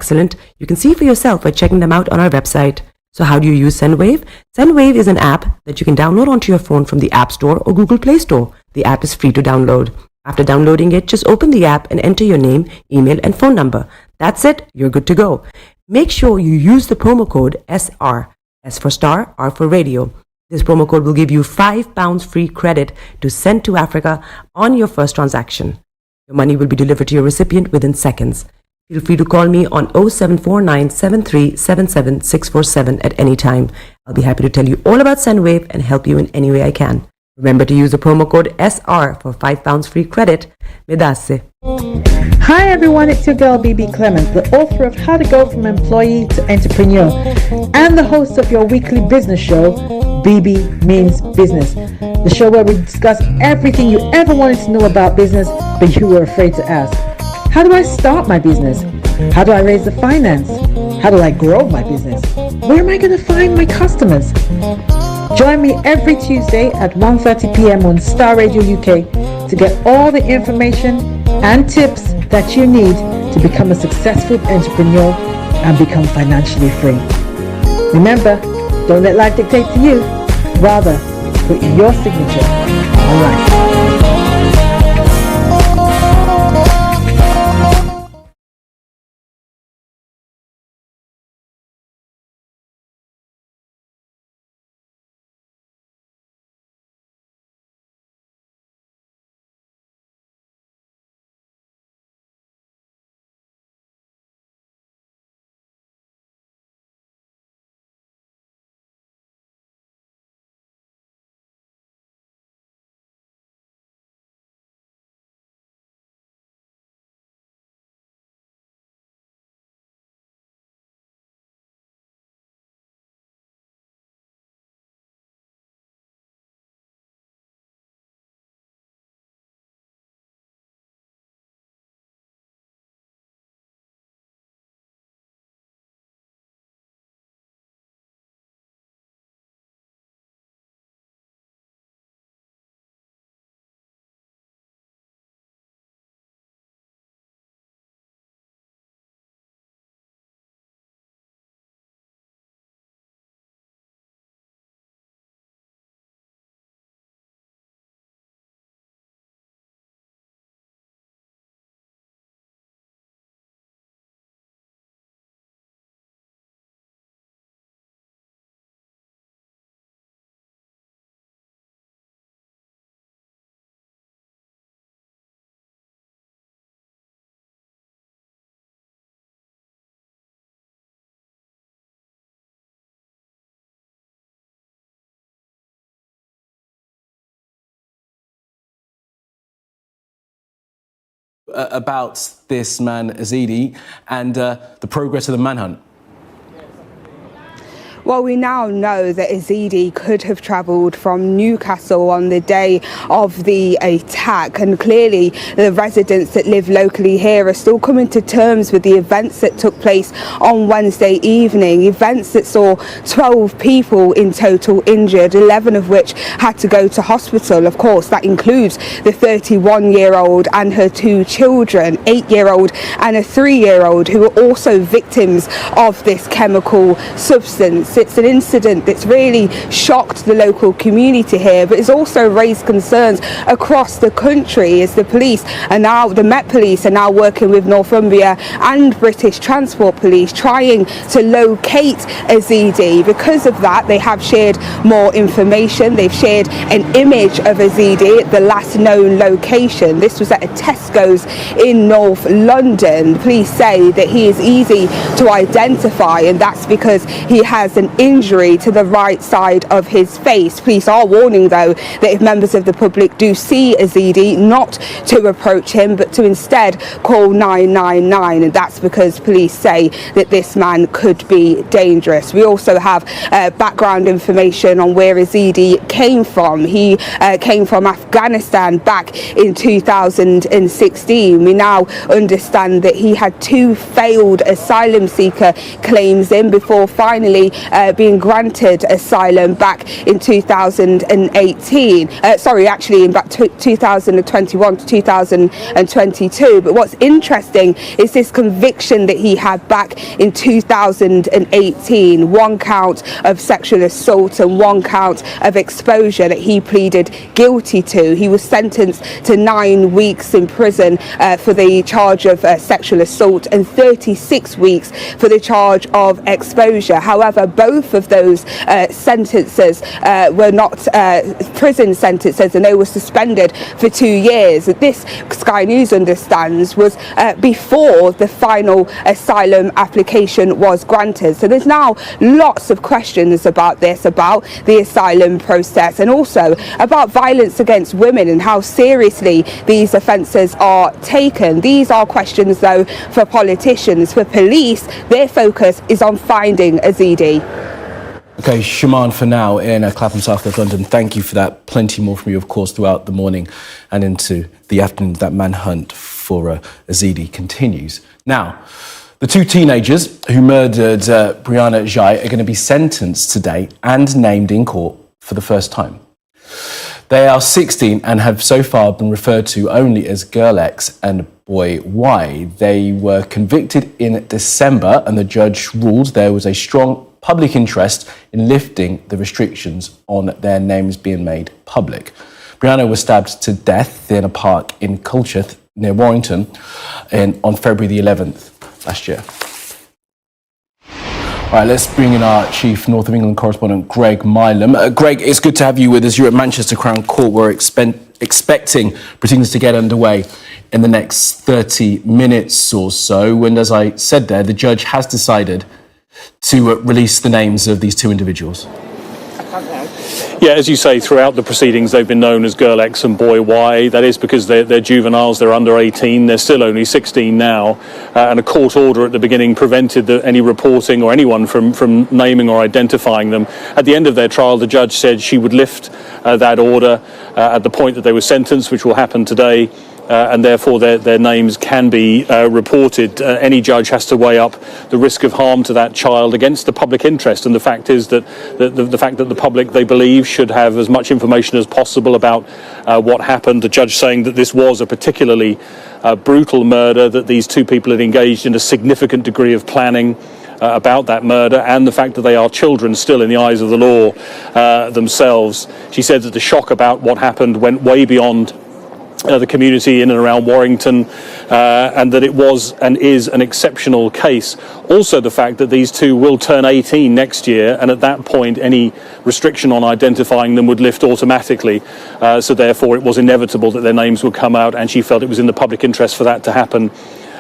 excellent. You can see for yourself by checking them out on our website. So how do you use SendWave? SendWave is an app that you can download onto your phone from the App Store or Google Play Store. The app is free to download. After downloading it, just open the app and enter your name, email, and phone number. That's it. You're good to go. Make sure you use the promo code SR. S for Starr, R for Radio. This promo code will give you £5 free credit to send to Africa on your first transaction. Your money will be delivered to your recipient within seconds. Feel free to call me on 0749 7377 647 at any time. I'll be happy to tell you all about SendWave and help you in any way I can. Remember to use the promo code SR for £5 free credit. Medasse. Hi everyone, it's your girl BB Clement, the author of How to Go From Employee to Entrepreneur and the host of your weekly business show, BB Means Business, the show where we discuss everything you ever wanted to know about business but you were afraid to ask. How do I start my business? How do I raise the finance? How do I grow my business? Where am I going to find my customers? Join me every Tuesday at 1:30 p.m. on Starr Radio UK to get all the information and tips that you need to become a successful entrepreneur and become financially free. Remember, don't let life dictate to you. Rather, put your signature on life. About this man Yazidi and the progress of the manhunt. Well, we now know that Yazidi could have travelled from Newcastle on the day of the attack, and clearly the residents that live locally here are still coming to terms with the events that took place on Wednesday evening, events that saw 12 people in total injured, 11 of which had to go to hospital. Of course, that includes the 31-year-old and her two children, 8-year-old and a 3-year-old, who were also victims of this chemical substance. It's an incident that's really shocked the local community here, but it's also raised concerns across the country as the Met Police are now working with Northumbria and British Transport Police trying to locate Yazidi. Because of that, they have shared more information. They've shared an image of Yazidi at the last known location. This was at a Tesco's in North London. Police say that he is easy to identify, and that's because he has an injury to the right side of his face. Police are warning, though, that if members of the public do see Yazidi, not to approach him, but to instead call 999, and that's because police say that this man could be dangerous. We also have background information on where Yazidi came from. He came from Afghanistan back in 2016. We now understand that he had 2 failed asylum seeker claims in before finally being granted asylum back in 2018. Actually in back 2021 to 2022. But what's interesting is this conviction that he had back in 2018, one count of sexual assault and one count of exposure that he pleaded guilty to. He was sentenced to 9 weeks in prison for the charge of sexual assault and 36 weeks for the charge of exposure. However, both of those sentences were not prison sentences, and they were suspended for 2 years. This, Sky News understands, was before the final asylum application was granted. So there's now lots of questions about this, about the asylum process, and also about violence against women and how seriously these offences are taken. These are questions, though, for politicians. For police, their focus is on finding Yazidi. Okay, Shaman, for now in Clapham, South West London, thank you for that. Plenty more from you, of course, throughout the morning and into the afternoon. That manhunt for Yazidi continues. Now, the two teenagers who murdered Brianna Ghey are going to be sentenced today and named in court for the first time. They are 16 and have so far been referred to only as Girl X and Boy Y. They were convicted in December, and the judge ruled there was a strong public interest in lifting the restrictions on their names being made public. Brianna was stabbed to death in a park in Culcheth near Warrington on February the 11th last year. All right, let's bring in our chief North of England correspondent, Greg Milam. Greg, it's good to have you with us. You're at Manchester Crown Court. We're expecting proceedings to get underway in the next 30 minutes or so. And as I said there, the judge has decided to release the names of these two individuals. Yeah, as you say, throughout the proceedings, they've been known as Girl X and Boy Y. That is because they're juveniles, they're under 18, they're still only 16 now. And a court order at the beginning prevented any reporting or anyone from naming or identifying them. At the end of their trial, the judge said she would lift that order at the point that they were sentenced, which will happen today. And therefore their names can be reported. Any judge has to weigh up the risk of harm to that child against the public interest. And the fact is that the fact that the public, they believe, should have as much information as possible about what happened. The judge saying that this was a particularly brutal murder, that these two people had engaged in a significant degree of planning about that murder, and the fact that they are children still in the eyes of the law themselves. She said that the shock about what happened went way beyond the community in and around Warrington, and that it was and is an exceptional case. Also the fact that these two will turn 18 next year, and at that point any restriction on identifying them would lift automatically, so therefore it was inevitable that their names would come out, and she felt it was in the public interest for that to happen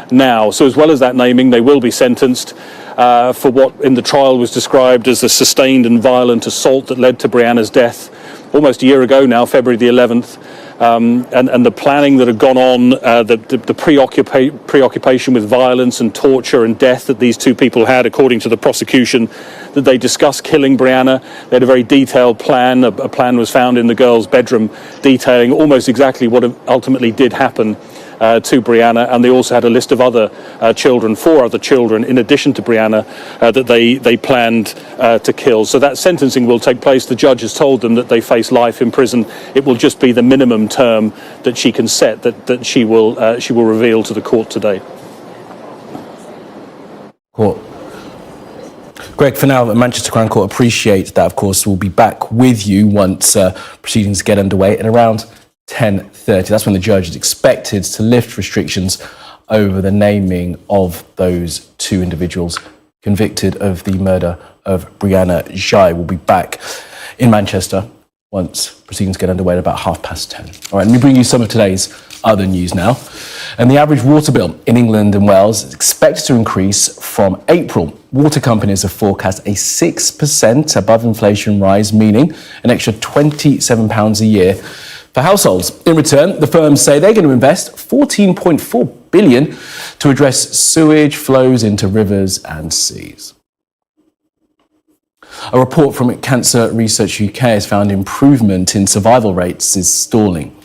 now. So as well as that naming, they will be sentenced for what in the trial was described as the sustained and violent assault that led to Brianna's death almost a year ago now, February the 11th. And the planning that had gone on, the preoccupation with violence and torture and death that these two people had, according to the prosecution, that they discussed killing Brianna. They had a very detailed plan. A plan was found in the girl's bedroom detailing almost exactly what ultimately did happen to Brianna, and they also had a list of other children, 4 other children, in addition to Brianna, that they planned to kill. So that sentencing will take place. The judge has told them that they face life in prison. It will just be the minimum term that she can set, that she will reveal to the court today. Court. Greg, for now, Manchester Crown Court appreciates that. Of course, we'll be back with you once proceedings get underway at around 10:30. That's when the judge is expected to lift restrictions over the naming of those two individuals convicted of the murder of Brianna Ghey. We'll be back in Manchester once proceedings get underway at about 10:30. All right, let me bring you some of today's other news now. And the average water bill in England and Wales is expected to increase from April. Water companies have forecast a 6% above inflation rise, meaning an extra £27 a year for households. In return, the firms say they're going to invest $14.4 billion to address sewage flows into rivers and seas. A report from Cancer Research UK has found improvement in survival rates is stalling.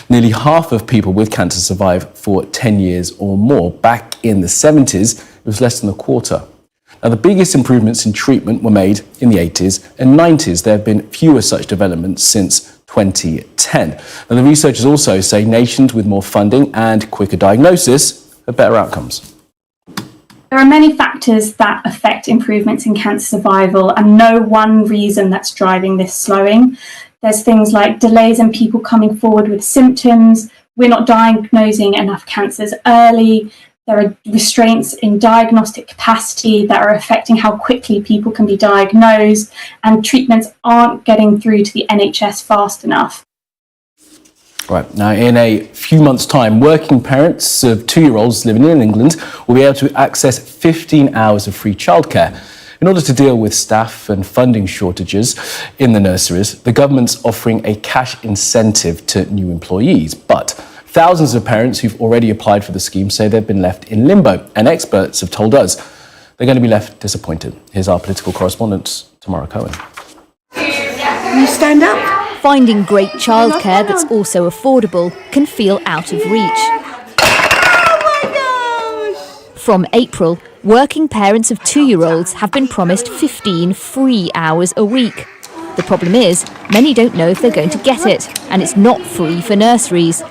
Nearly half of people with cancer survive for 10 years or more. Back in the 70s, it was less than a quarter. Now, the biggest improvements in treatment were made in the 80s and 90s. There have been fewer such developments since 2010. And the researchers also say nations with more funding and quicker diagnosis have better outcomes. There are many factors that affect improvements in cancer survival, and no one reason that's driving this slowing. There's things like delays in people coming forward with symptoms. We're not diagnosing enough cancers early. There are restraints in diagnostic capacity that are affecting how quickly people can be diagnosed, and treatments aren't getting through to the NHS fast enough. Right, now in a few months' time, working parents of 2-year-olds living in England will be able to access 15 hours of free childcare. In order to deal with staff and funding shortages in the nurseries, the government's offering a cash incentive to new employees. But thousands of parents who've already applied for the scheme say they've been left in limbo, and experts have told us they're going to be left disappointed. Here's our political correspondent, Tamara Cohen. You stand up. Finding great childcare that's also affordable can feel out of reach. Oh my gosh! From April, working parents of 2-year-olds have been promised 15 free hours a week. The problem is, many don't know if they're going to get it, and it's not free for nurseries,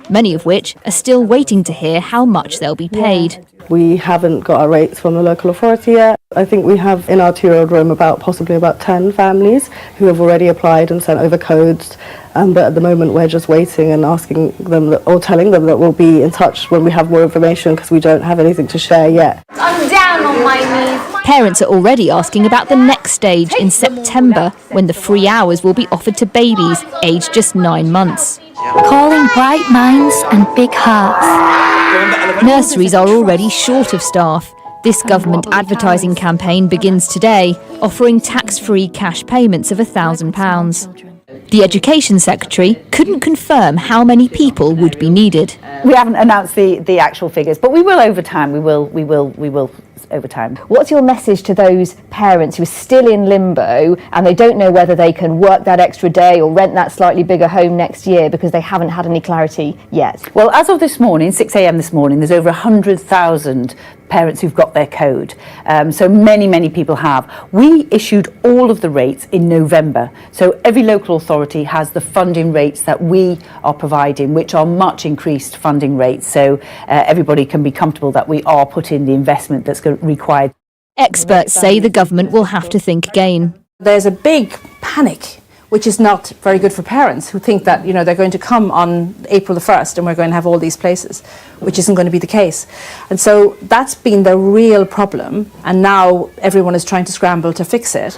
many of which are still waiting to hear how much they'll be paid. We haven't got our rates from the local authority yet. I think we have in our 2-year-old room possibly about 10 families who have already applied and sent over codes. But at the moment we're just waiting and asking them or telling them that we'll be in touch when we have more information, because we don't have anything to share yet. I'm down on my knees. Parents are already asking about the next stage in September, when the free hours will be offered to babies aged just 9 months. Calling bright minds and big hearts. Nurseries are already short of staff. This government advertising campaign begins today, offering tax-free cash payments of £1,000. The Education Secretary couldn't confirm how many people would be needed. We haven't announced the actual figures, but we will over time. We will over time. What's your message to those parents who are still in limbo and they don't know whether they can work that extra day or rent that slightly bigger home next year because they haven't had any clarity yet? Well, as of this morning, 6 a.m. this morning, there's over 100,000 parents who've got their code. So many people have. We issued all of the rates in November. So every local authority has the funding rates that we are providing, which are much increased funding rates. So everybody can be comfortable that we are putting the investment that's required. Experts say the government will have to think again. There's a big panic, which is not very good for parents who think that, they're going to come on April the 1st and we're going to have all these places, which isn't going to be the case. And so that's been the real problem, and now everyone is trying to scramble to fix it.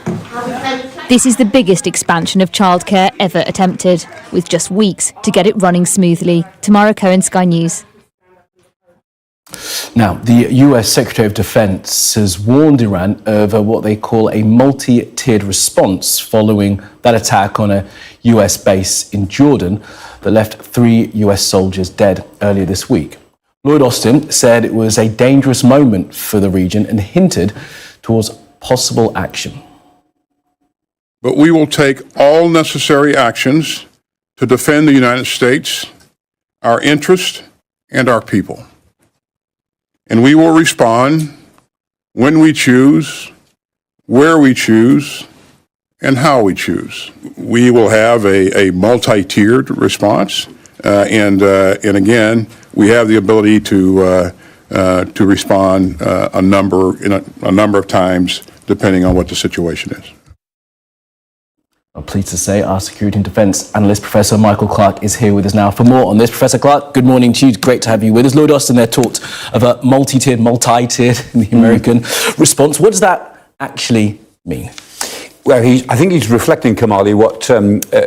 This is the biggest expansion of childcare ever attempted, with just weeks to get it running smoothly. Tamara Cohen, Sky News. Now, the US Secretary of Defense has warned Iran over what they call a multi-tiered response following that attack on a US base in Jordan that left 3 US soldiers dead earlier this week. Lloyd Austin said it was a dangerous moment for the region and hinted towards possible action. But we will take all necessary actions to defend the United States, our interests, and our people. And we will respond when we choose, where we choose, and how we choose. We will have a multi-tiered response, and again, we have the ability to respond a number of times, depending on what the situation is. I'm pleased to say our security and defence analyst, Professor Michael Clark, is here with us now for more on this. Professor Clark, good morning to you. Great to have you with us. Lloyd Austin there talked of a multi-tiered in the American response. What does that actually mean? Well, I think he's reflecting, Kamali,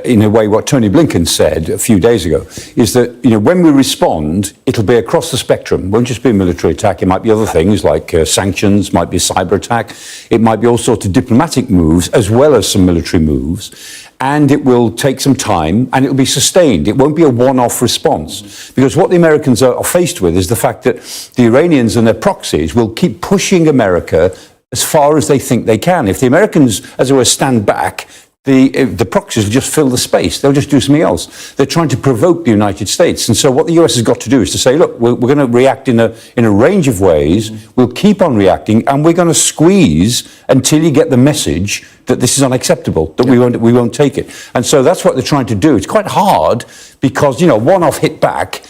in a way what Tony Blinken said a few days ago, is that when we respond, it'll be across the spectrum. It won't just be a military attack. It might be other things like sanctions, might be a cyber attack. It might be all sorts of diplomatic moves as well as some military moves. And it will take some time and it'll be sustained. It won't be a one-off response. Because what the Americans are faced with is the fact that the Iranians and their proxies will keep pushing America as far as they think they can. If the Americans, as it were, stand back, the proxies will just fill the space. They'll just do something else. They're trying to provoke the United States. And so what the US has got to do is to say, look, we're going to react in a range of ways. We'll keep on reacting, and we're going to squeeze until you get the message that this is unacceptable, that we won't take it. And so that's what they're trying to do. It's quite hard because, one-off hit back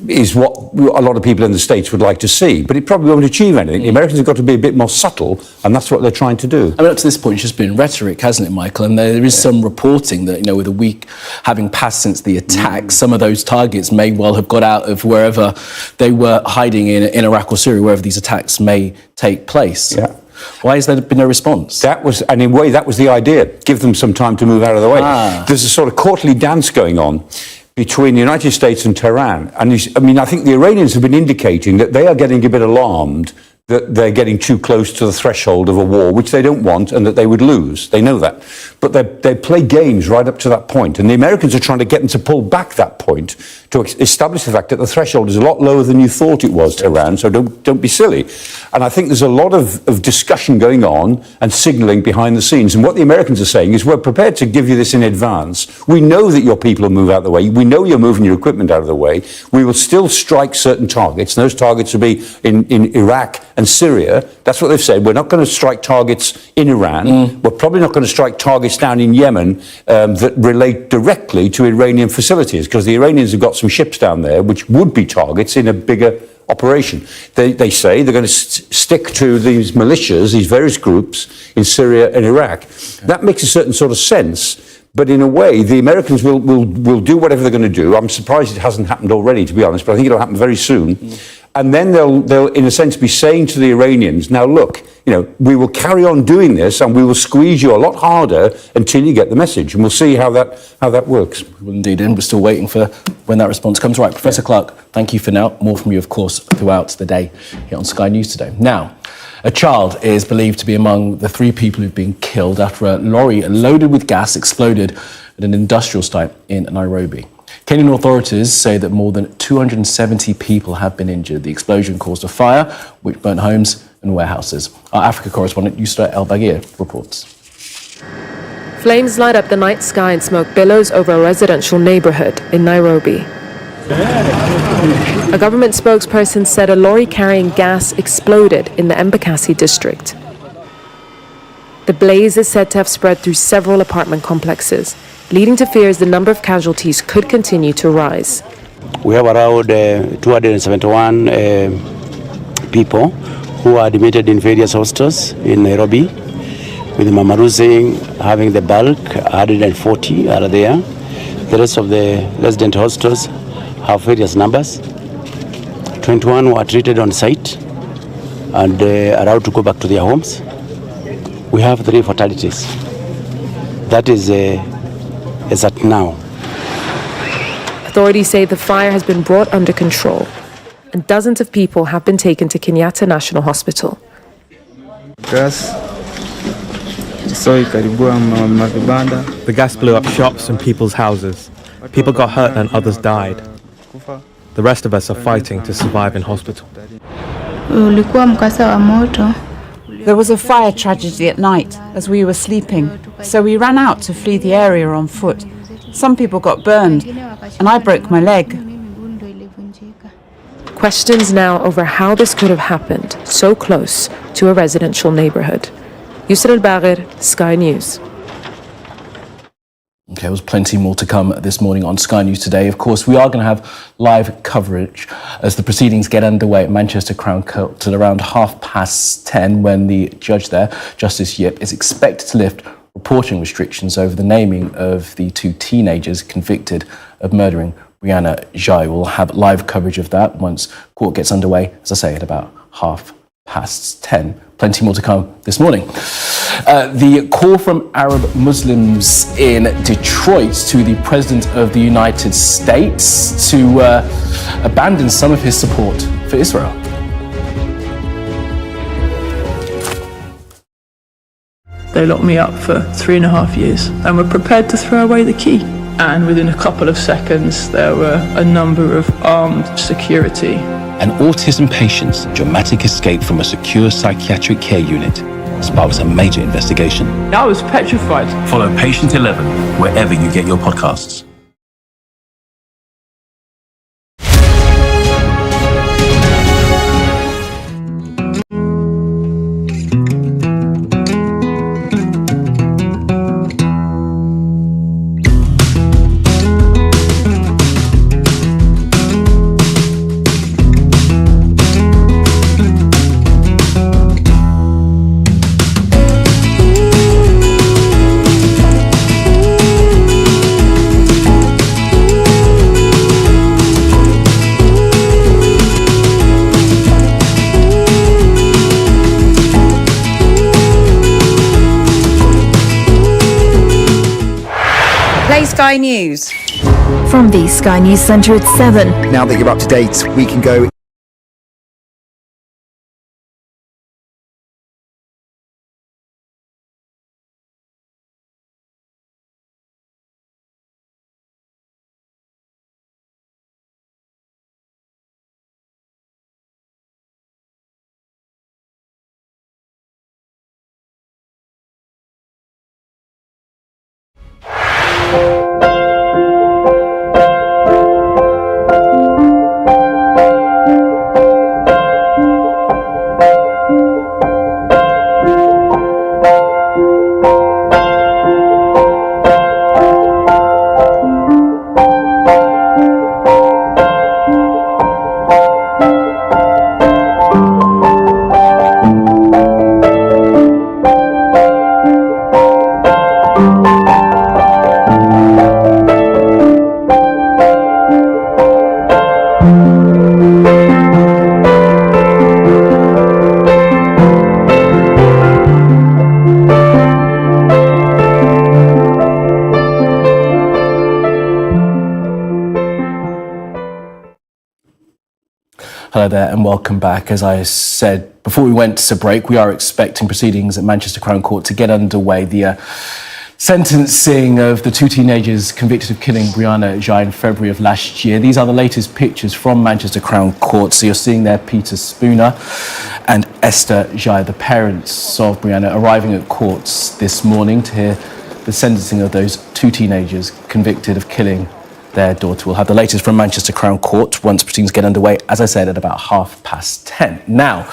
is what a lot of people in the States would like to see, but it probably won't achieve anything. The Americans have got to be a bit more subtle, and that's what they're trying to do. I mean, up to this point, it's just been rhetoric, hasn't it, Michael? And there is some reporting that, with a week having passed since the attack, some of those targets may well have got out of wherever they were hiding in Iraq or Syria, wherever these attacks may take place. Yeah. Why has there been no response? And in a way, that was the idea. Give them some time to move out of the way. There's a sort of courtly dance going on between the United States and Tehran. And I think the Iranians have been indicating that they are getting a bit alarmed that they're getting too close to the threshold of a war, which they don't want, and that they would lose. They know that. But they play games right up to that point. And the Americans are trying to get them to pull back that point to establish the fact that the threshold is a lot lower than you thought it was, Tehran, so don't be silly. And I think there's a lot of discussion going on and signalling behind the scenes. And what the Americans are saying is, we're prepared to give you this in advance. We know that your people will move out of the way. We know you're moving your equipment out of the way. We will still strike certain targets, and those targets will be in Iraq and Syria. That's what they've said. We're not going to strike targets in Iran. We're probably not going to strike targets down in Yemen that relate directly to Iranian facilities, because the Iranians have got some ships down there which would be targets in a bigger operation. They say they're going to stick to these militias, these various groups in Syria and Iraq. Okay. That makes a certain sort of sense. But in a way, the Americans will do whatever they're going to do. I'm surprised it hasn't happened already, to be honest, but I think it'll happen very soon. And then they'll, in a sense, be saying to the Iranians, now look, we will carry on doing this, and we will squeeze you a lot harder until you get the message. And we'll see how that works. Well, indeed, and we're still waiting for when that response comes. Right, Professor Clark, thank you for now. More from you, of course, throughout the day here on Sky News today. Now, a child is believed to be among the 3 people who've been killed after a lorry loaded with gas exploded at an industrial site in Nairobi. Kenyan authorities say that more than 270 people have been injured. The explosion caused a fire which burnt homes and warehouses. Our Africa correspondent, Yusra El-Bagir, reports. Flames light up the night sky and smoke billows over a residential neighborhood in Nairobi. A government spokesperson said a lorry carrying gas exploded in the Embakasi district. The blaze is said to have spread through several apartment complexes, leading to fears the number of casualties could continue to rise. We have around 271 people who are admitted in various hostels in Nairobi, with Mamaruzi having the bulk. 140 are there. The rest of the resident hostels have various numbers. 21 were treated on site and allowed to go back to their homes. We have 3 fatalities. That is at now. Authorities say the fire has been brought under control, and dozens of people have been taken to Kenyatta National Hospital. The gas blew up shops and people's houses. People got hurt and others died. The rest of us are fighting to survive in hospital. There was a fire tragedy at night as we were sleeping, so we ran out to flee the area on foot. Some people got burned, and I broke my leg. Questions now over how this could have happened so close to a residential neighborhood. Yusra El-Bagir, Sky News. Okay, there was plenty more to come this morning on Sky News today. Of course, we are going to have live coverage as the proceedings get underway at Manchester Crown Court at around 10:30 when the judge there, Justice Yip, is expected to lift reporting restrictions over the naming of the 2 teenagers convicted of murdering Brianna Jai. We'll have live coverage of that once court gets underway, as I say, at about 10:30. Plenty more to come this morning. The call from Arab Muslims in Detroit to the President of the United States to abandon some of his support for Israel. They locked me up for 3.5 years and were prepared to throw away the key. And within a couple of seconds, there were a number of armed security. An autism patient's dramatic escape from a secure psychiatric care unit sparks a major investigation. I was petrified. Follow Patient 11 wherever you get your podcasts. Sky News. From the Sky News Centre at 7. Now that you're up to date, we can go. Hello there and welcome back. As I said before we went to break, we are expecting proceedings at Manchester Crown Court to get underway. The sentencing of the two teenagers convicted of killing Brianna Ghey in February of last year. These are the latest pictures from Manchester Crown Court. So you're seeing there Peter Spooner and Esther Ghey, the parents of Brianna, arriving at courts this morning to hear the sentencing of those two teenagers convicted of killing their daughter. We'll have the latest from Manchester Crown Court once proceedings get underway, as I said, at about 10:30. Now,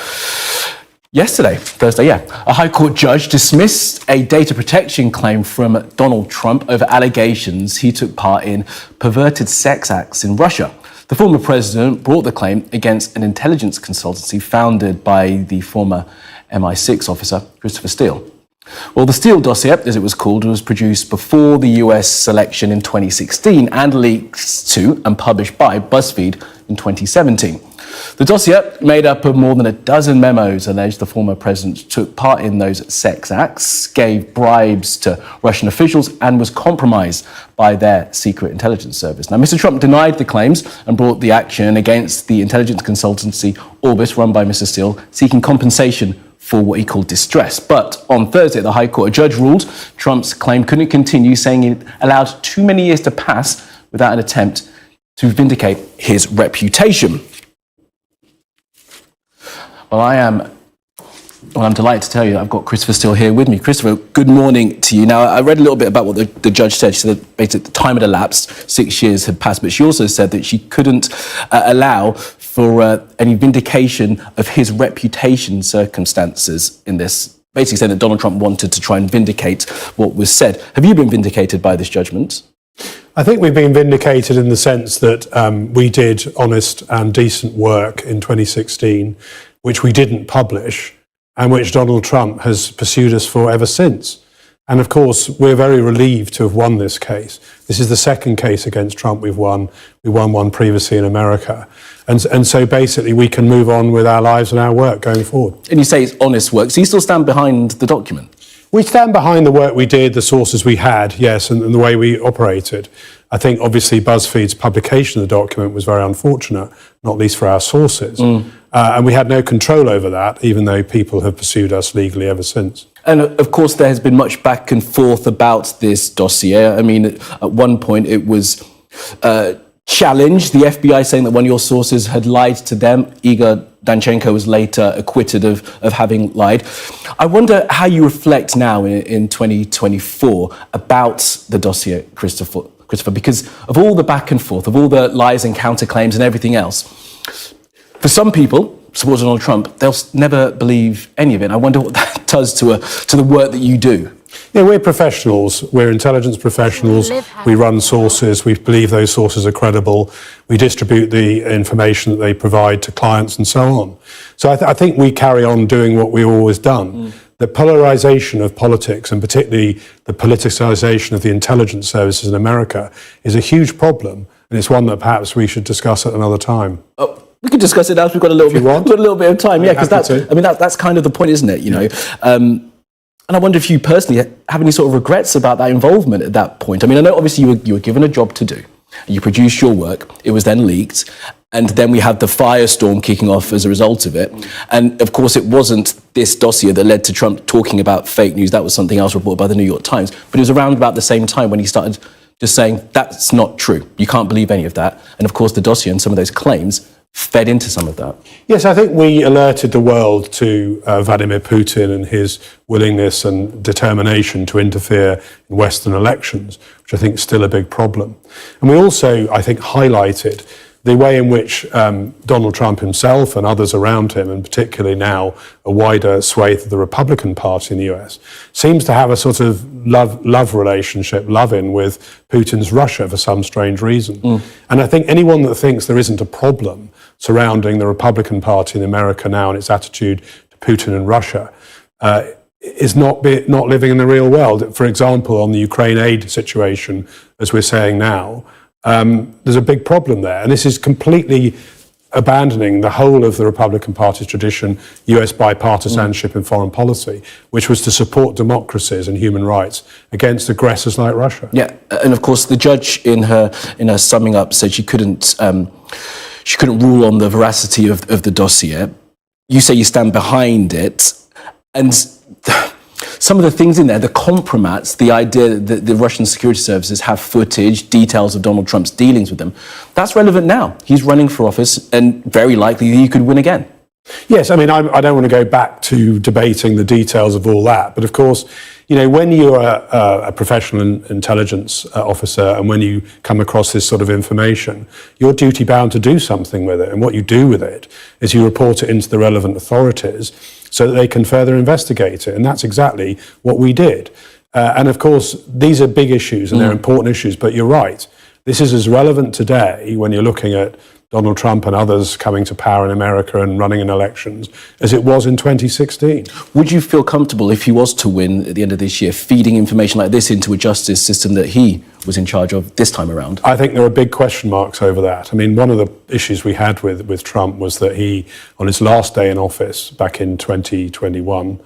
yesterday, Thursday, a High Court judge dismissed a data protection claim from Donald Trump over allegations he took part in perverted sex acts in Russia. The former president brought the claim against an intelligence consultancy founded by the former MI6 officer, Christopher Steele. Well, the Steele dossier, as it was called, was produced before the US election in 2016 and leaked to and published by BuzzFeed in 2017. The dossier, made up of more than a dozen memos, alleged the former president took part in those sex acts, gave bribes to Russian officials, and was compromised by their secret intelligence service. Now, Mr. Trump denied the claims and brought the action against the intelligence consultancy Orbis, run by Mr. Steele, seeking compensation for what he called distress. But on Thursday, the High Court, a judge ruled Trump's claim couldn't continue, saying it allowed too many years to pass without an attempt to vindicate his reputation. Well, I'm delighted to tell you that I've got Christopher Steele here with me. Christopher, good morning to you. Now, I read a little bit about what the judge said. She said that basically the time had elapsed, 6 years had passed, but she also said that she couldn't allow for any vindication of his reputation circumstances in this. Basically saying that Donald Trump wanted to try and vindicate what was said. Have you been vindicated by this judgment? I think we've been vindicated in the sense that we did honest and decent work in 2016, which we didn't publish, and which Donald Trump has pursued us for ever since. And of course, we're very relieved to have won this case. This is the second case against Trump we've won. We won one previously in America. And so basically we can move on with our lives and our work going forward. And you say it's honest work. So you still stand behind the document? We stand behind the work we did, the sources we had, yes, and the way we operated. I think obviously BuzzFeed's publication of the document was very unfortunate, not least for our sources. And we had no control over that, even though people have pursued us legally ever since. And of course, there has been much back and forth about this dossier. I mean, at one point it was challenged, the FBI saying that one of your sources had lied to them, Igor Danchenko was later acquitted of having lied. I wonder how you reflect now in 2024 about the dossier, Christopher, because of all the back and forth, of all the lies and counterclaims and everything else. For some people, supporters of Donald Trump, they'll never believe any of it. I wonder what that does to the work that you do. Yeah, we're professionals. We're intelligence professionals. We run sources. We believe those sources are credible. We distribute the information that they provide to clients and so on. So I think we carry on doing what we've always done. The polarization of politics, and particularly the politicization of the intelligence services in America, is a huge problem, and it's one that perhaps we should discuss at another time. We could discuss it now. We've got a little bit of time. Yeah, because that's kind of the point, isn't it? You know. And I wonder if you personally have any sort of regrets about that involvement at that point. I mean, I know obviously you were given a job to do. You produced your work. It was then leaked. And then we had the firestorm kicking off as a result of it. And of course, it wasn't this dossier that led to Trump talking about fake news. That was something else reported by the New York Times. But it was around about the same time when he started just saying, that's not true. You can't believe any of that. And of course, the dossier and some of those claims fed into some of that. Yes, I think we alerted the world to Vladimir Putin and his willingness and determination to interfere in Western elections, which I think is still a big problem. And we also, I think, highlighted the way in which Donald Trump himself and others around him, and particularly now a wider swathe of the Republican Party in the US, seems to have a sort of love relationship, love-in with Putin's Russia for some strange reason. And I think anyone that thinks there isn't a problem surrounding the Republican Party in America now and its attitude to Putin and Russia is not living in the real world. For example, on the Ukraine aid situation, as we're saying now, there's a big problem there. And this is completely abandoning the whole of the Republican Party's tradition, US bipartisanship in foreign policy, which was to support democracies and human rights against aggressors like Russia. Yeah, and of course the judge in her summing up said she couldn't rule on the veracity of the dossier. You say you stand behind it, and some of the things in there, the compromats, the idea that the Russian security services have footage, details of Donald Trump's dealings with them, that's relevant now. He's running for office, and very likely he could win again. Yes, I mean, I don't want to go back to debating the details of all that, but of course, you know, when you're a professional intelligence officer and when you come across this sort of information, you're duty bound to do something with it. And what you do with it is you report it into the relevant authorities so that they can further investigate it. And that's exactly what we did. And of course, these are big issues and they're important issues, but you're right. This is as relevant today when you're looking at Donald Trump and others coming to power in America and running in elections as it was in 2016. Would you feel comfortable if he was to win at the end of this year, feeding information like this into a justice system that he was in charge of this time around? I think there are big question marks over that. I mean, one of the issues we had with Trump was that he, on his last day in office back in 2021,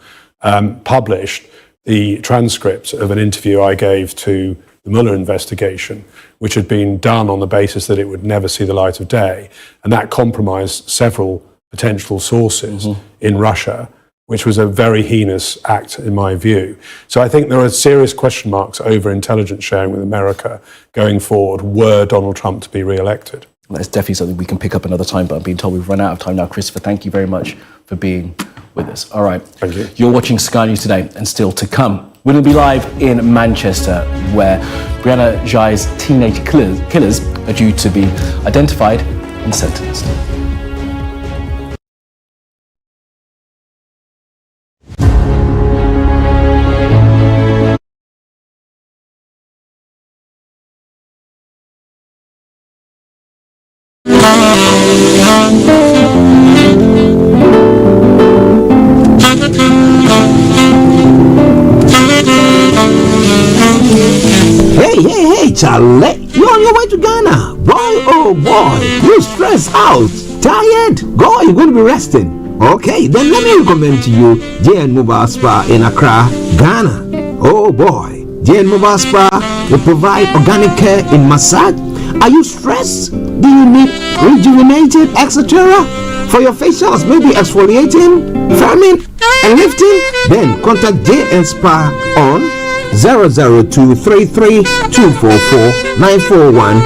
published the transcript of an interview I gave to the Mueller investigation, which had been done on the basis that it would never see the light of day. And that compromised several potential sources in Russia, which was a very heinous act in my view. So I think there are serious question marks over intelligence sharing with America going forward, were Donald Trump to be re-elected. That's definitely something we can pick up another time, but I'm being told we've run out of time now. Christopher, thank you very much for being with us. All right. Thank you. You're watching Sky News Today, and still to come, we'll be live in Manchester, where Brianna Ghey's teenage killers are due to be identified and sentenced. Hey, Charlie, you're on your way to Ghana. Boy, oh boy, you're stressed out, tired. Go, you're going to be resting. Okay, then let me recommend to you JN Mobile Spa in Accra, Ghana. Oh boy, JN Mobile Spa will provide organic care in massage. Are you stressed? Do you need rejuvenated, etc.? For your facials, maybe exfoliating, firming, and lifting? Then contact JN Spa on 00233 244 941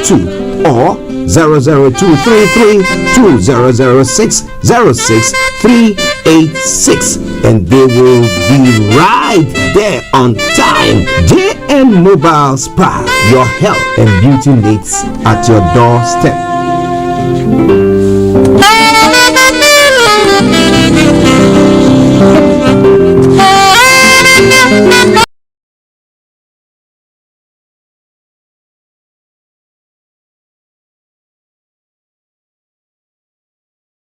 002 or 00233 2006 06386, and they will be right there on time. JN Mobile Spa, your health and beauty needs at your doorstep.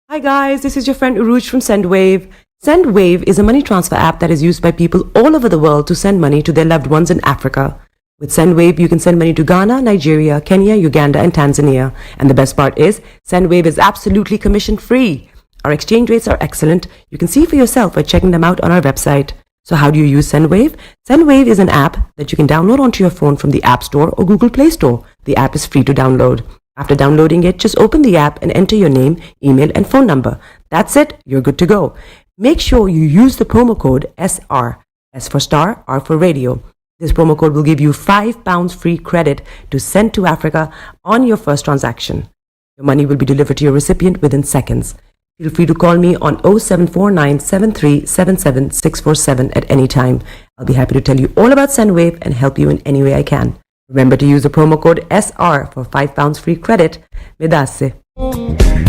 Hi guys, this is your friend Uruj from SendWave. SendWave is a money transfer app that is used by people all over the world to send money to their loved ones in Africa. With SendWave, you can send money to Ghana, Nigeria, Kenya, Uganda, and Tanzania. And the best part is, SendWave is absolutely commission-free. Our exchange rates are excellent. You can see for yourself by checking them out on our website. So how do you use SendWave? SendWave is an app that you can download onto your phone from the App Store or Google Play Store. The app is free to download. After downloading it, just open the app and enter your name, email, and phone number. That's it. You're good to go. Make sure you use the promo code SR. S for Star, R for Radio. This promo code will give you £5 free credit to send to Africa on your first transaction. Your money will be delivered to your recipient within seconds. Feel free to call me on 0749 7377 647 at any time. I'll be happy to tell you all about SendWave and help you in any way I can. Remember to use the promo code SR for £5 free credit. Medasse.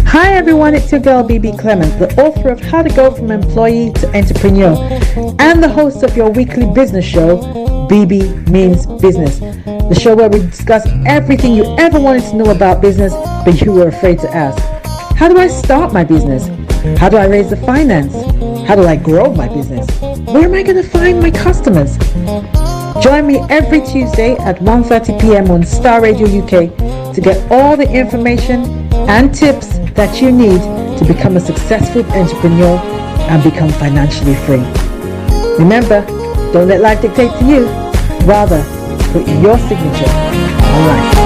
Hi everyone, it's your girl BB Clement, the author of How to Go From Employee to Entrepreneur and the host of your weekly business show, BB Means Business, the show where we discuss everything you ever wanted to know about business but you were afraid to ask. How do I start my business? How do I raise the finance? How do I grow my business? Where am I going to find my customers? Join me every Tuesday at 1:30 p.m. on Starr Radio UK to get all the information and tips that you need to become a successful entrepreneur and become financially free. Remember, don't let life dictate to you. Rather, put your signature on life.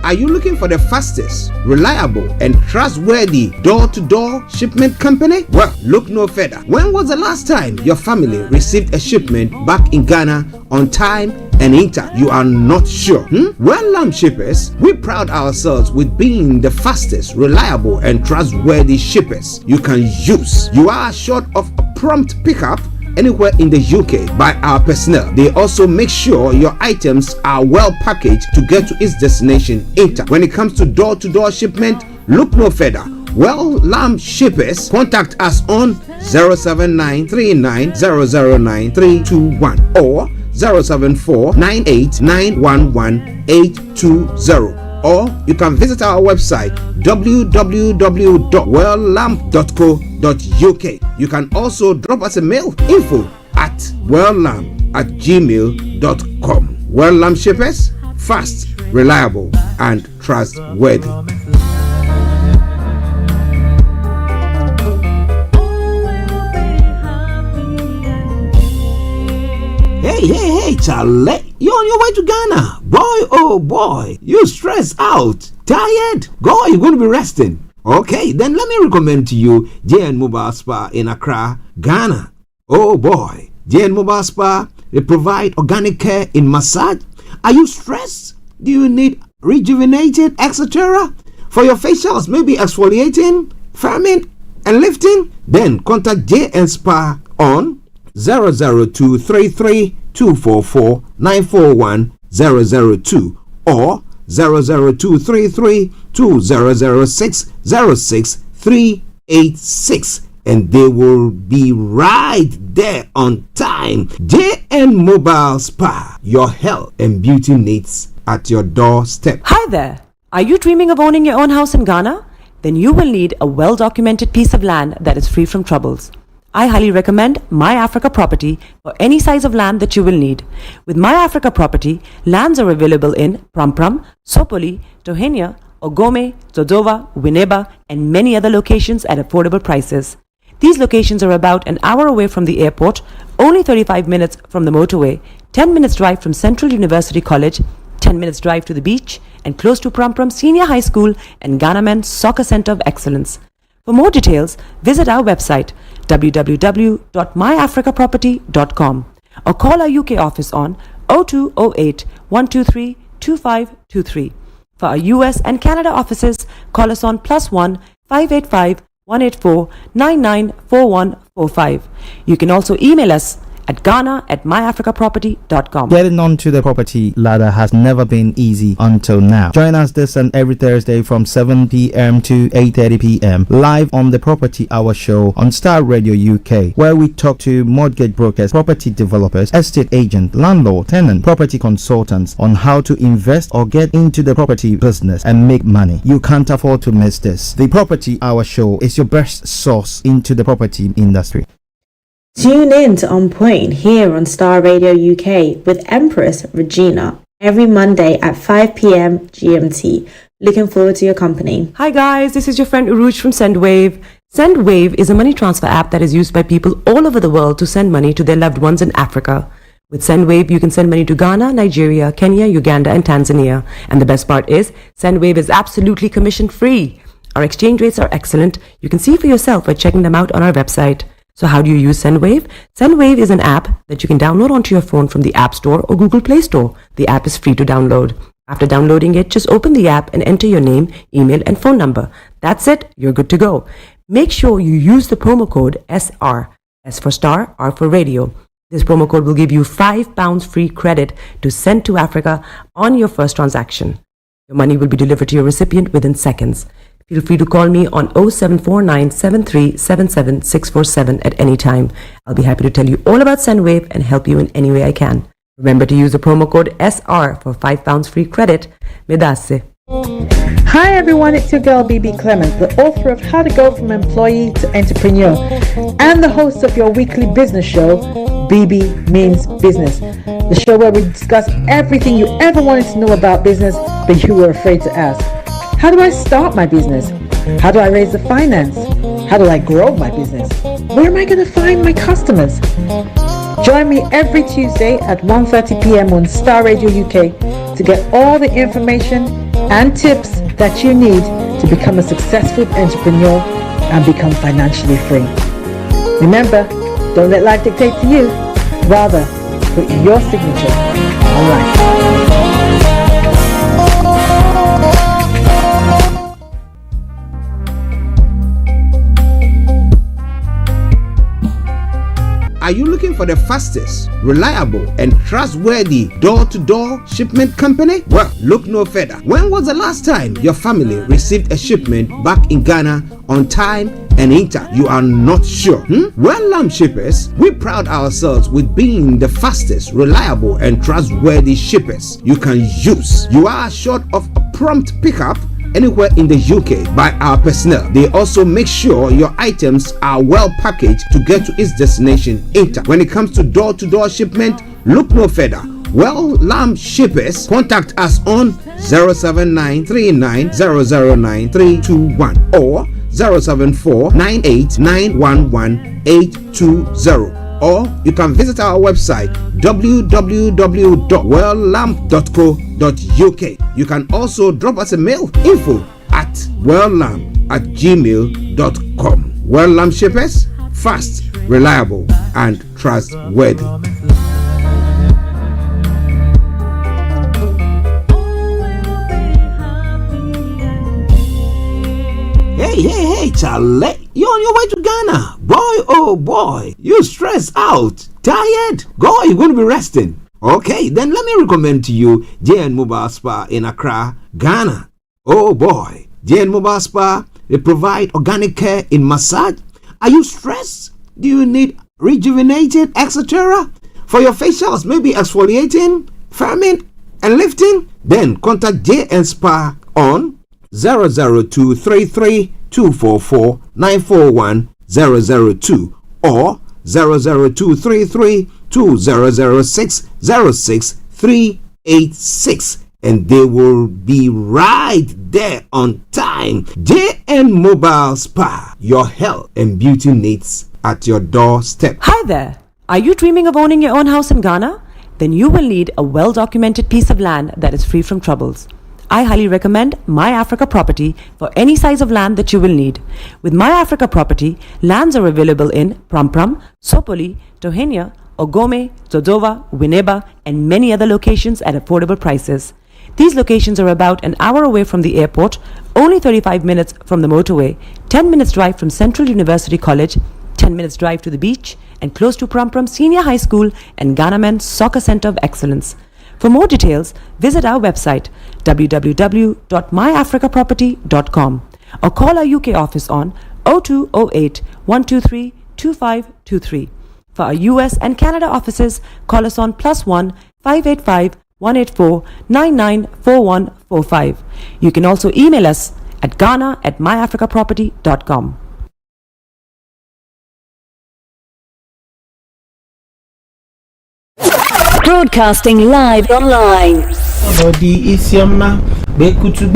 Are you looking for the fastest, reliable, and trustworthy door-to-door shipment company? Well, look no further. When was the last time your family received a shipment back in Ghana on time and intact? You are not sure? Well, Lamb Shippers, we pride ourselves with being the fastest, reliable, and trustworthy shippers you can use. You are assured of a prompt pickup anywhere in the UK by our personnel. They also make sure your items are well packaged to get to its destination intact. When it comes to door-to-door shipment, look no further. Well, Lamb Shippers, contact us on 07939009321 or 07498911820. Or you can visit our website www.welllamp.co.uk. You can also drop us a mail, info@welllamp@gmail.com. Well Lamp Shippers, fast, reliable, and trustworthy. Hey, Charlie, you're on your way to Ghana. Boy, oh boy, you stressed out, tired? Go, you're going to be resting. Okay, then let me recommend to you JN Mobile Spa in Accra, Ghana. Oh boy, JN Mobile Spa, they provide organic care in massage. Are you stressed? Do you need rejuvenated, etc.? For your facials, maybe exfoliating, firming, and lifting? Then contact JN Spa on 00233 244 941 002 or 00233 2006 06386, and they will be right there on time. JN Mobile Spa, your health and beauty needs at your doorstep. Hi there. Are you dreaming of owning your own house in Ghana? Then you will need a well-documented piece of land that is free from troubles. I highly recommend My Africa Property for any size of land that you will need. With My Africa Property, lands are available in Prampram, Sopoli, Tohenia, Ogome, Dodova, Winneba, and many other locations at affordable prices. These locations are about an hour away from the airport, only 35 minutes from the motorway, 10 minutes drive from Central University College, 10 minutes drive to the beach, and close to Prampram Senior High School and Ghana Men's Soccer Center of Excellence. For more details, visit our website www.myafricaproperty.com or call our UK office on 0208 123 2523. For our US and Canada offices, call us on +1 585 184 994145. You can also email us at ghana@myafricaproperty.com. Getting onto the property ladder has never been easy until now. Join us this and every Thursday from 7 p.m. to 8:30 p.m. live on the Property Hour Show on Starr Radio UK, where we talk to mortgage brokers, property developers, estate agents, landlord, tenant, property consultants on how to invest or get into the property business and make money. You can't afford to miss this. The Property Hour Show is your best source into the property industry. Tune in to On Point here on Starr Radio UK with Empress Regina every Monday at 5 p.m. GMT. Looking forward to your company. Hi guys, this is your friend Uruj from SendWave. SendWave is a money transfer app that is used by people all over the world to send money to their loved ones in Africa. With SendWave, you can send money to Ghana, Nigeria, Kenya, Uganda, and Tanzania. And the best part is, SendWave is absolutely commission free. Our exchange rates are excellent. You can see for yourself by checking them out on our website. So how do you use SendWave? SendWave is an app that you can download onto your phone from the App Store or Google Play Store. The app is free to download. After downloading it, just open the app and enter your name, email, and phone number. That's it. You're good to go. Make sure you use the promo code SR. S for Star, R for Radio. This promo code will give you £5 free credit to send to Africa on your first transaction. Your money will be delivered to your recipient within seconds. Feel free to call me on 0749 7377 647 at any time. I'll be happy to tell you all about SendWave and help you in any way I can. Remember to use the promo code SR for £5 free credit. Medasse. Hi everyone, it's your girl BB Clement, the author of How to Go From Employee to Entrepreneur and the host of your weekly business show, BB Means Business, the show where we discuss everything you ever wanted to know about business but you were afraid to ask. How do I start my business? How do I raise the finance? How do I grow my business? Where am I going to find my customers? Join me every Tuesday at 1:30 p.m. on Starr Radio UK to get all the information and tips that you need to become a successful entrepreneur and become financially free. Remember, don't let life dictate to you. Rather, put your signature on life. Are you looking for the fastest, reliable, and trustworthy door-to-door shipment company? Well, look no further. When was the last time your family received a shipment back in Ghana on time and in time? You are not sure? Well, Lamb Shippers, we pride ourselves with being the fastest, reliable, and trustworthy shippers you can use. You are assured of a prompt pickup anywhere in the UK by our personnel. They also make sure your items are well packaged to get to its destination in time. When it comes to door-to-door shipment, look no further. Well, Lamb Shippers, contact us on 07939009321 or 07498911820. Or you can visit our website www.welllamb.co.uk. You can also drop us a mail, info@welllamb@gmail.com. Well Lamb Shippers, fast, reliable, and trustworthy. Hey, Charlie, you're on your way to Ghana. Boy, oh boy, you stressed out, tired. Go, you're going to be resting. Okay, then let me recommend to you JN Mobile Spa in Accra, Ghana. Oh boy, JN Mobile Spa, they provide organic care in massage. Are you stressed? Do you need rejuvenating, etc.? For your facials, maybe exfoliating, firming, and lifting? Then contact JN Spa on 00233 244 941 002 or 00233 2006 06386, and they will be right there on time. JN Mobile Spa, your health and beauty needs at your doorstep. Hi there. Are you dreaming of owning your own house in Ghana? Then you will need a well-documented piece of land that is free from troubles. I highly recommend My Africa Property for any size of land that you will need. With My Africa Property, lands are available in Prampram, Sopoli, Tohenia, Ogome, Dodova, Winneba, and many other locations at affordable prices. These locations are about an hour away from the airport, only 35 minutes from the motorway, 10 minutes drive from Central University College, 10 minutes drive to the beach, and close to Prampram Senior High School and Ghana Men's Soccer Center of Excellence. For more details, visit our website www.myafricaproperty.com or call our UK office on 0208 123 2523. For our US and Canada offices, call us on +1 585 184 994145. You can also email us at ghana@myafricaproperty.com. Broadcasting live online. Body is your man. Bekutu,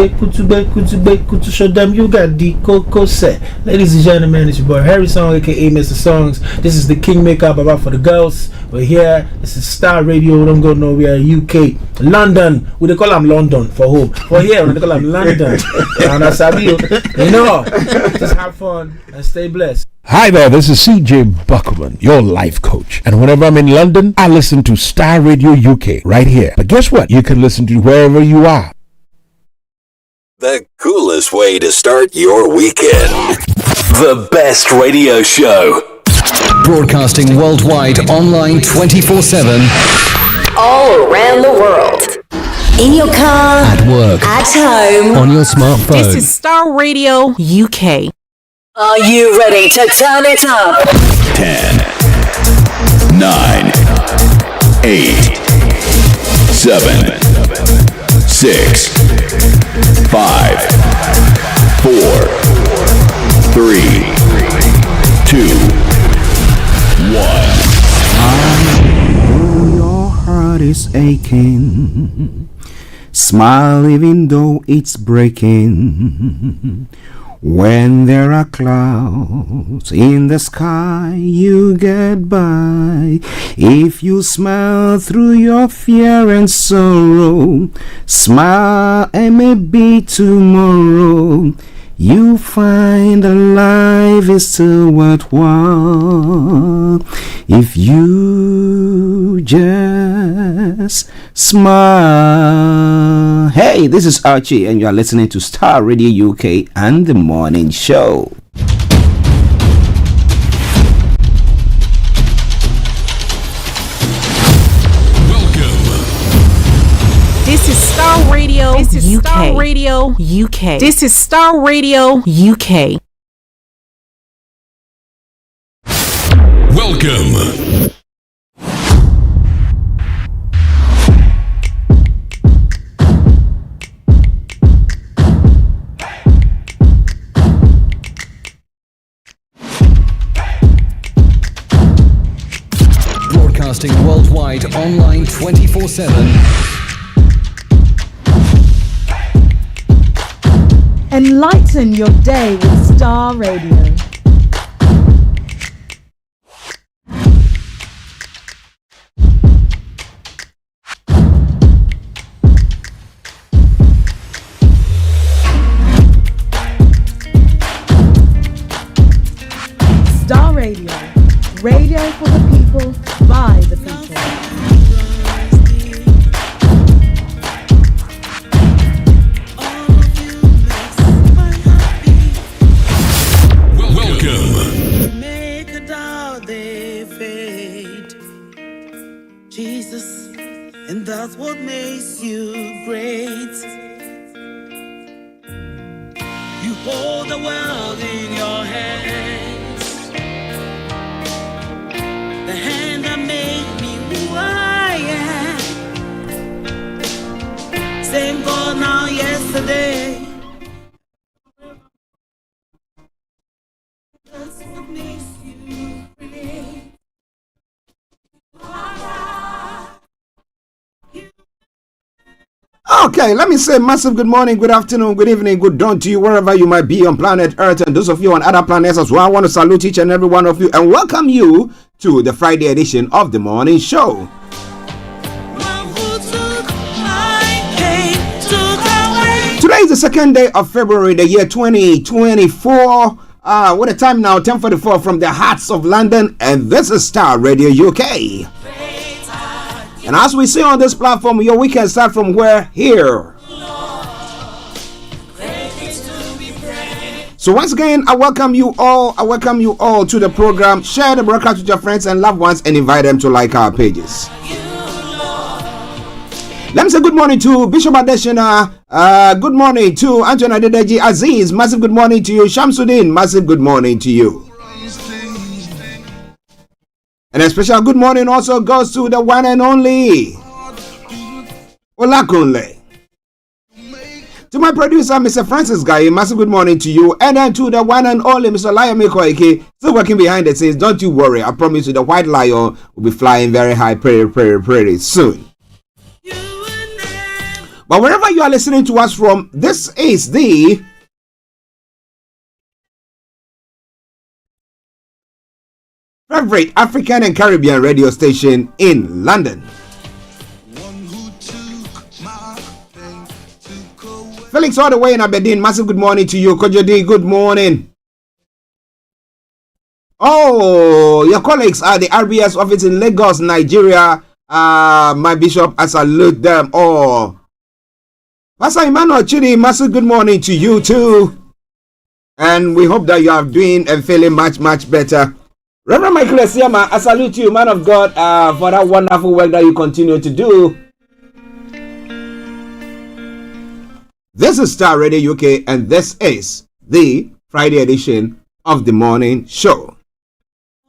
show them you got the cocoa set. Ladies and gentlemen, it's your boy Harry Song, aka Mr. Songs. This is the Kingmaker Baba for the girls. We're here. This is Star Radio. We don't go nowhere. UK, London. We they call them London for home. For here, we they call them London. And I sabi you know, just have fun and stay blessed. Hi there, this is CJ Buckman, your life coach. And whenever I'm in London, I listen to Star Radio UK right here. But guess what? You can listen to wherever you are. The coolest way to start your weekend. The best radio show. Broadcasting worldwide, online 24/7. All around the world. In your car. At work. At home. On your smartphone. This is Star Radio UK. Are you ready to turn it up? 10, 9, 8, 7, 6, 5, 4, 3, 2, 1. Your heart is aching. Smile even though it's breaking. When there are clouds in the sky, you get by. If you smile through your fear and sorrow, smile and maybe tomorrow you find that life is still worthwhile if you just smile. Hey, this is Archie and you are listening to Star Radio UK and The Morning Show. This is Star Radio UK. This is Star Radio UK. This is Star Radio UK. Welcome. Broadcasting worldwide, online 24/7. Enlighten your day with Star Radio. Star Radio. Radio for the people, by the people. Make a doubt they fade, Jesus, and that's what makes you great. You hold the world in your hands, the hand that made me who I am. Same God now, yesterday. That's what makes you great. Okay, let me say massive good morning, good afternoon, good evening, good dawn to you wherever you might be on planet Earth, and those of you on other planets as well. I want to salute each and every one of you and welcome you to the Friday edition of the Morning Show. Took away is the second day of February, the year 2024. What a time now, 10:44 from the hearts of London, and this is Starr Radio UK. And as we see on this platform, your weekend start from where? Here. So once again, I welcome you all to the program. Share the broadcast with your friends and loved ones and invite them to like our pages. Let me say good morning to Bishop Adeshina. Good morning to Anthony Adedeji Aziz. Massive good morning to you. Shamsuddin, massive good morning to you. And a special good morning also goes to the one and only Olakunle. To my producer, Mr. Francis Guy, massive good morning to you. And then to the one and only Mr. Lion Mekoike, still working behind the scenes. Don't you worry. I promise you the white lion will be flying very high pretty soon. But wherever you are listening to us from, this is the favorite African and Caribbean radio station in London. Felix all the way in Aberdeen, massive good morning to you. Kojodi, good morning. Oh, your colleagues at the RBS office in Lagos, Nigeria. My bishop, I salute them all. Pastor Emmanuel Chidi, massive good morning to you too. And we hope that you are doing and feeling much better. Reverend Michael Esiama, I salute you, man of God, for that wonderful work that you continue to do. This is Starr Radio UK, and this is the Friday edition of the morning show.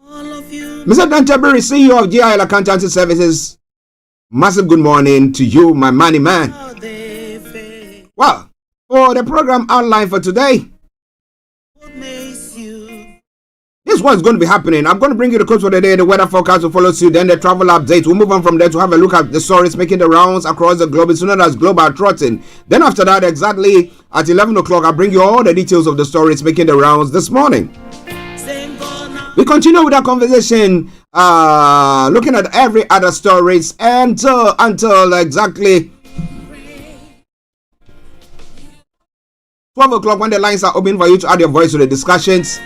Mr. Dan Tabiri, CEO of GIL Accountancy Services, massive good morning to you, my money man. Well, for the program outline for today, this is what's going to be happening. I'm going to bring you the quotes for the day, the weather forecast will follow suit, then the travel update. We'll move on from there to have a look at the stories making the rounds across the globe. It's known as Global Trotting. Then after that, exactly at 11 o'clock, I'll bring you all the details of the stories making the rounds this morning. We continue with our conversation, looking at every other stories until exactly 12 o'clock when the lines are open for you to add your voice to the discussions.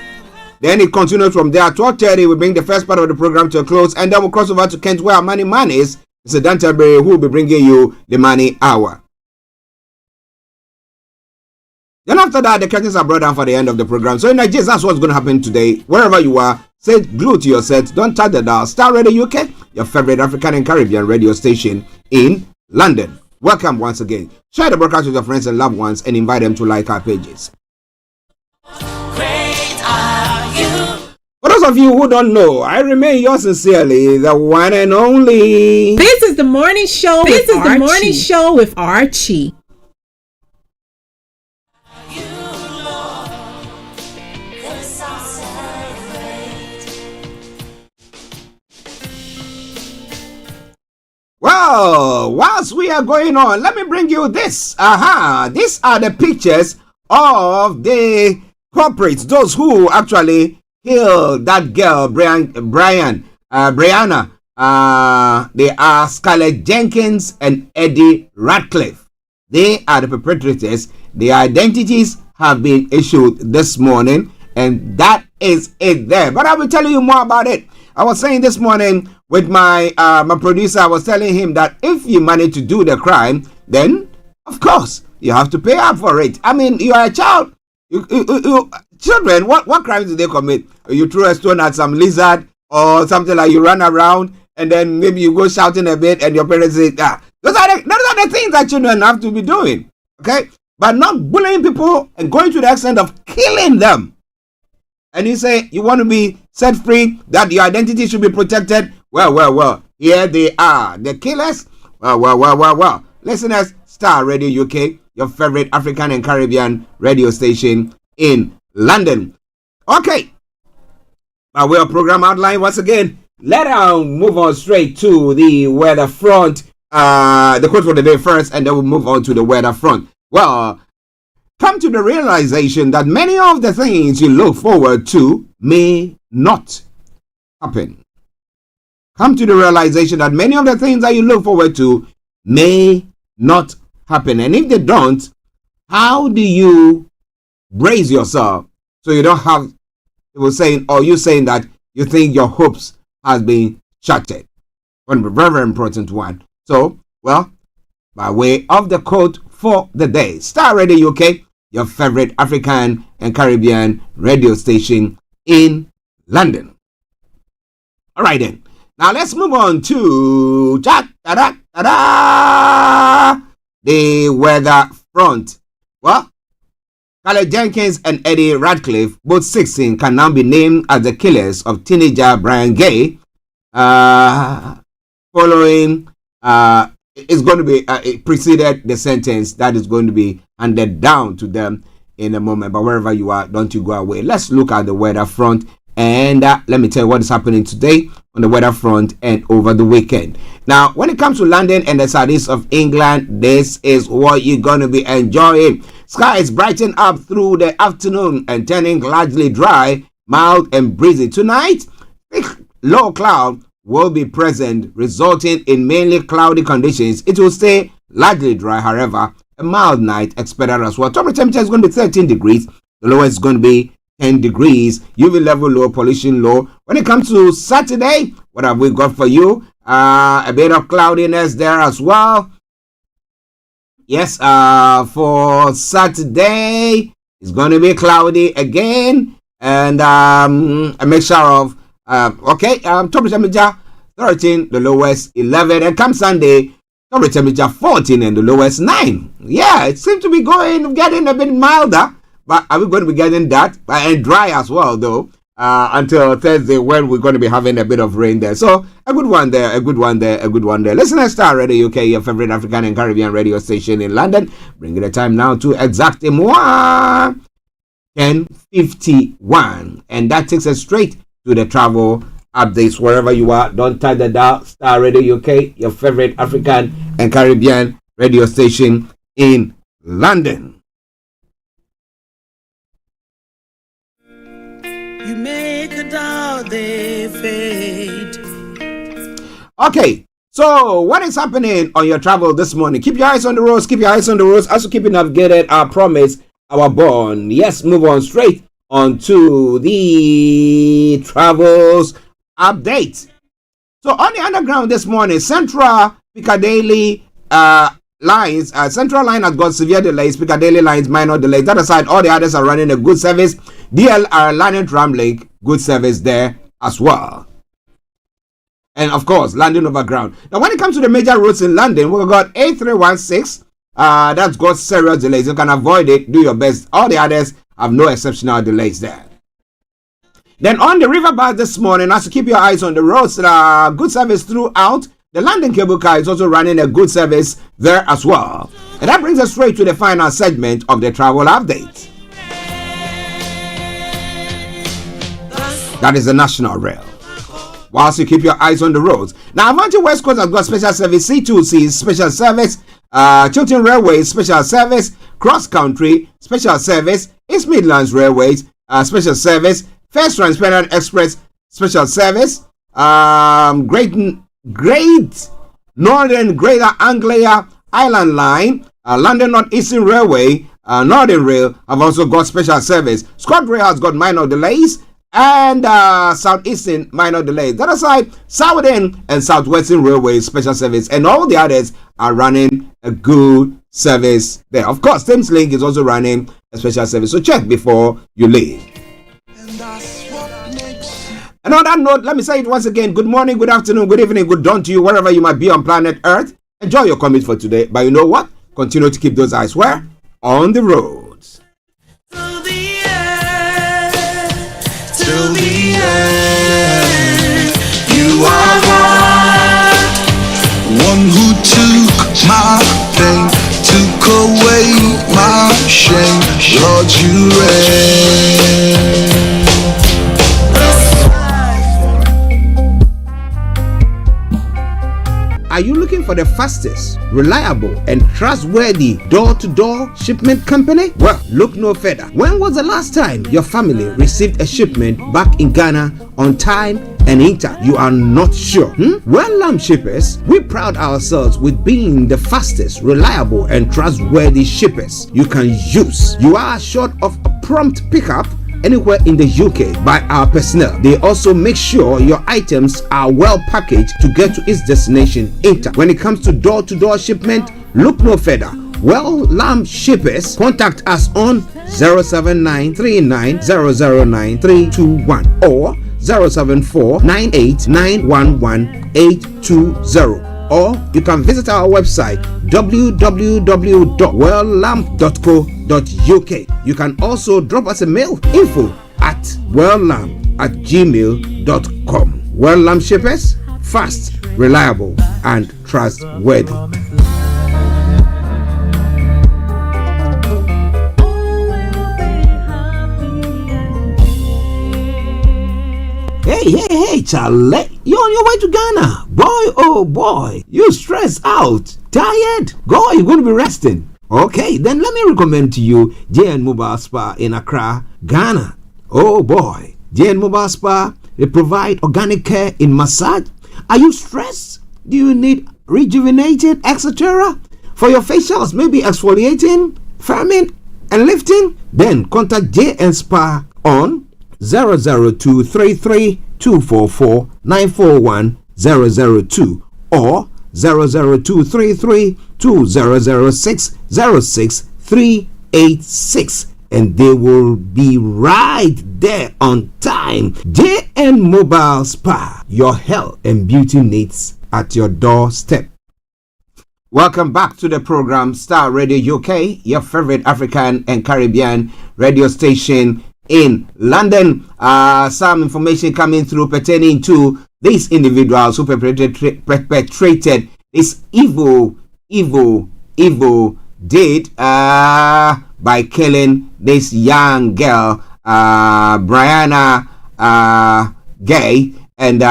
Then it continues from there. At 12:30, we bring the first part of the program to a close, and then we'll cross over to Kent, where our money man is. Mr. Dan Tabiri, who will be bringing you the money hour. Then after that, the curtains are brought down for the end of the program. So in Nigeria, that's what's going to happen today. Wherever you are, stay glued to your set. Don't touch the dial. Starr Radio UK, your favorite African and Caribbean radio station in London. Welcome once again. Share the broadcast with your friends and loved ones and invite them to like our pages. For those of you who don't know, I remain yours sincerely, the one and only. This is the morning show. The morning show with Archie. Well, whilst we are going on, let me bring you this. These are the pictures of the corporates, those who actually killed that girl, Brianna. They are Scarlett Jenkins and Eddie Ratcliffe. They are the perpetrators. Their identities have been issued this morning, and that is it there. But I will tell you more about it. I was saying this morning with my producer, I was telling him that if you manage to do the crime, then of course you have to pay up for it. I mean, you are a child. Children, what crimes do they commit? You throw a stone at some lizard or something, like you run around and then maybe you go shouting a bit and your parents say, those are the things that children have to be doing. Okay? But not bullying people and going to the extent of killing them. And you say you want to be set free, that your identity should be protected. Well, here they are, the killers. Well. Listeners, Starr Radio UK, your favorite African and Caribbean radio station in London. Okay, by way of program outline once again, let us move on straight to the weather front. The quote for the day first, and then we'll move on to the weather front. Well, come to the realization that many of the things you look forward to may not happen. Come to the realization that many of the things that you look forward to may not happen. And if they don't how do you brace yourself so you don't have people saying, or you saying that you think your hopes has been shattered? One very, very important one. So, well, by way of the quote for the day, Star Radio UK, your favorite African and Caribbean radio station in London. All right then. Now let's move on to the weather front. Well, Caleb Jenkins and Eddie Radcliffe, both 16, can now be named as the killers of teenager Brian Gay. Following, it's going to be it preceded the sentence that is going to be handed down to them in a moment. But wherever you are, don't you go away. Let's look at the weather front, and let me tell you what is happening today on the weather front and over the weekend. Now, when it comes to London and the southeast of England, this is what you're going to be enjoying. Skies brighten up through the afternoon and turning largely dry, mild and breezy. Tonight, thick low cloud will be present, resulting in mainly cloudy conditions. It will stay largely dry, however, a mild night expected as well. Top temperature is going to be 13 degrees. The lowest is going to be 10 degrees. UV level low, pollution low. When it comes to Saturday, what have we got for you? A bit of cloudiness there as well. Yes, for Saturday, it's going to be cloudy again. And a mixture of top temperature 13, the lowest 11, and come Sunday, top temperature 14 and the lowest 9. Yeah, it seems to be getting a bit milder, but are we going to be getting that? And dry as well, though, until Thursday, when we're going to be having a bit of rain there. So a good one there, a good one there, a good one there. Listen to Star Radio UK, your favorite African and Caribbean radio station in London. Bringing the time now to exactly 10:51, and that takes us straight to the travel updates. Wherever you are, don't touch the dial. Star Radio UK, your favorite African and Caribbean radio station in London. You make a doubt they fade. Okay, so what is happening on your travel this morning? Keep your eyes on the roads. Keep your eyes on the roads. Also keep it navigated. Our promise, our bond. Yes, move on straight on to the travels update. So on the underground this morning, Central Piccadilly lines, Central line has got severe delays, Piccadilly lines minor delays. That aside, all the others are running a good service. DLR London Tramlink, good service there as well. And of course, London Overground. Now when it comes to the major roads in London, we've got A316, that's got serious delays. You can avoid it, do your best. All the others have no exceptional delays there. Then on the river bar this morning, as to keep your eyes on the roads, good service throughout. The London cable car is also running a good service there as well. And that brings us straight to the final segment of the travel update. That is the National Rail. Whilst you keep your eyes on the roads. Now, Avanti West Coast has got special service, C2C special service, Chiltern Railways special service, Cross Country special service, East Midlands Railways special service, First Transparent Express special service, Great Northern Greater Anglia Island Line, London North Eastern Railway, Northern Rail have also got special service. ScotRail has got minor delays, and Southeastern minor delays. That aside, Southern and Southwestern Railway special service, and all the others are running a good service there. Of course, Thameslink is also running a special service, so check before you leave. And on that note, let me say it once again. Good morning, good afternoon, good evening, good dawn to you, wherever you might be on planet Earth. Enjoy your commute for today. But you know what? Continue to keep those eyes where? On the roads. Till the end, you are God. One who took my pain, took away my shame. Lord, you reign. Are you looking for for the fastest, reliable, and trustworthy door-to-door shipment company? Well, look no further. When was the last time your family received a shipment back in Ghana on time and intact? You are not sure? Well, Lamb Shippers, we pride ourselves with being the fastest, reliable, and trustworthy shippers you can use. You are assured of a prompt pickup anywhere in the UK by our personnel. They also make sure your items are well packaged to get to its destination intact. When it comes to door-to-door shipment, look no further. Well, Lamb Shippers, contact us on 07939009321 or 07498911820. Or you can visit our website www.welllamb.co.uk. You can also drop us a mail, info@welllamb@gmail.com. Well Lamb Shippers, fast, reliable, and trustworthy. Hey, Charlie, you're on your way to Ghana. Boy, oh boy, you stressed out, tired. Go, you're going to be resting. Okay, then let me recommend to you JN Mobile Spa in Accra, Ghana. Oh boy, JN Mobile Spa, they provide organic care in massage. Are you stressed? Do you need rejuvenated, etc.? For your facials, maybe exfoliating, firming, and lifting? Then contact JN Spa on 00233244941 002 or 00233200606 and they will be right there on time. JN Mobile Spa, your health and beauty needs at your doorstep. Welcome back to the program Star Radio UK, your favorite African and Caribbean radio station in London. Some information coming through pertaining to these individuals who perpetrated this evil deed by killing this young girl, Brianna Gay. And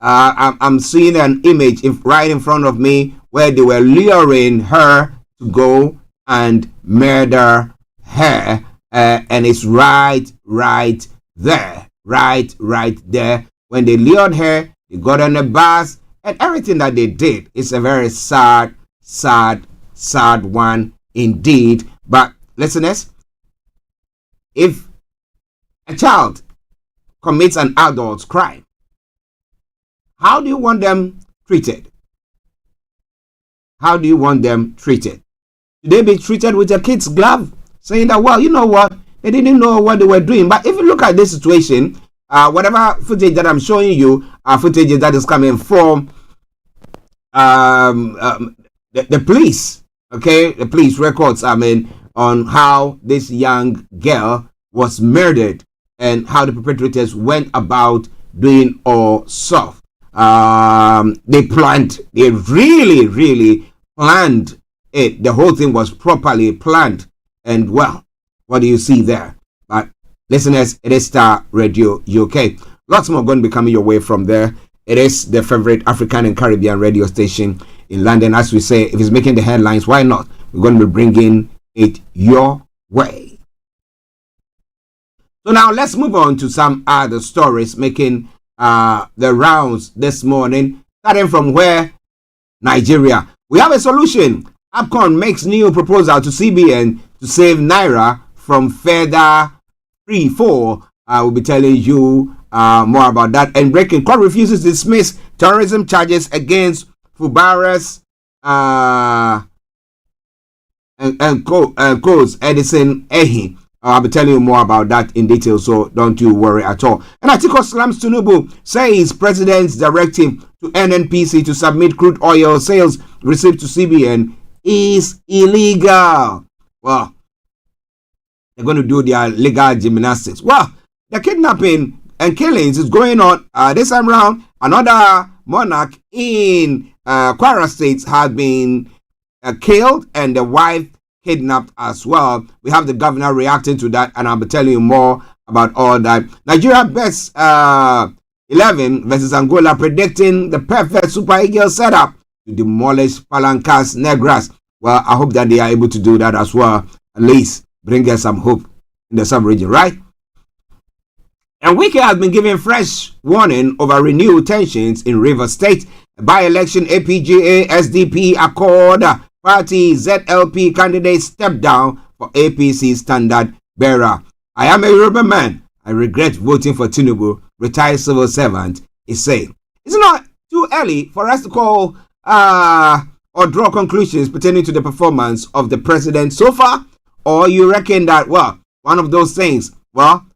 I'm seeing an image right in front of me where they were luring her to go and murder her. And it's right there. When they lured her, they got on the bus, and everything that they did is a very sad one indeed. But listeners, if a child commits an adult crime, how do you want them treated? Should they be treated with a kid's glove? Saying that, well, you know what, they didn't know what they were doing. But if you look at this situation, whatever footage that I'm showing you, footage that is coming from the police, okay, the police records, on how this young girl was murdered and how the perpetrators went about doing all so. They really planned it. The whole thing was properly planned. And well, what do you see there? But listeners, it is Star Radio UK. Lots more going to be coming your way from there. It is the favorite African and Caribbean radio station in London. As we say, if it's making the headlines, why not? We're going to be bringing it your way. So now let's move on to some other stories making the rounds this morning. Starting from where? Nigeria. We have a solution. APCON makes new proposal to CBN to save Naira from further free fall. We'll be telling you more about that. And breaking, court refuses to dismiss terrorism charges against Fubara's and Coach Edison Ehi. I'll be telling you more about that in detail, so don't you worry at all. And Atiku slams Tinubu, says president's directive to NNPC to submit crude oil sales received to CBN is illegal. Well, they're going to do their legal gymnastics. Well, the kidnapping and killings is going on. This time around, another monarch in Kwara State has been killed and the wife kidnapped as well. We have the governor reacting to that, and I'll be telling you more about all that. Nigeria bests 11 versus Angola, predicting the perfect Super Eagles setup to demolish Palancas Negras. Well, I hope that they are able to do that as well. At least bring us some hope in the sub-region, right? And Wiki has been given fresh warning over renewed tensions in Rivers State. By-election APGA SDP Accord Party ZLP candidate stepped down for APC standard bearer. I am a Yoruba man. I regret voting for Tinubu, retired civil servant, is saying. It's not too early for us to call or draw conclusions pertaining to the performance of the president so far, or you reckon that, well, one of those things, well,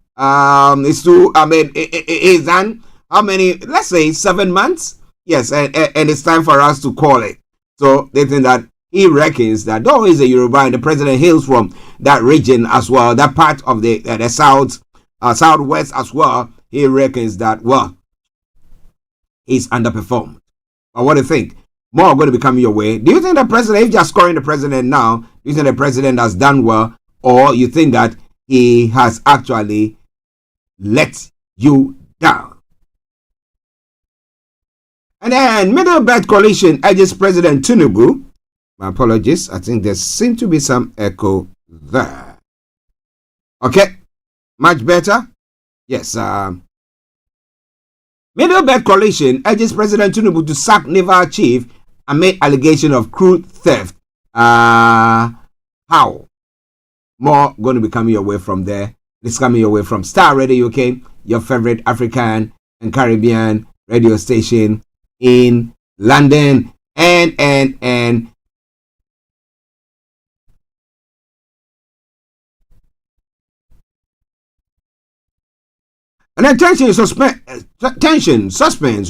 is to, is done, how many, let's say 7 months? Yes, and it's time for us to call it. So they think that he reckons that though he's a Yoruba and the president hails from that region as well, that part of the south, southwest as well, he reckons that, well, he's underperformed. But what do you think? More are going to be coming your way. Do you think the president, if you're scoring the president now, do you think the president has done well, or you think that he has actually let you down? And then Middle Belt Coalition urges President Tinubu. My apologies. I think there seems to be some echo there. Okay. Much better. Yes. Middle Belt Coalition urges President Tinubu to sack naval chief amid allegation of crude theft. How? More going to be coming your way from there. It's coming your way from Starr Radio UK, your favorite African and Caribbean radio station in London. And then tension suspense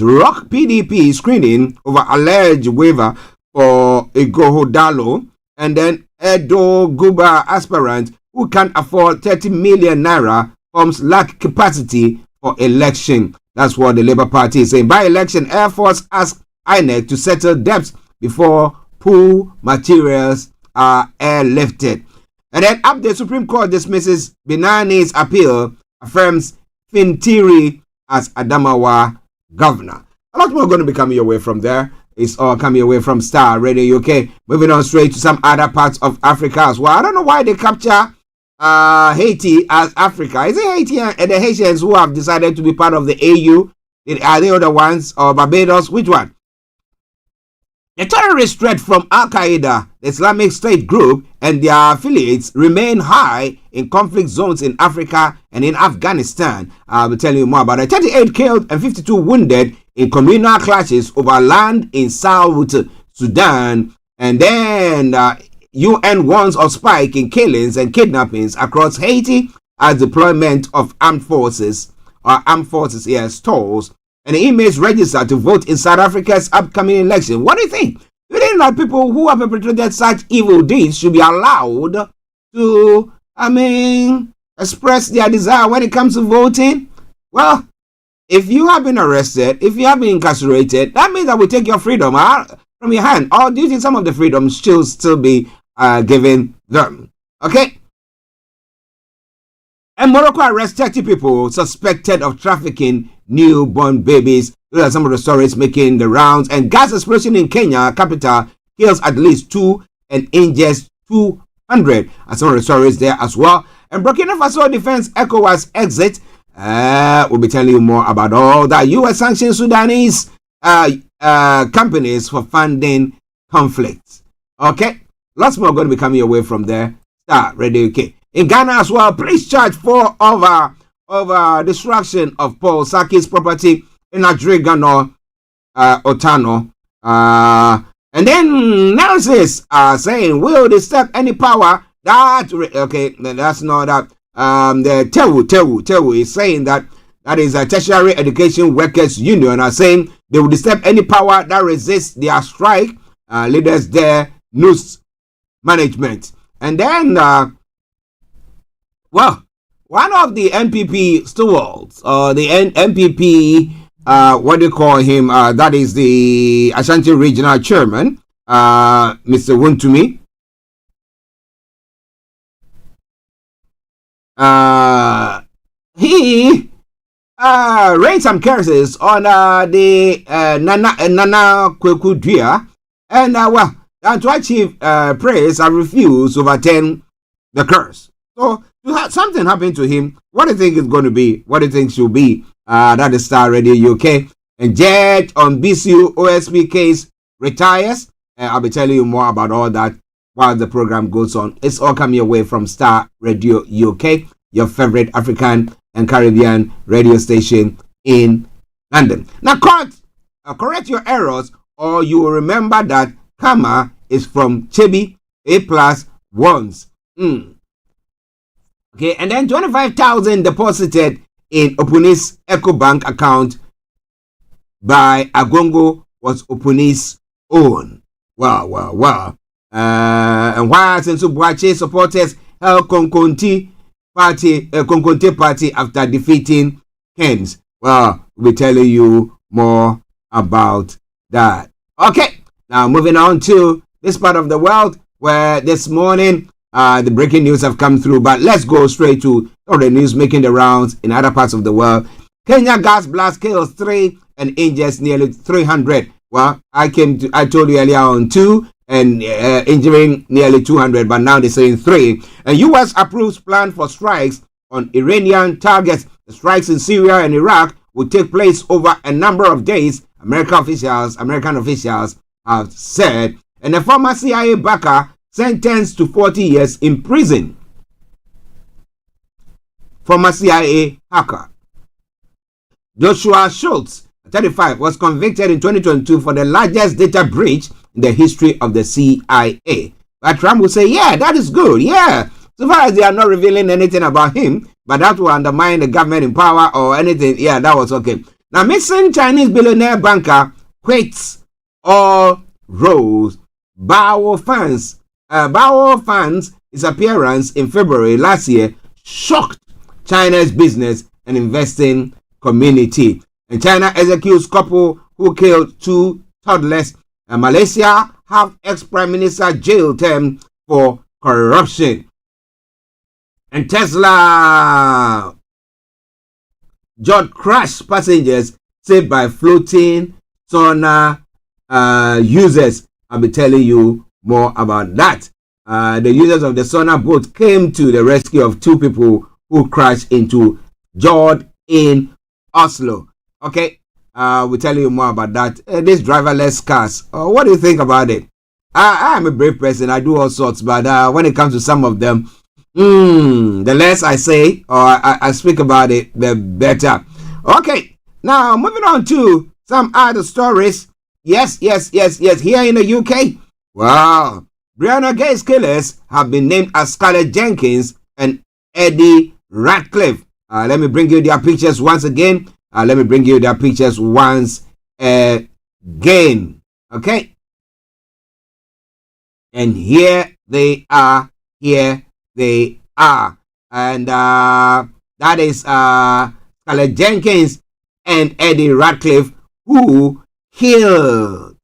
rock PDP screening over alleged waiver for Ighodalo, and then Edo Guba aspirant who can't afford 30 million naira forms lack capacity for election. That's what the Labour Party is saying. By election, Air Force asked INEC to settle debts before pool materials are airlifted. And then up the Supreme Court dismisses Benani's appeal, affirms Fintiri as Adamawa governor. A lot more going to be coming your way from there. It's all coming away from Starr Radio UK. Moving on straight to some other parts of Africa as well. I don't know why they capture Haiti as Africa. Is it Haiti and the Haitians who have decided to be part of the AU? Are they other ones, or Barbados? Which one? The terrorist threat from Al-Qaeda, the Islamic State group, and their affiliates remain high in conflict zones in Africa and in Afghanistan. I'll be telling you more about it. 38 killed and 52 wounded in communal clashes over land in South Sudan. And then UN warns of spike in killings and kidnappings across Haiti as deployment of armed forces stalls. And the inmates register to vote in South Africa's upcoming election. What do you think? Do you think that people who have perpetrated such evil deeds should be allowed to, express their desire when it comes to voting? Well, if you have been arrested, if you have been incarcerated, that means that we take your freedom from your hand. Or do you think some of the freedoms should still be given them? Okay? And Morocco arrests 30 people suspected of trafficking newborn babies. Those are some of the stories making the rounds. And gas explosion in Kenya capital kills at least 2 and injures 200. And some of the stories there as well. And Burkina Faso defense ECOWAS exit. We'll be telling you more about all that. US sanctions Sudanese companies for funding conflicts. Okay? Lots more going to be coming your way from there. Starr Radio UK. In Ghana as well, police charge for over destruction of Paul Saki's property in Adrigano, Otano. And then analysis are saying, will they step any power that, okay, that's not that. The Tewu is saying that is a tertiary education workers union are saying they will disturb any power that resists their strike. Leaders there, news management. And then, one of the MPP stewards, the MPP, what do you call him? That is the Ashanti Regional Chairman, Mr. Wuntumi. He rain some curses on the Nana Kwekudria, and and to achieve praise, I refuse to overturn the curse. So something happened to him. What do you think is going to be? What do you think should be? That is Starr Radio UK. And judge on BCU OSP case retires. I'll be telling you more about all that while the program goes on. It's all coming away from Starr Radio UK, your favorite African and Caribbean radio station in London. Now, correct your errors, or you will remember that Kama is from Chebi, A plus ones. Okay, and then 25,000 deposited in Opuni's EcoBank account by Agongo was Opuni's own. Wow. And why since Buache supporters held Konkonte party after defeating Kens? Well, we'll be telling you more about that. Okay, now moving on to this part of the world where this morning the breaking news have come through, but let's go straight to all the news making the rounds in other parts of the world. Kenya gas blast kills 3 and injures nearly 300. Well, I told you earlier on 2 and injuring nearly 200, but now they're saying 3. And U.S. approves plan for strikes on Iranian targets. The strikes in Syria and Iraq will take place over a number of days, American officials have said. And a former CIA backer sentenced to 40 years in prison. Former CIA hacker Joshua Schultz, 35, was convicted in 2022 for the largest data breach in the history of the CIA. But Trump will say, yeah, that is good. Yeah, so far as they are not revealing anything about him, but that will undermine the government in power or anything. Yeah, that was okay. Now, missing Chinese billionaire banker quits all roles. Bao Fan's disappearance in February last year shocked China's business and investing community. And China executes couple who killed 2 toddlers. And Malaysia have ex-prime minister jail term for corruption. And Tesla Jod crashed passengers saved by floating sonar users. I'll be telling you more about that. The users of the sonar boat came to the rescue of 2 people who crashed into Jod in Oslo. Okay, we'll tell you more about that. This driverless cars. What do you think about it? I am a brave person. I do all sorts, but when it comes to some of them, the less I say or I speak about it, the better. Okay, now moving on to some other stories. Yes. Here in the UK, wow, Brianna Gay's killers have been named as Scarlett Jenkins and Eddie Ratcliffe. Let me bring you their pictures once again. Okay. And here they are. And that is Scarlett Jenkins and Eddie Ratcliffe who killed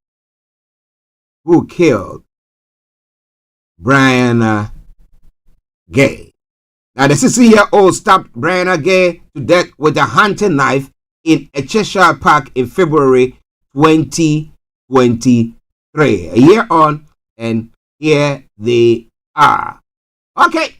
Brianna Gay. Now, the 60-year-old stabbed Brianna Gay to death with a hunting knife in a Cheshire Park in February 2023. A year on, and here they are. Okay,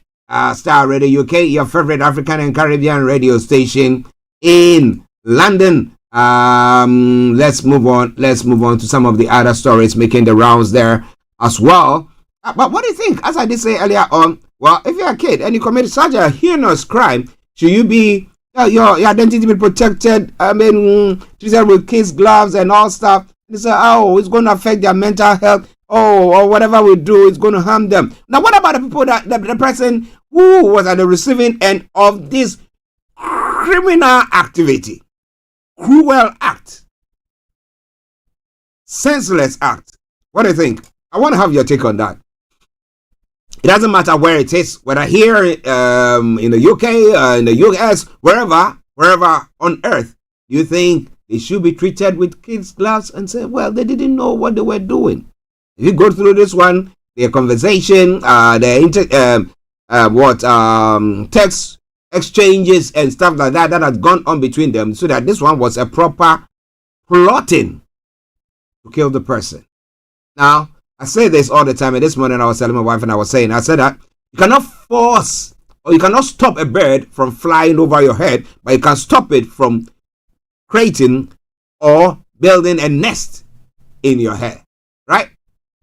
Starr Radio UK, your favorite African and Caribbean radio station in London. Let's move on to some of the other stories making the rounds there as well. But what do you think? As I did say earlier on, well, if you're a kid and you commit such a heinous crime, should you be your identity be protected? I mean, treated with kids' gloves and all stuff. They say, oh, it's going to affect their mental health. Oh, or whatever we do is going to harm them. Now, what about the people the person who was at the receiving end of this criminal activity, cruel act, senseless act? What do you think? I want to have your take on that. It doesn't matter where it is, whether here in the UK, in the US, wherever on earth. You think they should be treated with kids' gloves and say, well, they didn't know what they were doing? If you go through this one, their conversation, text exchanges and stuff like that had gone on between them, so that this one was a proper plotting to kill the person. Now, I say this all the time, and this morning I was telling my wife and I said that you cannot force or you cannot stop a bird from flying over your head, but you can stop it from creating or building a nest in your head. Right?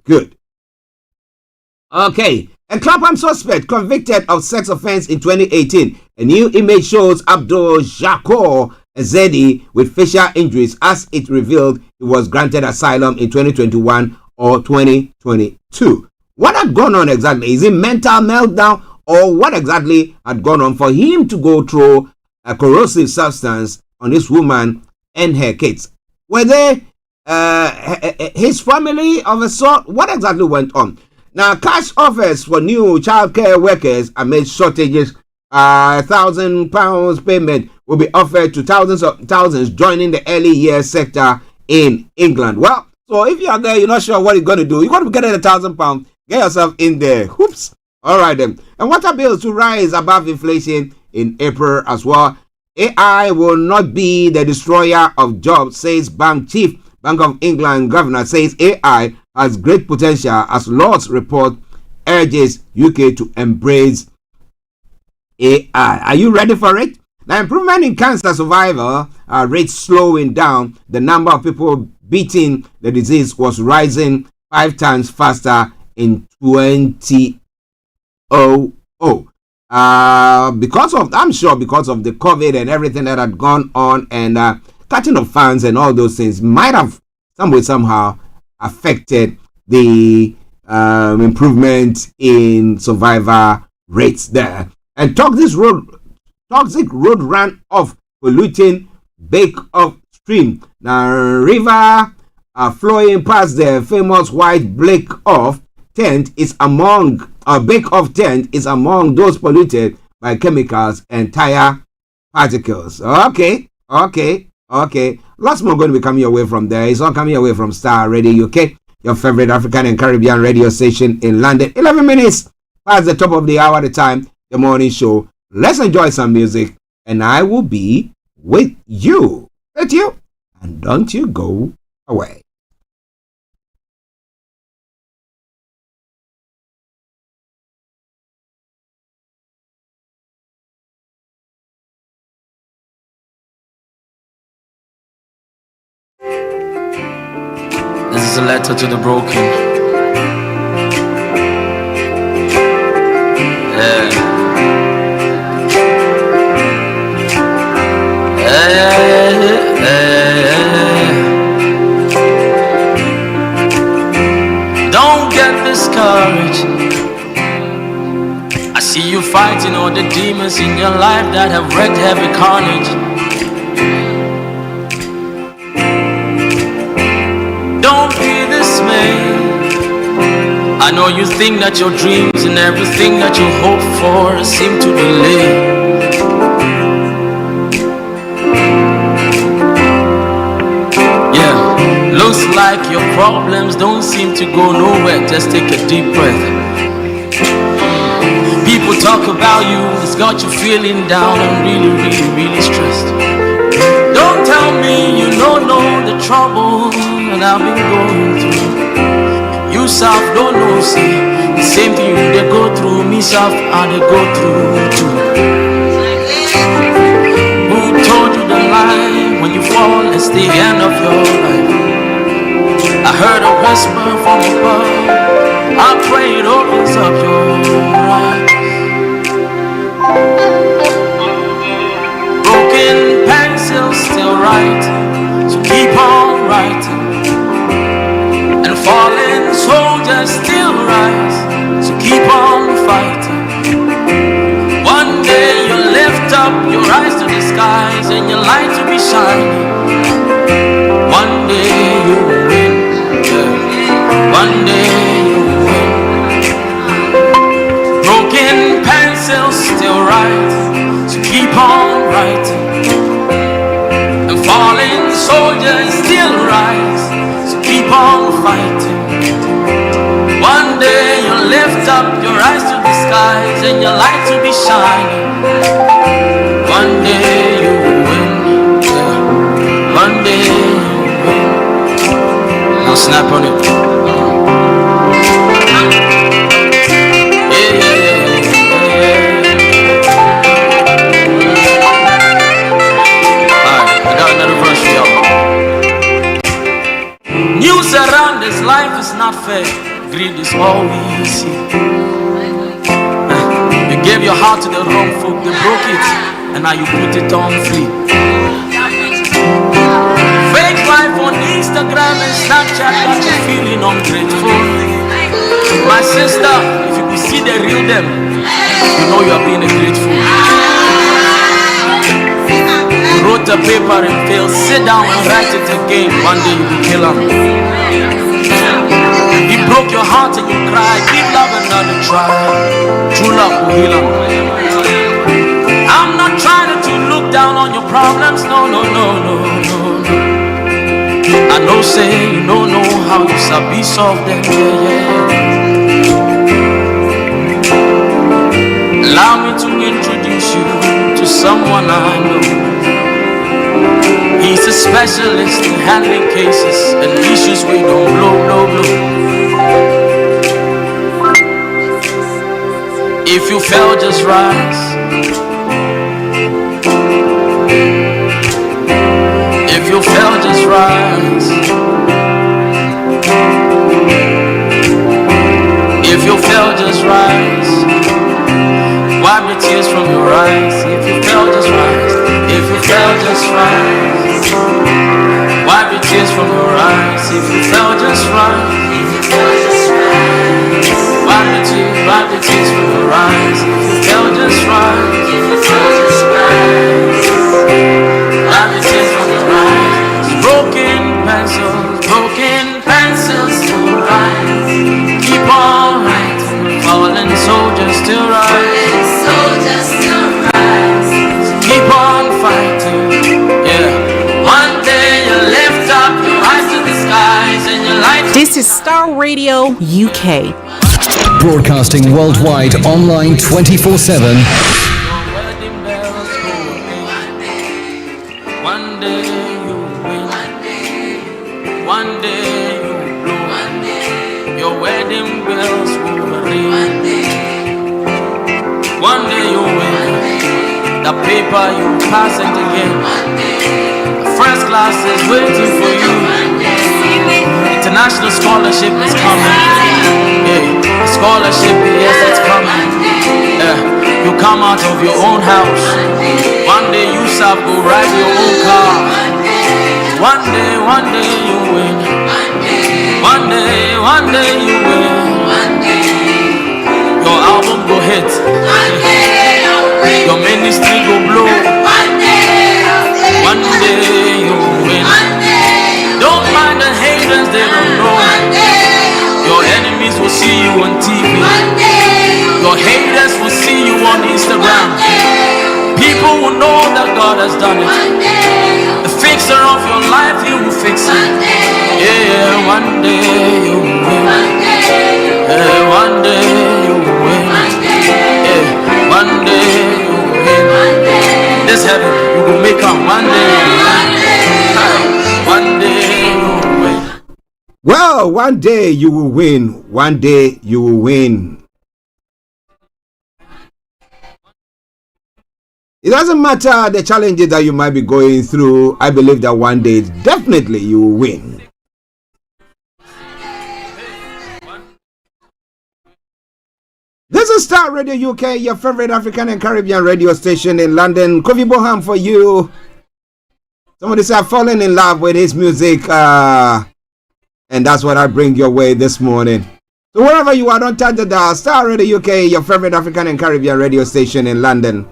Good. Okay. A Clapham suspect convicted of sex offense in 2018. A new image shows Abdul Jacob Zedi with facial injuries, as it revealed he was granted asylum in 2021 or 2022. What had gone on exactly? Is it mental meltdown, or what exactly had gone on for him to go through a corrosive substance on this woman and her kids? Were they his family of a sort? What exactly went on? Now, cash offers for new childcare workers amid shortages. £1,000 payment will be offered to thousands joining the early years sector in England. Well, so if you are there, you're not sure what you're going to do, you're going to get £1,000. Get yourself in there. Oops. All right then. And water bills to rise above inflation in April as well. AI will not be the destroyer of jobs, says Bank of England governor says AI has great potential as Lord's report urges UK to embrace AI. Are you ready for it? Now, improvement in cancer survival rates slowing down. The number of people beating the disease was rising 5 times faster in 2000. Because of the COVID and everything that had gone on, and cutting of funds and all those things might have somehow affected the improvement in survivor rates there. And toxic road runoff polluting Bake Off stream. Now, river flowing past the famous white Bake Off tent is among those polluted by chemicals and tire particles. Okay. Lots more going to be coming your way from there. It's all coming your way from Starr Radio UK, your favorite African and Caribbean radio station in London. 11 minutes past the top of the hour at the time, the morning show. Let's enjoy some music, and I will be with you. And don't you go away. This is a letter to the broken. Don't get discouraged. I see you fighting all the demons in your life that have wreaked heavy carnage. Don't be dismayed. I know you think that your dreams and everything that you hope for seem to delay. Looks like your problems don't seem to go nowhere. Just take a deep breath. People talk about you, it's got you feeling down and really stressed. Don't tell me you don't know the trouble that I've been going through. You self don't know, see the same thing they go through. Me self and they go through too. Who told you the lie? When you fall, it's the end of your life. I heard a whisper from above. I pray it opens up your eyes. Broken pencils still write, so keep on writing. And fallen soldiers still rise, so keep on fighting. One day you lift up your eyes to the skies and your light will be shining. One day you will win. One day you will win. Broken pencils still write, so keep on writing. And fallen soldiers still rise, so keep on fighting. One day you'll lift up your eyes to the skies and your light to be shining, one day you will win. Yeah. One day you will win. Now snap on it. News around this life is not fair. Greed is all we see. You gave your heart to the wrong folk, they broke it, and now you put it on free. Fake life on Instagram and Snapchat got you feeling ungrateful. My sister, if you could see the real them, you know you are being a great fool. You wrote a paper and failed. Sit down and write it again. One day you will kill him. He broke your heart and you cried. Give love another try. True love will heal him. I'm not trying to look down on your problems. No, no, no, no, no, no. I know say you don't know how you sabi solve them. Yeah, yeah. Allow me to introduce you to someone I know. He's a specialist in handling cases and issues we don't blow. If you fell, just rise. If you fell, just rise. If you fell, just rise. Wipe the tears from your eyes. If you fell, just rise. If you fell, just rise. Wipe the tears from your eyes. If you fell, just rise. If you fell, just rise. Wipe the tears from your eyes. If you fell, just rise. If you fell, just rise. Wipe the tears from your eyes. Broken pencils to rise. Keep on writing. Fallen soldiers still rise. Soldiers still rise. Keep on fighting. Yeah. One day you lift up your eyes to the skies and your light. This is Starr Radio UK. Broadcasting worldwide online 24/7. One day you win. One day you blow. Your wedding bells will ring. One day you win. The paper you pass it again. First class is waiting for you. International scholarship is coming. Yeah, scholarship, yes, it's coming. Yeah, you come out of your own house. One day you shall go ride your own car. One day you win. One day you win. Your album go hit. Your ministry go blow. One day you win. Don't mind the haters, they don't know. Your enemies will see you on TV. Your haters will see you on Instagram. People will know that God has done it. The fixer of your life, He will fix it. Yeah, one day you win. Yeah, one day you win. Yeah, one day you win. This heaven, you will make up one day. One day you will win. Well, one day you will win. One day you will win. It doesn't matter the challenges that you might be going through. I believe that one day definitely you will win. This is Starr Radio UK, your favorite African and Caribbean radio station in London. Kofi Boham for you. Somebody said I've fallen in love with his music, and that's what I bring your way this morning. So wherever you are, don't touch the dial. Starr Radio UK, your favorite African and Caribbean radio station in London.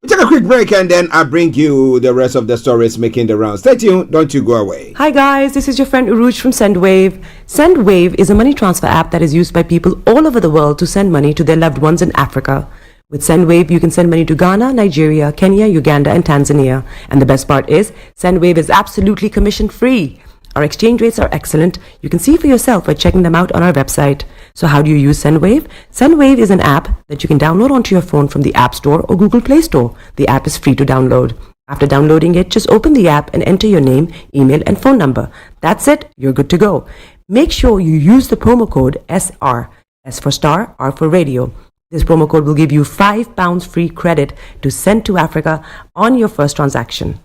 We take a quick break and then I bring you the rest of the stories making the rounds. Stay tuned, don't you go away. Hi guys, this is your friend Uruj from SendWave. SendWave is a money transfer app that is used by people all over the world to send money to their loved ones in Africa. With SendWave, you can send money to Ghana, Nigeria, Kenya, Uganda, and Tanzania. And the best part is, SendWave is absolutely commission-free. Our exchange rates are excellent. You can see for yourself by checking them out on our website. So how do you use SendWave? SendWave is an app that you can download onto your phone from the App Store or Google Play Store. The app is free to download. After downloading it, just open the app and enter your name, email, and phone number. That's it. You're good to go. Make sure you use the promo code SR. S for Star, R for Radio. This promo code will give you £5 free credit to send to Africa on your first transaction.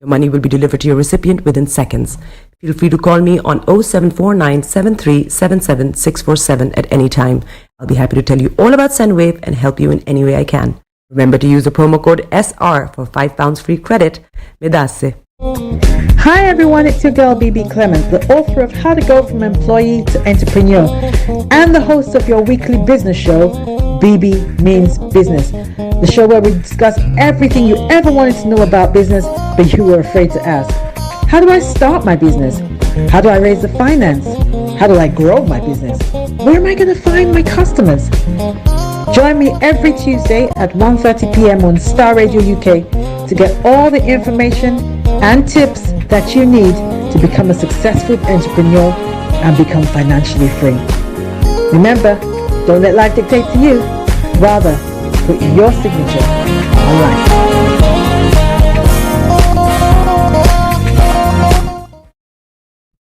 Your money will be delivered to your recipient within seconds. Feel free to call me on 0749 7377 647 at any time. I'll be happy to tell you all about SendWave and help you in any way I can. Remember to use the promo code SR for £5 free credit. Medasse. Hi everyone, it's your girl BB Clement, the author of How to Go from Employee to Entrepreneur and the host of your weekly business show, BB Means Business, the show where we discuss everything you ever wanted to know about business but you were afraid to ask. How do I start my business? How do I raise the finance? How do I grow my business? Where am I going to find my customers? Join me every Tuesday at 1:30 p.m. on Starr Radio UK to get all the information and tips that you need to become a successful entrepreneur and become financially free. Remember, don't let life dictate to you. Rather, put your signature on life.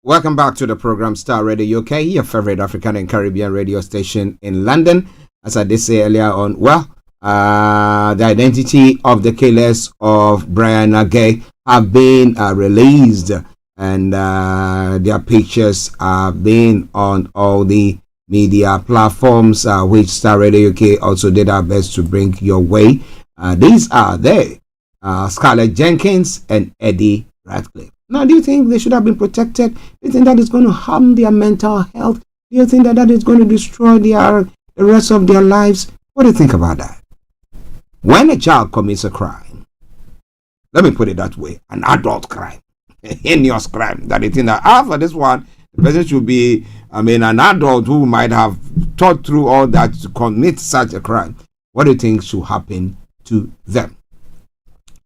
Welcome back to the program Starr Radio UK, your favorite African and Caribbean radio station in London. As I did say earlier on, the identity of the killers of Brian Agay have been released, and their pictures are being on all the media platforms, which Starr Radio UK also did our best to bring your way. These are they, Scarlett Jenkins and Eddie Radcliffe. Now, do you think they should have been protected? Do you think that is going to harm their mental health? Do you think that that is going to destroy the rest of their lives? What do you think about that? When a child commits a crime, let me put it that way, an adult crime, a heinous crime, that you think that after this one, the person should be, an adult who might have thought through all that to commit such a crime. What do you think should happen to them?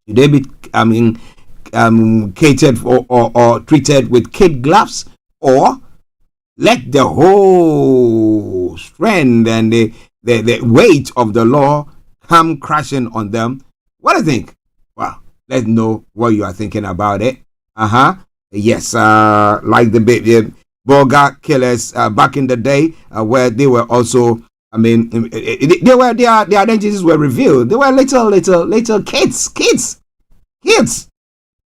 Should they be, catered for or treated with kid gloves, or let the whole strength and the weight of the law come crashing on them? What do you think? Well, let's know what you are thinking about it. Yes, like the Boga killers back in the day, where they were also, their identities were revealed. They were little kids.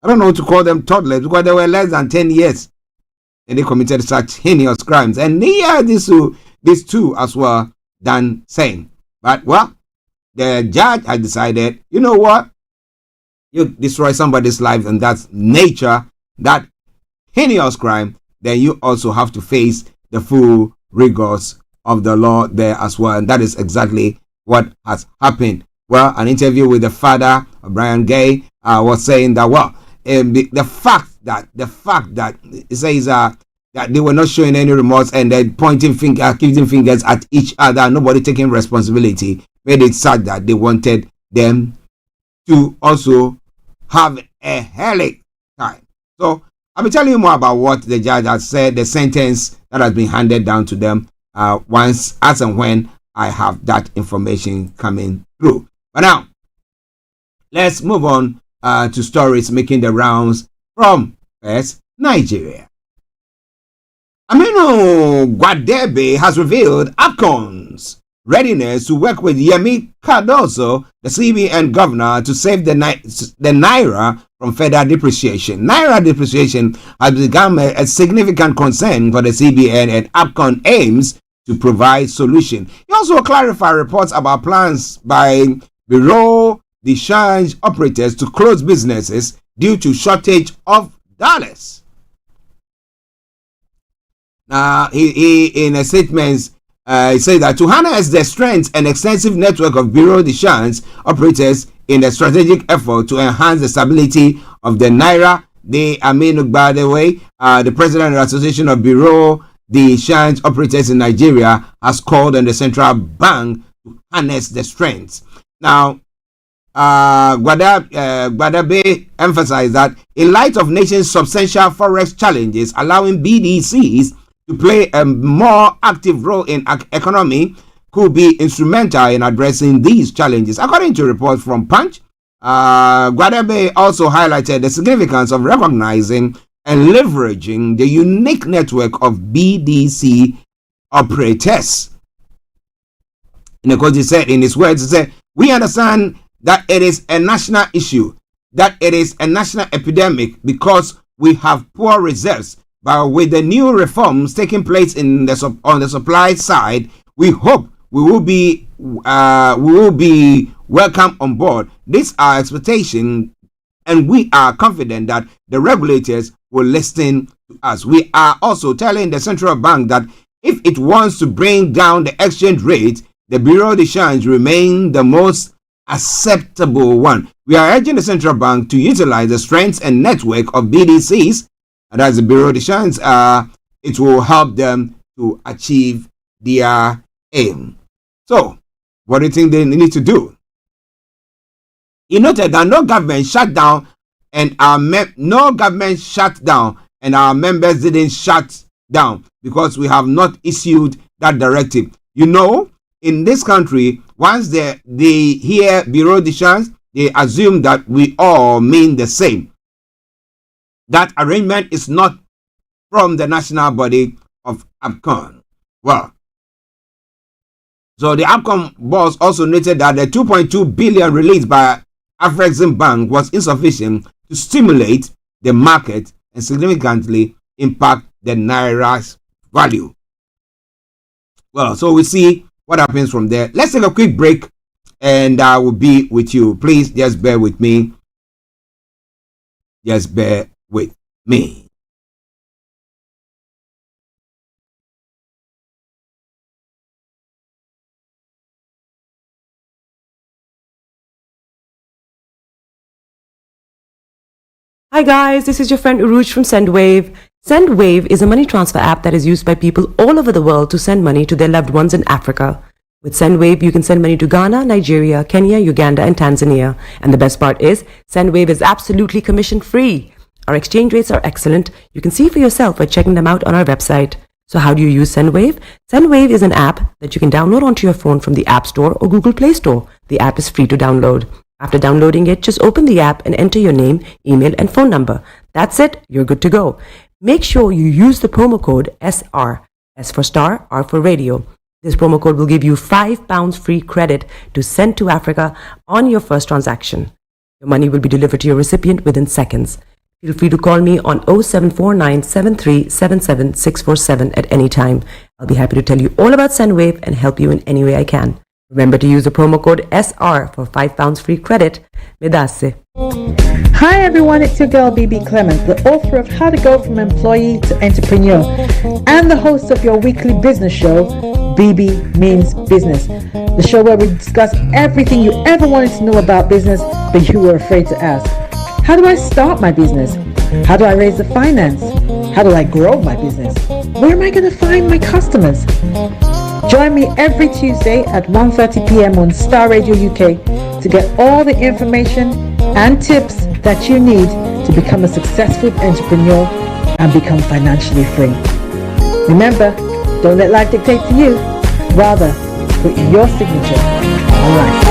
I don't know what to call them, toddlers, because they were less than 10 years. And they committed such heinous crimes. And these two as well done same. But, the judge has decided, you know what? You destroy somebody's life, and that's nature, that heinous crime, then you also have to face the full rigors of the law there as well. And that is exactly what has happened. Well, an interview with the father of Brian Gay was saying that, the fact that it says that they were not showing any remorse and they're pointing fingers at each other, nobody taking responsibility, made it sad that they wanted them to also have a hellish time. So I'll be telling you more about what the judge has said, the sentence that has been handed down to them once, as and when I have that information coming through. But now, let's move on to stories making the rounds from first Nigeria. Aminu Gwadebe has revealed APCON's readiness to work with Yemi Cardoso, the CBN governor, to save the Naira from further depreciation. Naira depreciation has become a significant concern for the CBN, and APCON aims to provide solution. He also clarified reports about plans by Bureau de Change operators to close businesses due to shortage of dollars. Now, he in a statement, he said that to harness the strength and extensive network of Bureau de Change operators in a strategic effort to enhance the stability of the Naira, by the way, the president of the Association of Bureau de Change operators in Nigeria has called on the central bank to harness the strength. Now, Gbadabe emphasized that in light of nation's substantial forex challenges, allowing BDCs to play a more active role in economy could be instrumental in addressing these challenges. According to reports from Punch, Gbadabe also highlighted the significance of recognizing and leveraging the unique network of BDC operators. Because he said in his words, he said, we understand that it is a national issue, that it is a national epidemic because we have poor reserves. But with the new reforms taking place on the supply side, we hope we will be welcome on board. This is our expectation, and we are confident that the regulators will listen to us. We are also telling the central bank that if it wants to bring down the exchange rate, the Bureau de Change remain the most acceptable one. We are urging the central bank to utilize the strengths and network of BDCs, and as the Bureau de Change, it will help them to achieve their aim. So, what do you think they need to do? He noted that no government shut down, and our members didn't shut down because we have not issued that directive. You know, in this country, once they hear Bureau de Change, they assume that we all mean the same. That arrangement is not from the national body of APCON. Well, so the APCON boss also noted that the 2.2 billion released by Afrexim Bank was insufficient to stimulate the market and significantly impact the Naira's value. Well, so we see what happens from there. Let's take a quick break and I will be with you. Please just bear with me. Just bear with me. Hi guys, this is your friend Uruj from SendWave. SendWave is a money transfer app that is used by people all over the world to send money to their loved ones in Africa. With SendWave, you can send money to Ghana, Nigeria, Kenya, Uganda, and Tanzania. And the best part is, SendWave is absolutely commission-free. Our exchange rates are excellent. You can see for yourself by checking them out on our website. So how do you use SendWave? SendWave is an app that you can download onto your phone from the App Store or Google Play Store. The app is free to download. After downloading it, just open the app and enter your name, email, and phone number. That's it. You're good to go. Make sure you use the promo code SR. S for Star, R for Radio. This promo code will give you £5 free credit to send to Africa on your first transaction. Your money will be delivered to your recipient within seconds. Feel free to call me on 0749 7377 647 at any time. I'll be happy to tell you all about SendWave and help you in any way I can. Remember to use the promo code SR for £5 free credit. Medasse. Hi everyone, it's your girl BB Clement, the author of How to Go from Employee to Entrepreneur and the host of your weekly business show, BB Means Business, the show where we discuss everything you ever wanted to know about business but you were afraid to ask. How do I start my business? How do I raise the finance? How do I grow my business? Where am I going to find my customers? Join me every Tuesday at 1:30 p.m. on Starr Radio UK to get all the information and tips that you need to become a successful entrepreneur and become financially free. Remember, don't let life dictate to you. Rather, put your signature on life.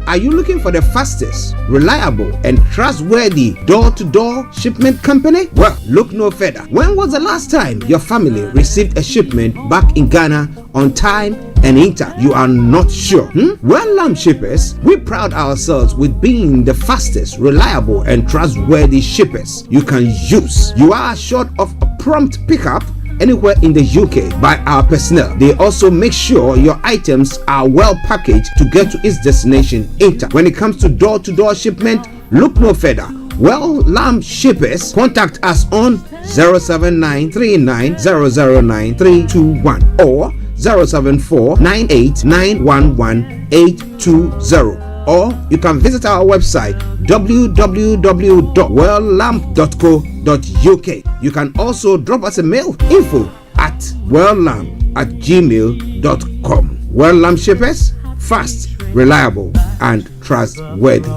Are you looking for the fastest, reliable, and trustworthy door-to-door shipment company? Well, look no further. When was the last time your family received a shipment back in Ghana on time and in time? You are not sure? Well, Lamb Shippers, we pride ourselves with being the fastest, reliable, and trustworthy shippers you can use. You are assured of a prompt pickup anywhere in the UK by our personnel. They also make sure your items are well packaged to get to its destination in time. When it comes to door-to-door shipment, look no further. Well, Lamb Shippers, contact us on 07939009321 or 07498911820. or you can visit our website www.welllamp.co.uk. You can also drop us a mail, info@welllamp@gmail.com. Well Lamp Shippers, fast, reliable, and trustworthy.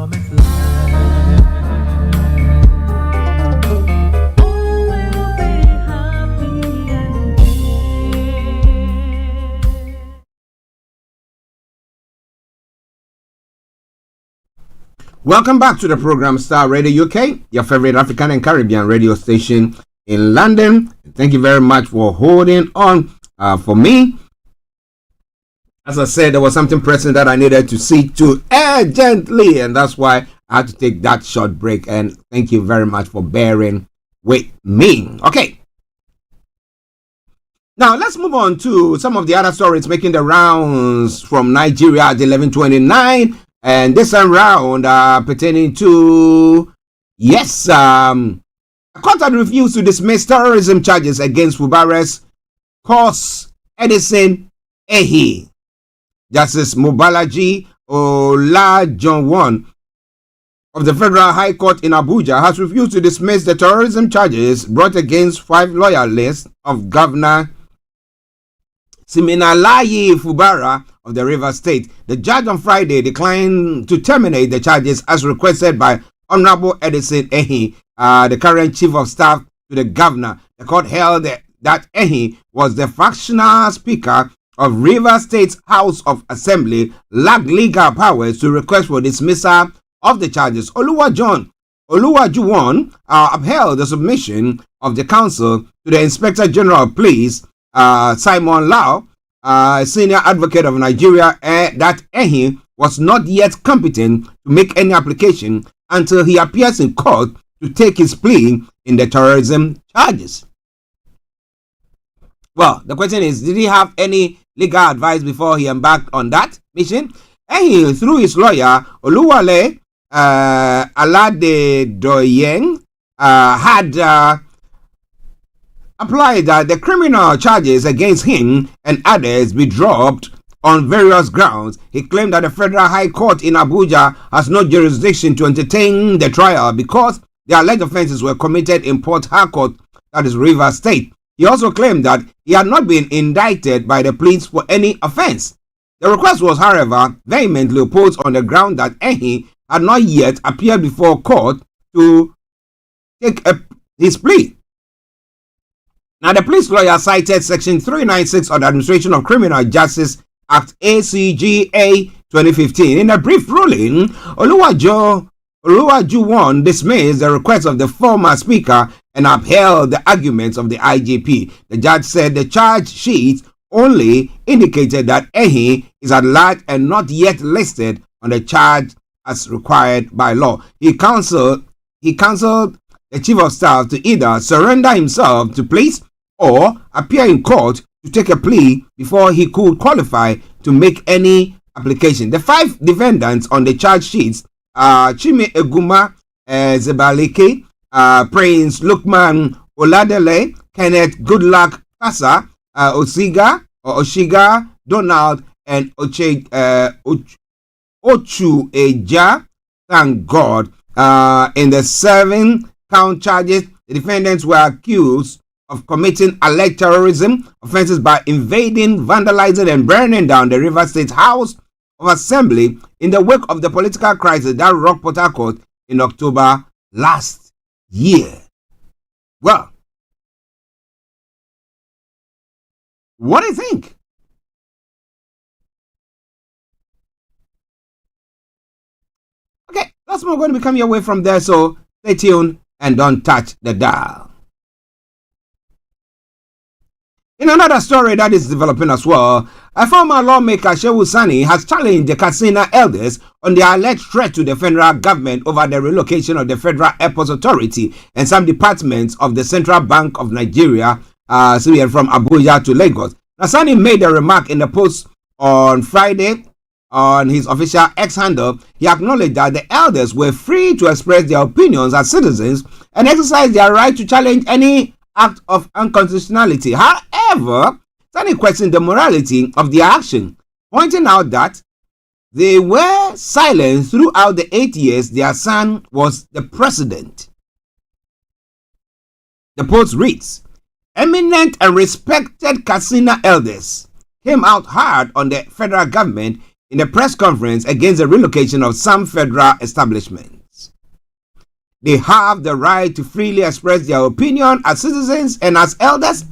Welcome back to the program Star Radio UK, your favorite African and Caribbean radio station in London. Thank you very much for holding on for me. As I said, there was something pressing that I needed to see to urgently, and that's why I had to take that short break. And thank you very much for bearing with me. Okay. Now, let's move on to some of the other stories making the rounds from Nigeria at 11:29. And this time round pertaining to, a court had refused to dismiss terrorism charges against Fubara's cause Edison Ehi. Justice Mobalaji Olajuwon of the Federal High Court in Abuja has refused to dismiss the terrorism charges brought against 5 loyalists of Governor Siminalayi Fubara of the Rivers State. The judge on Friday declined to terminate the charges as requested by Honorable Edison Ehi, the current chief of staff to the governor. The court held that Ehi was the factional speaker of Rivers State's House of Assembly, lacked legal powers to request for dismissal of the charges. Oluwajuwon upheld the submission of the counsel to the Inspector General of Police, Simon Lau, senior advocate of Nigeria, that Ehi was not yet competent to make any application until he appears in court to take his plea in the terrorism charges. Well, the question is, did he have any legal advice before he embarked on that mission? Ehi, through his lawyer, Oluwale Aladedoyen, had applied that the criminal charges against him and others be dropped on various grounds. He claimed that the Federal High Court in Abuja has no jurisdiction to entertain the trial because the alleged offenses were committed in Port Harcourt, that is Rivers State. He also claimed that he had not been indicted by the police for any offense. The request was, however, vehemently opposed on the ground that Ehi had not yet appeared before court to take his plea. Now, the police lawyer cited Section 396 of the Administration of Criminal Justice Act ACGA 2015. In a brief ruling, Oluwajuwon dismissed the request of the former speaker and upheld the arguments of the IGP. The judge said the charge sheet only indicated that Ehi is at large and not yet listed on the charge as required by law. He counseled the chief of staff to either surrender himself to police or appear in court to take a plea before he could qualify to make any application. The 5 defendants on the charge sheets are Chime Eguma Zebaleke, Prince Lukman Oladele, Kenneth Goodluck Kasa, Oshiga Donald, and Ochu Eja. Thank God. In the 7 count charges, the defendants were accused of committing alleged terrorism offenses by invading, vandalizing, and burning down the Rivers State House of Assembly in the wake of the political crisis that rocked Port Harcourt in October last year. Well, what do you think? Okay, that's more going to be coming your way from there, so stay tuned and don't touch the dial. In another story that is developing as well, a former lawmaker, Shehu Sani, has challenged the Katsina elders on the alleged threat to the federal government over the relocation of the Federal Airports Authority and some departments of the Central Bank of Nigeria, from Abuja to Lagos. Now, Sani made a remark in the post on Friday on his official X handle. He acknowledged that the elders were free to express their opinions as citizens and exercise their right to challenge any act of unconstitutionality. However, Sani questioned the morality of their action, pointing out that they were silent throughout the 8 years their son was the president. The post reads, eminent and respected Katsina elders came out hard on the federal government in a press conference against the relocation of some federal establishments. They have the right to freely express their opinion as citizens and as elders.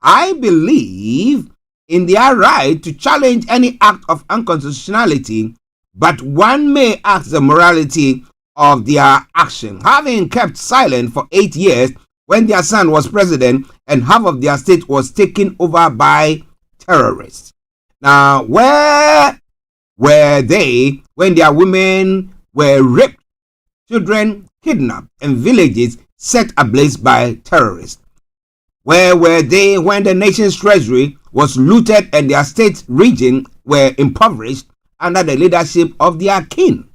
I believe in their right to challenge any act of unconstitutionality, but one may ask the morality of their action. Having kept silent for 8 years when their son was president and half of their state was taken over by terrorists. Now, where were they when their women were raped, children kidnapped, and villages set ablaze by terrorists? Where were they when the nation's treasury was looted and their state region were impoverished under the leadership of their king?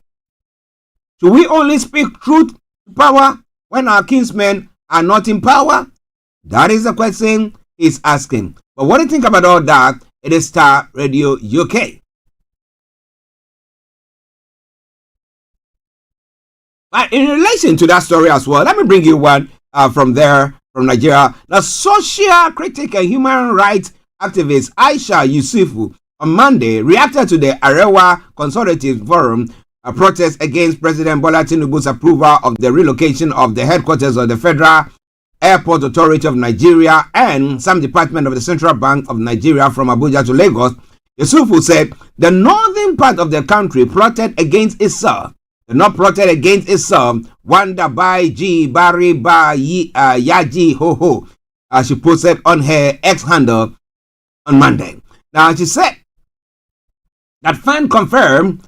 Should we only speak truth to power when our kinsmen are not in power? That is the question he's asking. But what do you think about all that? It is Starr Radio UK. But in relation to that story as well, let me bring you one from Nigeria. The social critic and human rights activist Aisha Yusufu on Monday reacted to the Arewa Consultative Forum protest against President Bola Tinubu's approval of the relocation of the headquarters of the Federal Airport Authority of Nigeria and some department of the Central Bank of Nigeria from Abuja to Lagos. Yusufu said the northern part of the country plotted against itself. Not plotted against itself. Wanda Bai G Bari Ba Yaji Ho Ho. She posted on her X handle on Monday. Now she said that fan confirmed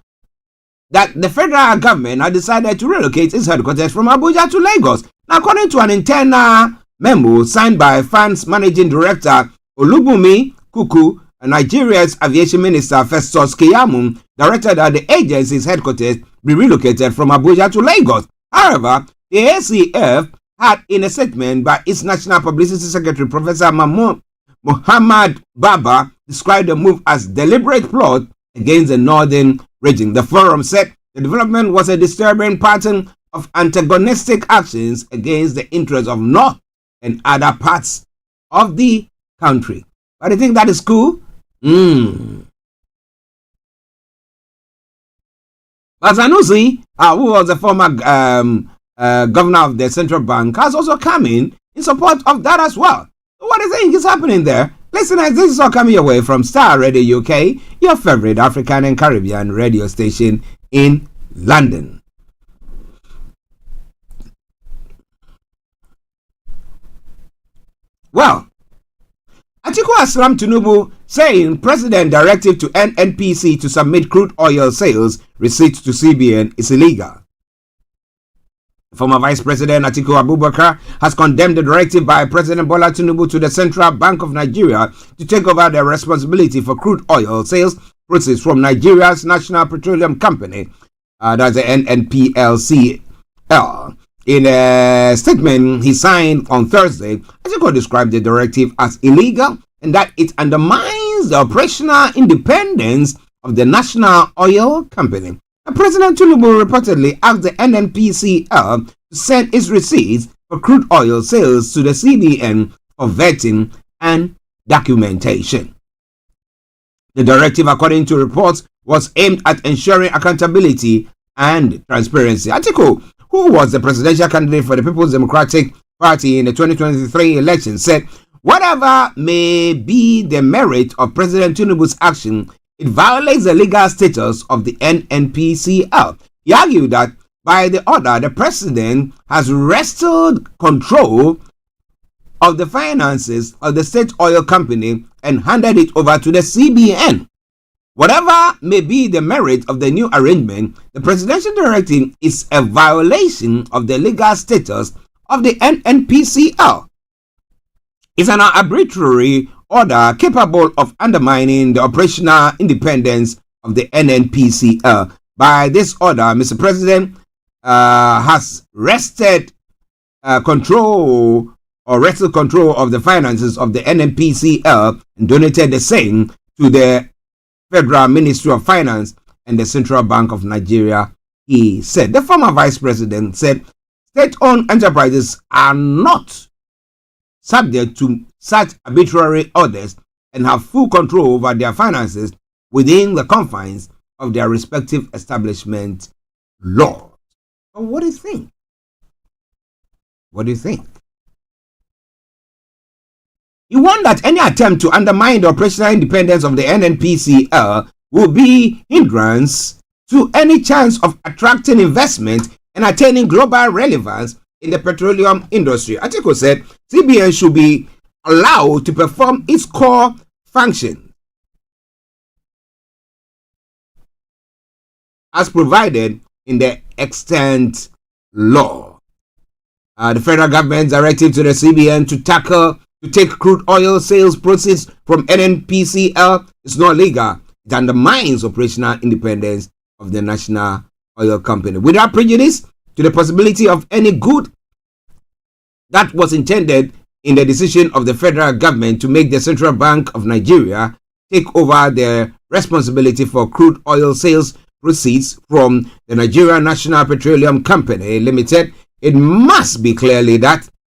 that the federal government had decided to relocate its headquarters from Abuja to Lagos. Now, according to an internal memo signed by FAN's managing director Olubunmi Kuku, Nigeria's aviation minister Festus Keyamo directed that the agency's headquarters be relocated from Abuja to Lagos. However, the ACF had, in a statement by its National Publicity Secretary Professor Muhammad Baba, described the move as deliberate plot against the northern region. The forum said the development was a disturbing pattern of antagonistic actions against the interests of North and other parts of the country. But I think that is cool. But Sanusi, who was the former governor of the central bank, has also come in support of that as well. So what do you think is happening there? Listeners, this is all coming your way from Starr Radio UK, your favorite African and Caribbean radio station in London. Well, Atiku Aslam Tinubu saying President directive to NNPC to submit crude oil sales receipts to CBN is illegal. Former Vice President Atiku Abubakar has condemned the directive by President Bola Tinubu to the Central Bank of Nigeria to take over the responsibility for crude oil sales proceeds from Nigeria's National Petroleum Company, that's the NNPLCL. In a statement he signed on Thursday, Atiku described the directive as illegal and that it undermines the operational independence of the National Oil Company. President Tinubu reportedly asked the NNPCL to send its receipts for crude oil sales to the CBN for vetting and documentation. The directive, according to reports, was aimed at ensuring accountability and transparency. Atiku, who was the presidential candidate for the People's Democratic Party in the 2023 election, said, whatever may be the merit of President Tinubu's action, it violates the legal status of the NNPCL. He argued that by the order, the president has wrested control of the finances of the state oil company and handed it over to the CBN. Whatever may be the merit of the new arrangement, the presidential directive is a violation of the legal status of the NNPCL. It's an arbitrary order capable of undermining the operational independence of the NNPCL. By this order, Mr. President has wrested control of the finances of the NNPCL and donated the same to the Federal Ministry of Finance and the Central Bank of Nigeria, he said. The former vice president said state-owned enterprises are not subject to such arbitrary orders and have full control over their finances within the confines of their respective establishment laws. So what do you think? What do you think? You want that any attempt to undermine the operational independence of the NNPCL will be hindrance to any chance of attracting investment and attaining global relevance in the petroleum industry. Article said CBN should be allowed to perform its core function as provided in the extant law. The federal government's directive to the CBN to take crude oil sales proceeds from NNPCL is not legal. It undermines operational independence of the national oil company without prejudice to the possibility of any good that was intended in the decision of the federal government to make the Central Bank of Nigeria take over the responsibility for crude oil sales proceeds from the Nigerian National Petroleum Company Limited. It must be clearly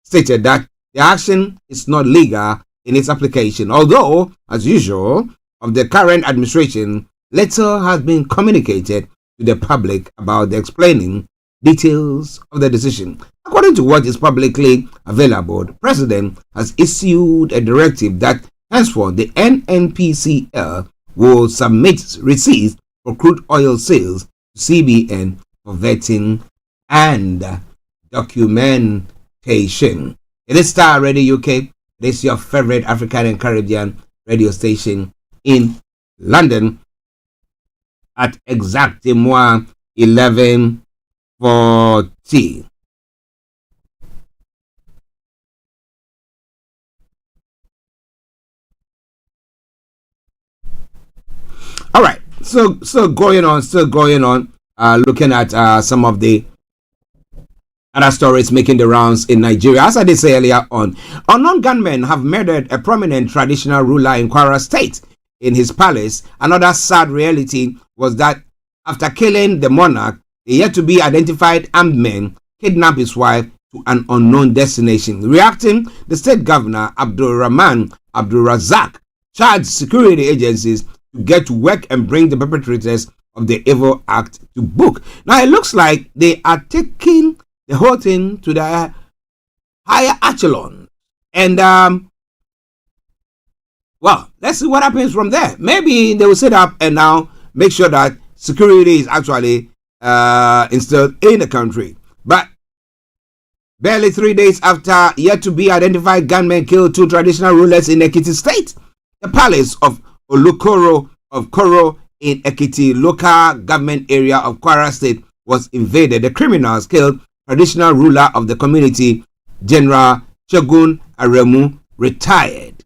stated that the action is not legal in its application, although, as usual, of the current administration, little has been communicated to the public about the explaining details of the decision. According to what is publicly available, the president has issued a directive that henceforth the NNPCL will submit receipts for crude oil sales to CBN for vetting and documentation. It is Starr Radio UK. It is your favorite African and Caribbean radio station in London at exactement 11:40. All right, so going on, looking at some of the other stories making the rounds in Nigeria. As I did say earlier on, unknown gunmen have murdered a prominent traditional ruler in Kwara State in his palace. Another sad reality was that after killing the monarch, the yet to be identified armed men kidnapped his wife to an unknown destination. Reacting, the state governor, Abdul Razak, charged security agencies to get to work and bring the perpetrators of the evil act to book. Now, it looks like they are taking the whole thing to the higher echelon. And, well, let's see what happens from there. Maybe they will sit up and now make sure that security is actually instilled in the country. But barely 3 days after yet to be identified gunmen killed two traditional rulers in Ekiti State, the palace of Olukoro of Koro in Ekiti local government area of Kwara State was invaded. The criminals killed traditional ruler of the community, General Shogun Aremu, retired.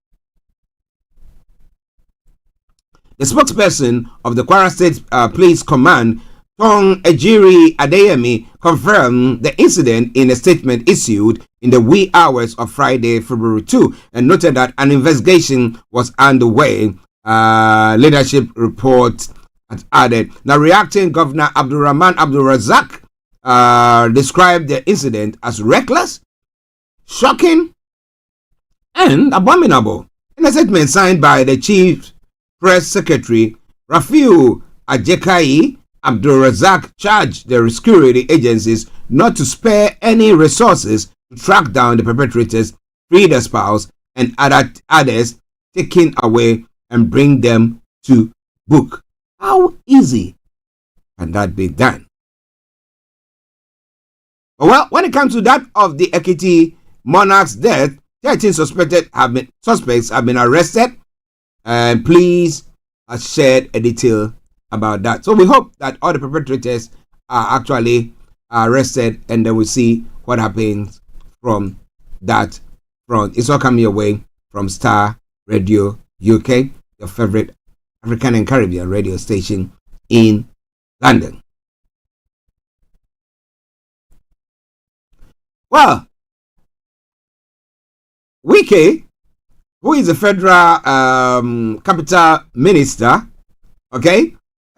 The spokesperson of the Kwara State Police Command, Tong Ejiri Adeyemi, confirmed the incident in a statement issued in the wee hours of Friday, February 2, and noted that an investigation was underway. Leadership report had added. Now, reacting, Governor Abdulrahman Abdul Razak described the incident as reckless, shocking, and abominable. In a statement signed by the Chief Press Secretary Rafiu Ajekai, Abdul Razak charged the security agencies not to spare any resources to track down the perpetrators, free the spouse, and others taken away and bring them to book. How easy can that be done? Well, when it comes to that of the Ekiti monarch's death, 13 suspects have been arrested, and police has shared a detail about that. So we hope that all the perpetrators are actually arrested, and then we'll see what happens from that front. It's all coming your way from Starr Radio UK, your favorite African and Caribbean radio station in London. Well, Wike, who is the federal capital minister, okay,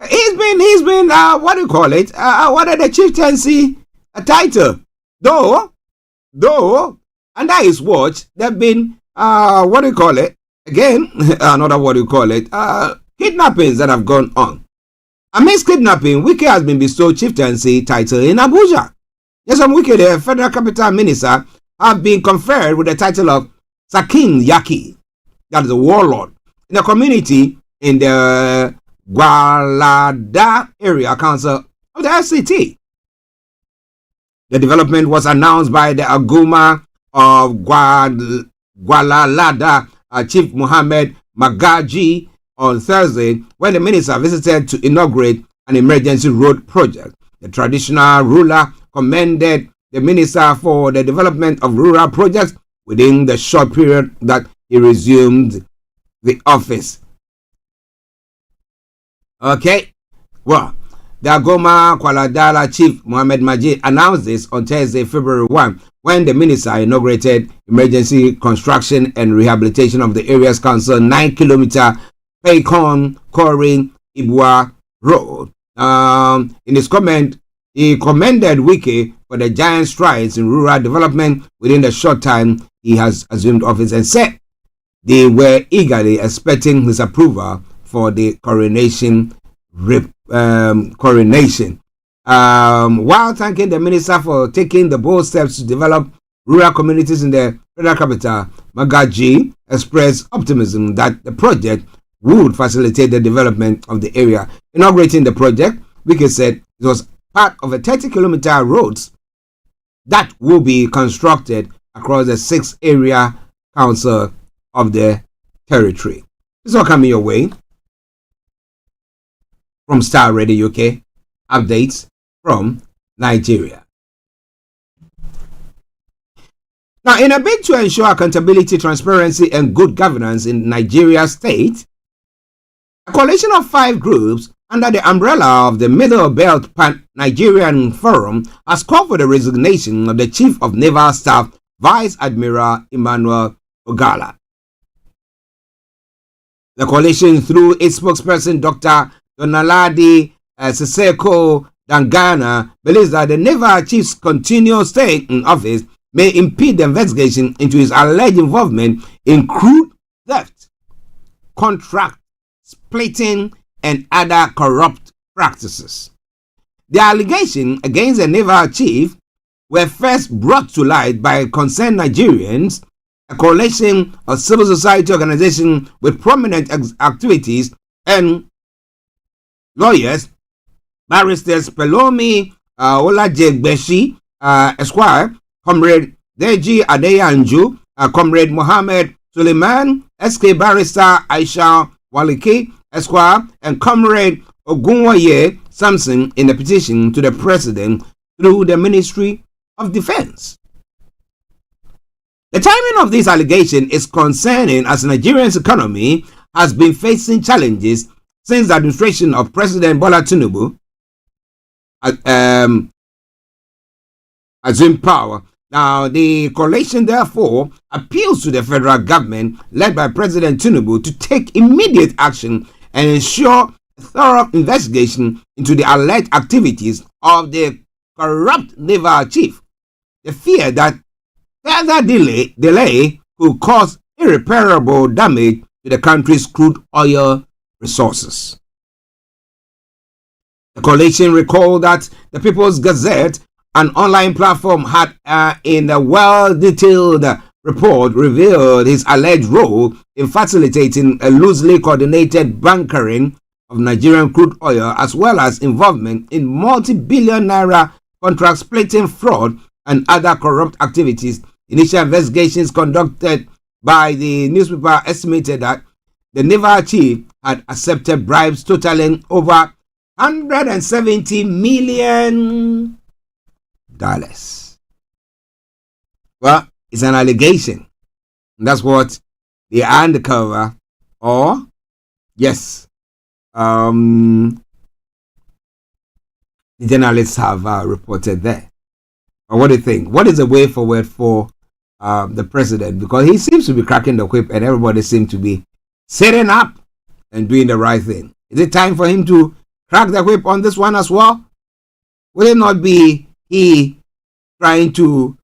He's been what do you call it? What are the chieftaincy title? Though under his watch, there have been what do you call it? Again, another what do you call it? Kidnappings that have gone on. Amidst kidnapping, Wike has been bestowed chieftaincy title in Abuja. Yes, Wike, the Federal Capital Minister, have been conferred with the title of Sakin Yaki, that is a warlord, in the community in the Gwalada area council of the FCT. The development was announced by the Aguma of Gwalalada, Chief Muhammad Magaji, on Thursday when the minister visited to inaugurate an emergency road project. The traditional ruler commended the minister for the development of rural projects within the short period that he resumed the office. Okay, well, the Agoma Kwaladala Chief Muhammad Majid announced this on Thursday, February 1, when the minister inaugurated emergency construction and rehabilitation of the area's council 9-kilometer Paycon Korin Ibua Road. In his comment, he commended Wike for the giant strides in rural development within the short time he has assumed office and said they were eagerly expecting his approval for the coronation. While thanking the minister for taking the bold steps to develop rural communities in the federal capital, Magaji expressed optimism that the project would facilitate the development of the area. Inaugurating the project, Wike said it was part of a 30-kilometer roads that will be constructed across the 6 area council of the territory. This is all coming your way from Starr Radio UK. Updates from Nigeria. Now, in a bid to ensure accountability, transparency, and good governance in Nigeria state, a coalition of 5 groups under the umbrella of the Middle Belt Pan-Nigerian Forum has called for the resignation of the Chief of Naval Staff, Vice Admiral Emmanuel Ogala. The coalition, through its spokesperson, Dr. Donaladi Siseko Dangana, believes that the naval chief's continual stay in office may impede the investigation into his alleged involvement in crude theft, contract splitting, and other corrupt practices. The allegations against the naval chief were first brought to light by concerned Nigerians, a coalition of civil society organizations with prominent activities and lawyers, barristers Pelomi Olajegbeshi, Esquire, Comrade Deji Adeyanju, Comrade Mohammed Suleiman, SK Barrister Aisha Waliki, Esquire, and Comrade Ogunwoye Samson in a petition to the President through the Ministry of Defense. The timing of this allegation is concerning as Nigeria's economy has been facing challenges since the administration of President Bola Tinubu assumed power. Now, the coalition therefore appeals to the federal government led by President Tinubu to take immediate action and ensure a thorough investigation into the alleged activities of the corrupt naval chief. The fear that further delay could cause irreparable damage to the country's crude oil resources. The coalition recalled that the People's Gazette, an online platform, had in a well-detailed report revealed his alleged role in facilitating a loosely coordinated bunkering of Nigerian crude oil, as well as involvement in multi-billion naira contract splitting, fraud, and other corrupt activities. Initial investigations conducted by the newspaper estimated that the naval chief had accepted bribes totaling over $170 million. Well, it's an allegation. That's what the undercover, or yes, the journalists have reported there. But what do you think? What is the way forward for the president? Because he seems to be cracking the whip and everybody seems to be sitting up and doing the right thing. Is it time for him to crack the whip on this one as well? Will it not be he trying to,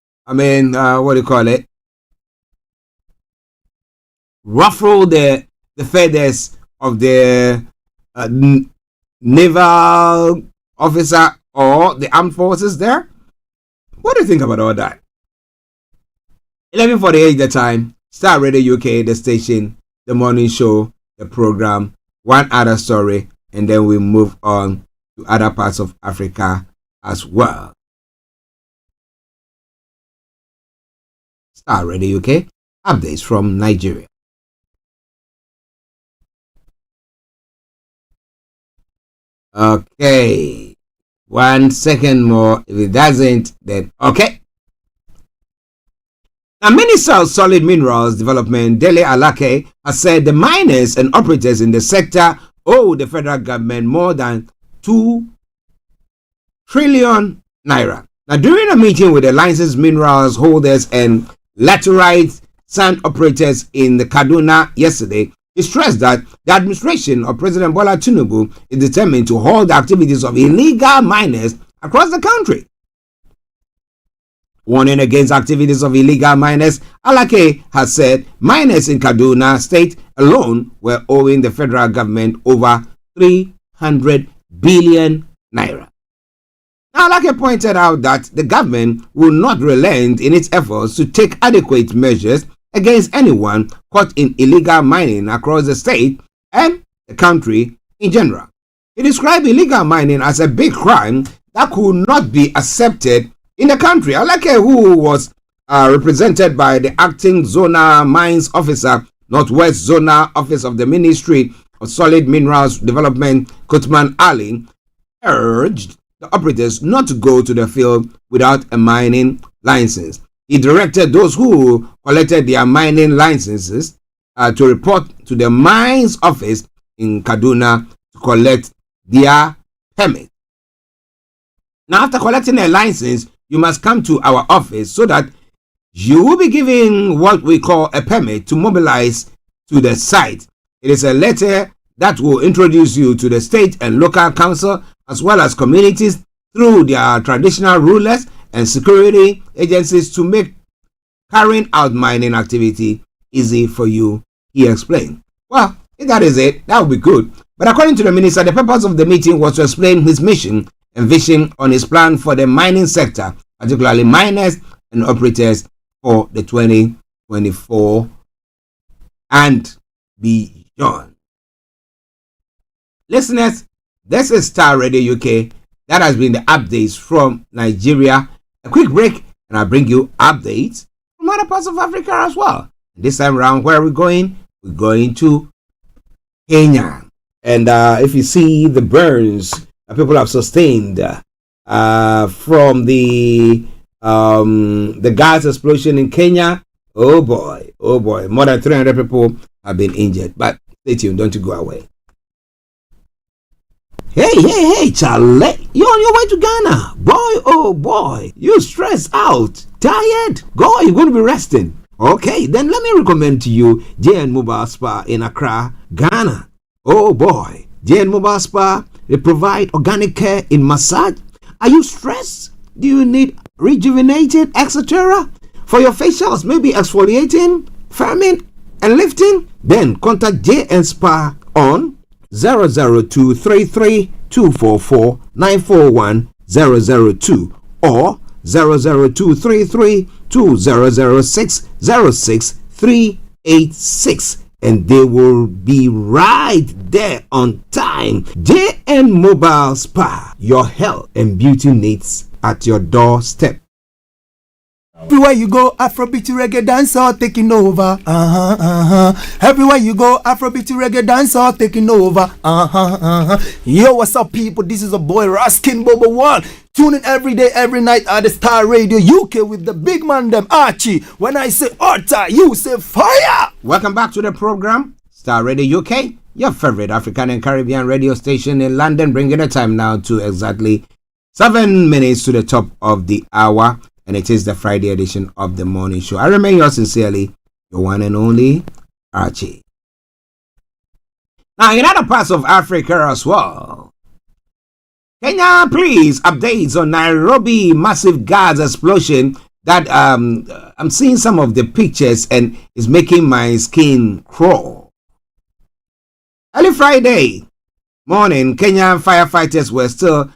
ruffle the feathers of the naval officer or the armed forces there? What do you think about all that? 11:48 the time. Star Radio UK, the station, the morning show, the program, one other story, and then we move on to other parts of Africa as well. Star Radio UK, updates from Nigeria. Okay, 1 second more. If it doesn't, then okay. Now, Minister of Solid Minerals Development, Dele Alake, has said the miners and operators in the sector owe the federal government more than 2 trillion naira. Now, during a meeting with the licensed minerals holders and laterite sand operators in the Kaduna yesterday, he stressed that the administration of President Bola Tinubu is determined to halt the activities of illegal miners across the country. Warning against activities of illegal miners, Alake has said miners in Kaduna State alone were owing the federal government over 300 billion naira. Now, Alake pointed out that the government will not relent in its efforts to take adequate measures against anyone caught in illegal mining across the state and the country in general. He described illegal mining as a big crime that could not be accepted in the country. Alake, who was represented by the acting zonal mines officer, Northwest Zonal Office of the Ministry of Solid Minerals Development, Kutman Ali, urged the operators not to go to the field without a mining license. He directed those who collected their mining licenses to report to the mines office in Kaduna to collect their permit. Now, after collecting a license, you must come to our office so that you will be given what we call a permit to mobilize to the site. It is a letter that will introduce you to the state and local council as well as communities through their traditional rulers and security agencies to make carrying out mining activity easy for you, he explained. Well, if that is it, that would be good. But according to the minister, the purpose of the meeting was to explain his mission and vision on his plan for the mining sector, particularly miners and operators for the 2024 and beyond. Listeners, this is Star Radio UK. That has been the updates from Nigeria. A quick break, and I'll bring you updates from other parts of Africa as well. This time around, where are we going? We're going to Kenya. And if you see the burns that people have sustained from the gas explosion in Kenya, oh boy, more than 300 people have been injured. But stay tuned, don't you go away. Hey, Charlie, you're on your way to Ghana. Boy, oh boy, you stressed out, tired? Go, you're going to be resting. Okay, then let me recommend to you JN Mobile Spa in Accra, Ghana. Oh boy, JN Mobile Spa, they provide organic care in massage. Are you stressed? Do you need rejuvenating, etc.? For your facials, maybe exfoliating, firming, and lifting? Then contact JN Spa on 00233 244 941 002 or 00233 2006 06386, and they will be right there on time. JN Mobile Spa, your health and beauty needs at your doorstep. Everywhere you go, Afrobeat reggae dancehall taking over. Everywhere you go, Afrobeat reggae dancehall taking over. Yo, what's up, people? This is a boy Raskin Bobo One. Tune in every day, every night at the Star Radio UK with the big man them Archie. When I say Orta, you say fire. Welcome back to the program, Star Radio UK, your favorite African and Caribbean radio station in London, bringing the time now to exactly 7 minutes to the top of the hour. And it is the Friday edition of the morning show. I remain yours sincerely, your one and only Archie. Now, in other parts of Africa as well, Kenya, please, updates on Nairobi massive gas explosion that I'm seeing some of the pictures and it's making my skin crawl. Early Friday morning, Kenyan firefighters were still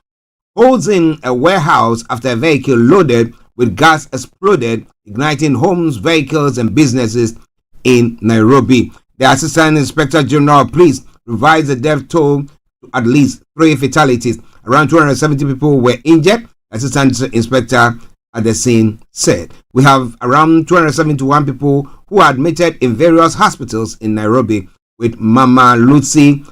holding a warehouse after a vehicle loaded with gas exploded, igniting homes, vehicles, and businesses in Nairobi. The Assistant Inspector General of Police revised the death toll to at least 3 fatalities. Around 270 people were injured. Assistant Inspector at the scene said, "We have around 271 people who are admitted in various hospitals in Nairobi, with Mama Lucy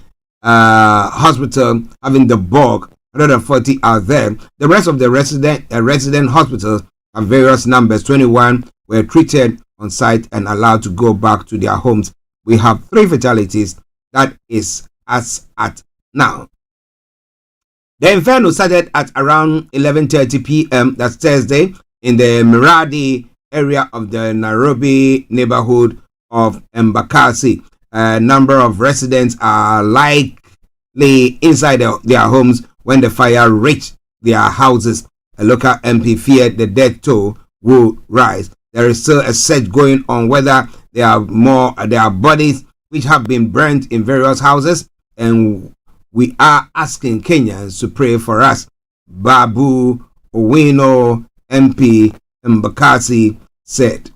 Hospital having the bulk. 140 are there. The rest of the resident hospitals have various numbers. 21 were treated on site and allowed to go back to their homes. We have 3 fatalities. That is as at now." The inferno started at around 11:30 p.m. that's Thursday in the Miradi area of the Nairobi neighborhood of Embakasi. A number of residents are likely inside their homes when the fire reached their houses. A local MP feared the death toll would rise. There is still a search going on whether there are bodies which have been burnt in various houses, and we are asking Kenyans to pray for us. Babu Owino, MP Mbakasi, said.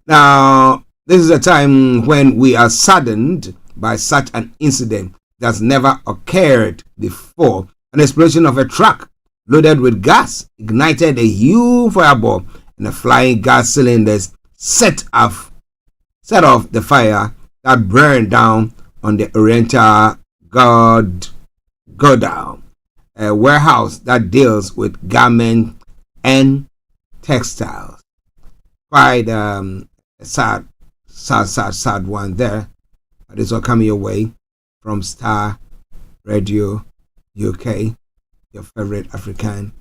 Now, this is a time when we are saddened by such an incident that's never occurred before. An explosion of a truck loaded with gas ignited a huge fireball, and the flying gas cylinders set off the fire that burned down on the Oriental Godown, a warehouse that deals with garment and textiles. Quite a sad one there. But it's all coming your way from Starr Radio UK, your favorite African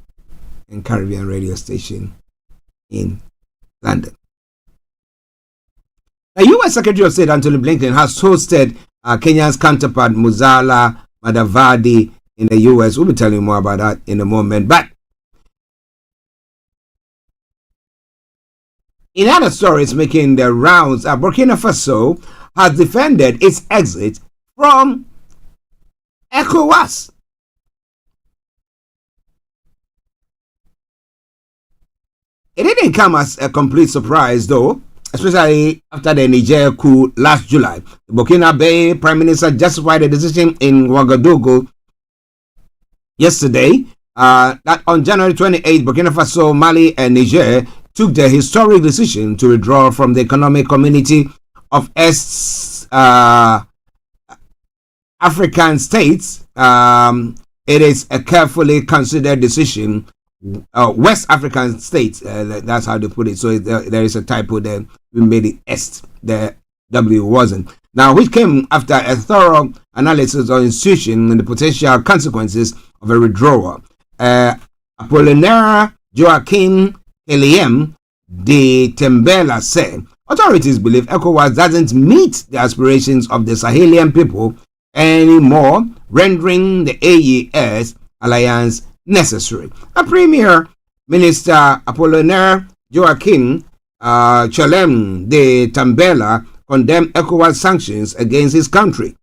and Caribbean radio station in London. The U.S. Secretary of State Antony Blinken has hosted Kenya's counterpart Musalia Mudavadi in the U.S. We'll be telling you more about that in a moment. But in other stories making the rounds, Burkina Faso has defended its exit from ECOWAS. It didn't come as a complete surprise, though, especially after the Niger coup last July. The Burkina Faso Prime Minister justified the decision in Ouagadougou yesterday that on January 28, Burkina Faso, Mali, and Niger took the historic decision to withdraw from the Economic Community of African States. It is a carefully considered decision. West African states, that's how they put it. So there is a typo there. We made it Est. The W wasn't. Now, which came after a thorough analysis of institution and the potential consequences of a withdrawal. Apollinaire Joaquin Eliem de Tembela said, authorities believe ECOWAS doesn't meet the aspirations of the Sahelian people anymore, rendering the AES alliance necessary. A Premier Minister Apollinaire Joaquin Cholem de Tambela condemned ECOWAS sanctions against his country,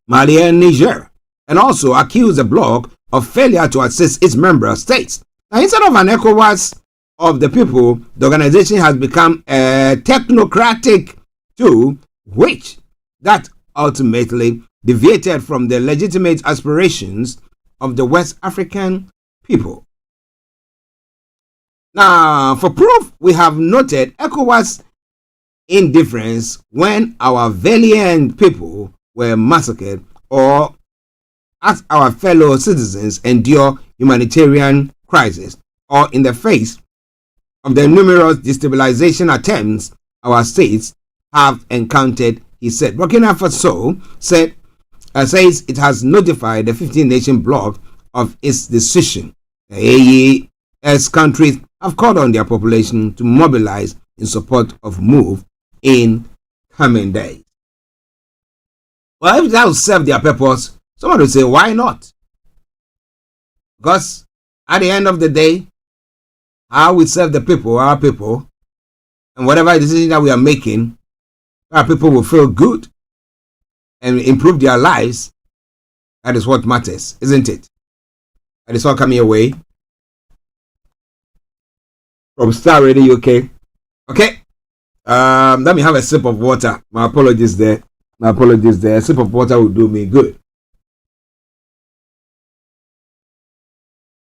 Mali and Niger, and also accused the bloc of failure to assist its member states. Now, instead of an ECOWAS of the people, the organization has become a technocratic tool, which that ultimately deviated from the legitimate aspirations of the West African people. Now, for proof, we have noted ECOWAS indifference when our valiant people were massacred, or as our fellow citizens endure humanitarian crisis, or in the face of the numerous destabilization attempts our states have encountered, he said. Burkina Faso says it has notified the 15-nation bloc of its decision. The AES countries have called on their population to mobilize in support of MOVE in coming days. Well, if that will serve their purpose, someone will say, why not? Because at the end of the day, how we serve the people, our people, and whatever decision that we are making, our people will feel good and improve their lives. That is what matters, isn't it? That is all coming your way from Starr Radio UK. Okay. Let me have a sip of water. My apologies there. A sip of water will do me good.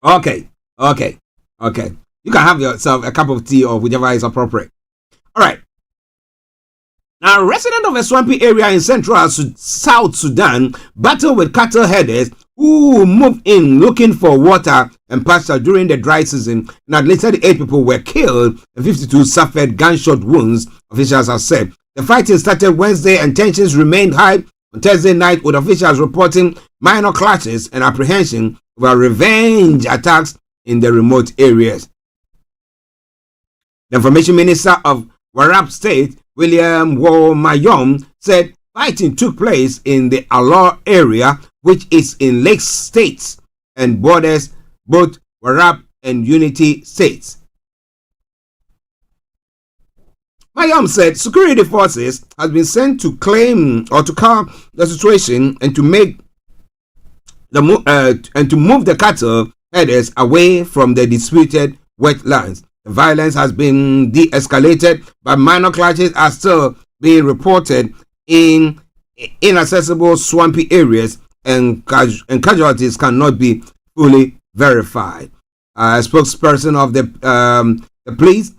Okay. You can have yourself a cup of tea or whichever is appropriate. All right. Now, residents of a swampy area in central South Sudan battle with cattle herders who moved in looking for water and pasture during the dry season. And at least 38 people were killed and 52 suffered gunshot wounds, officials have said. The fighting started Wednesday and tensions remained high on Thursday night, with officials reporting minor clashes and apprehension over revenge attacks in the remote areas. The information minister of Warrap State, William Womayom, said fighting took place in the Alor area, which is in Lake States and borders both Warrap and Unity States. Mayom said security forces has been sent to claim or to calm the situation and to make the move the cattle herders away from the disputed wetlands. The violence has been de-escalated, but minor clashes are still being reported in inaccessible swampy areas, and casualties cannot be fully verified. A spokesperson of the police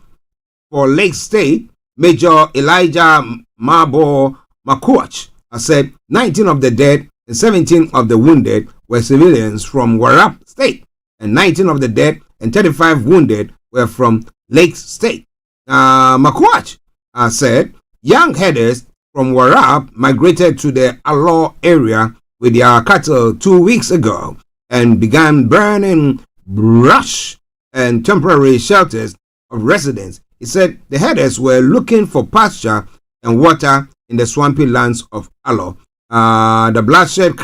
for Lake State, Major Elijah Mabo Makuach, has said 19 of the dead and 17 of the wounded were civilians from Warrap State, and 19 of the dead and 35 wounded were from Lake State. Makuach said young herders from Warrap migrated to the Alor area with their cattle 2 weeks ago and began burning brush and temporary shelters of residents. He said the herders were looking for pasture and water in the swampy lands of Alor. The bloodshed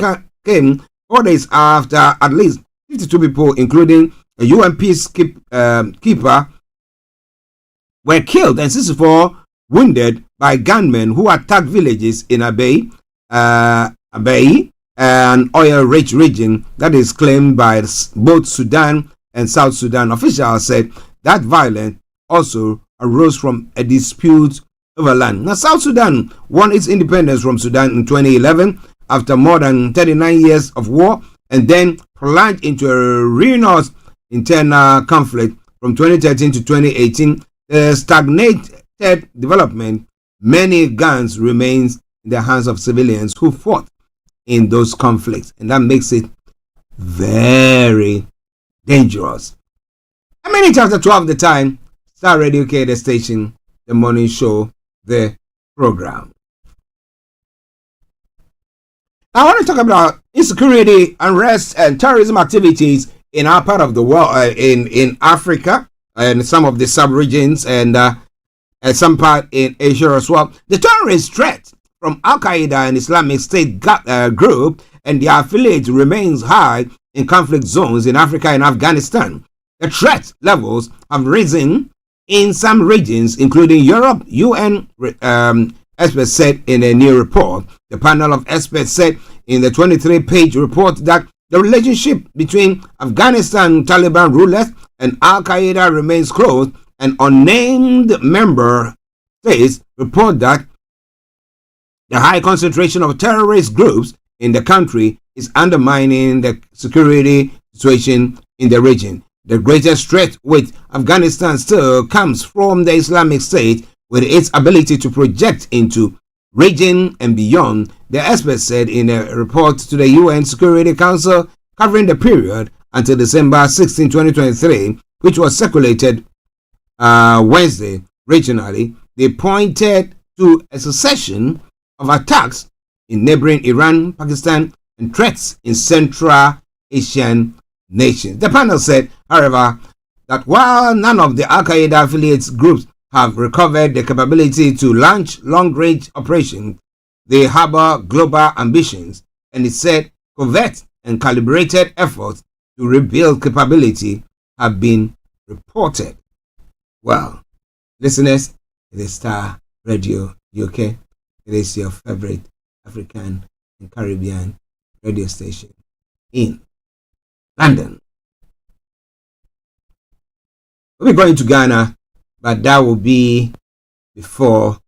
came 4 days after at least 52 people, including a UN peacekeeper, were killed and 64 wounded by gunmen who attacked villages in Abyei, an oil-rich region that is claimed by both Sudan and South Sudan. Officials said that violence also arose from a dispute over land. Now, South Sudan won its independence from Sudan in 2011 after more than 39 years of war, and then plunged into a ruinous internal conflict from 2013 to 2018. The stagnated development, many guns remains in the hands of civilians who fought in those conflicts, and that makes it very dangerous. A minute after 12 the time, Starr Radio UK, the station, the morning show, the program. I want to talk about insecurity, unrest, and terrorism activities in our part of the world, in Africa and some of the sub-regions, and some part in Asia as well. The terrorist threat from Al-Qaeda and Islamic State group and their affiliates remains high in conflict zones in Africa and Afghanistan. The threat levels have risen in some regions, including Europe. UN experts said in a new report. The panel of experts said in the 23-page report that the relationship between Afghanistan Taliban rulers and Al-Qaeda remains close, and unnamed member states report that the high concentration of terrorist groups in the country is undermining the security situation in the region. The greatest threat with Afghanistan still comes from the Islamic State, with its ability to project into region and beyond, the experts said in a report to the UN Security Council covering the period until December 16, 2023, which was circulated Wednesday regionally. They pointed to a succession of attacks in neighboring Iran, Pakistan, and threats in Central Asian nations. The panel said, however, that while none of the Al-Qaeda affiliates groups have recovered the capability to launch long-range operations, they harbor global ambitions, and it said covert and calibrated efforts to rebuild capability have been reported. Well, listeners, it is Star Radio UK. It is your favorite African and Caribbean radio station in London. We'll be going to Ghana, but that will be before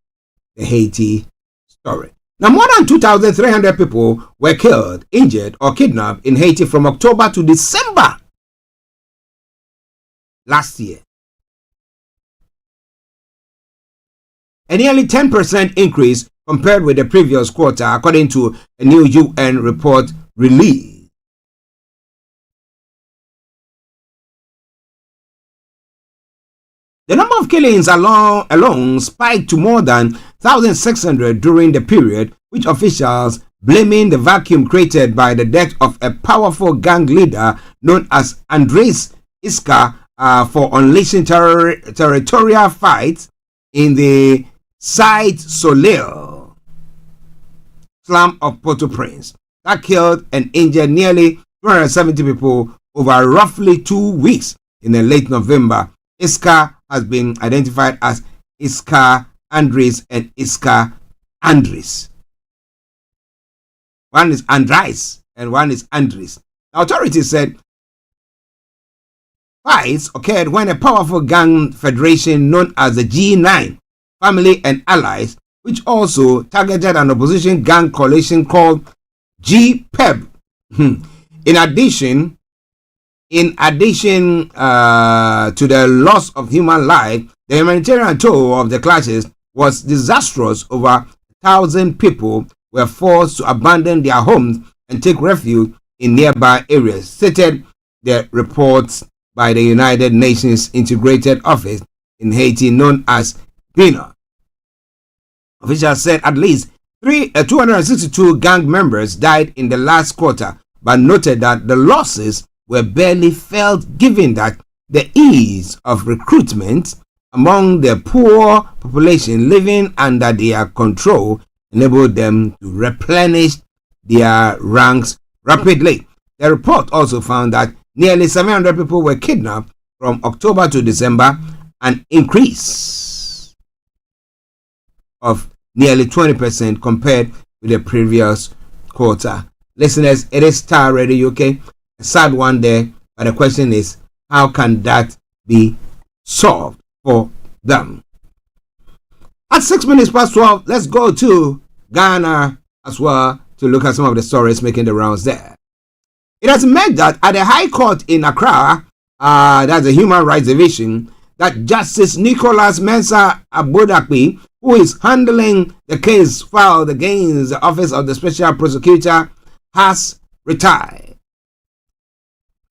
the Haiti story. Now, more than 2,300 people were killed, injured, or kidnapped in Haiti from October to December last year. A nearly 10% increase compared with the previous quarter, according to a new UN report released. The number of killings alone spiked to more than 1,600 during the period, which officials blaming the vacuum created by the death of a powerful gang leader known as Andres Iska for unleashing territorial fights in the Side Soleil slum of Port-au-Prince that killed and injured nearly 270 people over roughly 2 weeks in the late November. Iska has been identified as Iska Andres and Iska Andres. One is Andres and one is Andres. The authorities said fights occurred when a powerful gang federation known as the G9 Family and Allies, which also targeted an opposition gang coalition called GPEB. In addition to the loss of human life, the humanitarian toll of the clashes was disastrous. Over 1,000 people were forced to abandon their homes and take refuge in nearby areas, stated the reports by the United Nations Integrated Office in Haiti, known as PINA. Officials said at least 262 gang members died in the last quarter, but noted that the losses were barely felt given that the ease of recruitment among the poor population living under their control enabled them to replenish their ranks rapidly. The report also found that nearly 700 people were kidnapped from October to December, an increase of nearly 20% compared with the previous quarter. Listeners, it is Star Radio UK. A sad one there, but the question is, how can that be solved for them? At 6 minutes past 12, let's go to Ghana as well to look at some of the stories making the rounds there. It has emerged that at the High Court in Accra, that's the Human Rights Division, that Justice Nicholas Mensah Abodakpi, who is handling the case filed against the Office of the Special Prosecutor, has retired.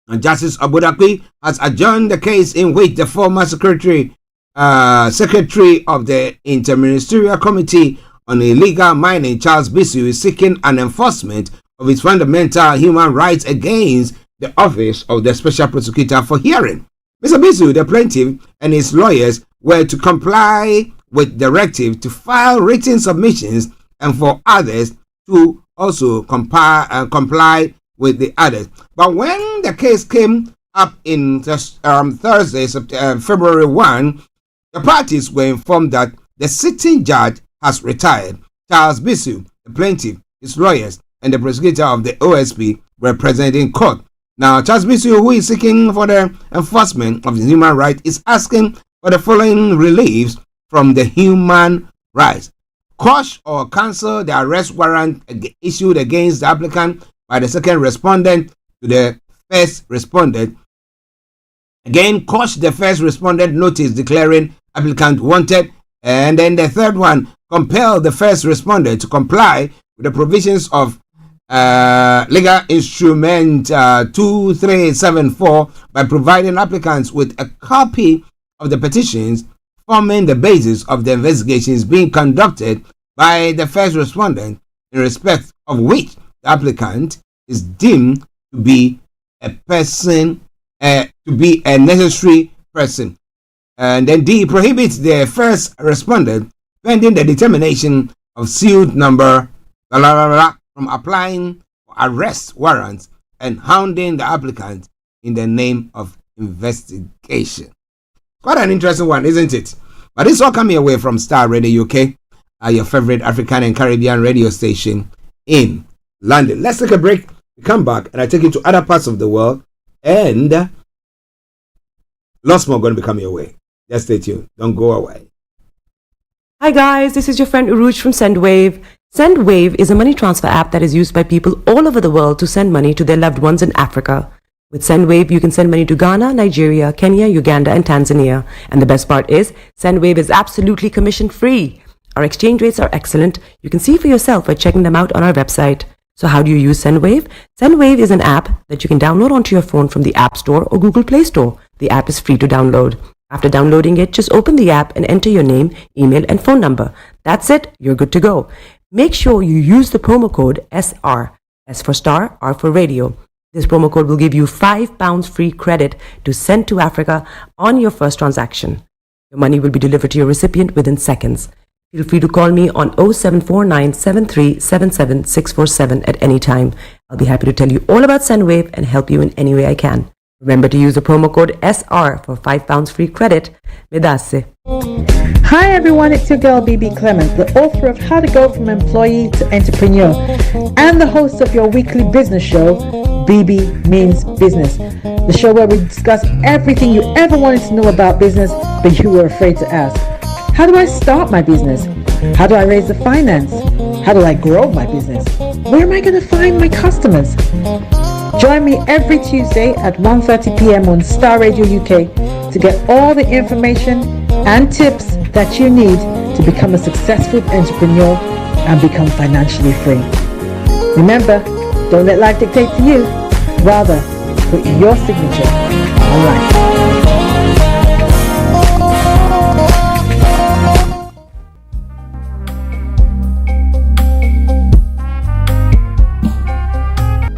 And Justice Abodakpi has adjourned the case in which the former secretary of the Interministerial Committee on Illegal Mining, Charles Bisu, is seeking an enforcement of his fundamental human rights against the Office of the Special Prosecutor for hearing. Mr. Bisu, the plaintiff, and his lawyers were to comply with directive to file written submissions and for others to also comply with the others. But when the case came up in Thursday, February 1, the parties were informed that the sitting judge has retired. Charles Bisu, the plaintiff, his lawyers, and the prosecutor of the OSP were present in court. Now, Charles Bisu, who is seeking for the enforcement of his human rights, is asking for the following reliefs from the human rights: quash or cancel the arrest warrant issued against the applicant by the second respondent to the first respondent. Again, quash the first respondent notice declaring applicant wanted. And then the third one, compel the first respondent to comply with the provisions of legal instrument 2374 by providing applicants with a copy of the petitions forming the basis of the investigations being conducted by the first respondent, in respect of which the applicant is deemed to be a person, to be a necessary person. And then D, prohibits the first respondent pending the determination of suit number from applying for arrest warrants and hounding the applicant in the name of investigation. Quite an interesting one, isn't it? But this all coming away from Starr Radio UK, your favorite African and Caribbean radio station in London. Let's take a break. We come back and I take you to other parts of the world, and lots more going to be coming your way. Just stay tuned. Don't go away. Hi guys, this is your friend Uruj from SendWave. SendWave is a money transfer app that is used by people all over the world to send money to their loved ones in Africa. With SendWave, you can send money to Ghana, Nigeria, Kenya, Uganda, and Tanzania. And the best part is, SendWave is absolutely commission-free. Our exchange rates are excellent. You can see for yourself by checking them out on our website. So how do you use SendWave? SendWave is an app that you can download onto your phone from the App Store or Google Play Store. The app is free to download. After downloading it, just open the app and enter your name, email, and phone number. That's it. You're good to go. Make sure you use the promo code SR. S for Star, R for Radio. This promo code will give you £5 free credit to send to Africa on your first transaction. Your money will be delivered to your recipient within seconds. Feel free to call me on 0749 7377 647 at any time. I'll be happy to tell you all about SendWave and help you in any way I can. Remember to use the promo code SR for £5 free credit. Medasse. Hi everyone, it's your girl BB Clement, the author of How to Go from Employee to Entrepreneur and the host of your weekly business show, BB Means Business, the show where we discuss everything you ever wanted to know about business but you were afraid to ask. How do I start my business? How do I raise the finance? How do I grow my business? Where am I going to find my customers? Join me every Tuesday at 1:30 p.m. on Starr Radio UK to get all the information and tips that you need to become a successful entrepreneur and become financially free. Remember, don't let life dictate to you. Rather, put your signature on life.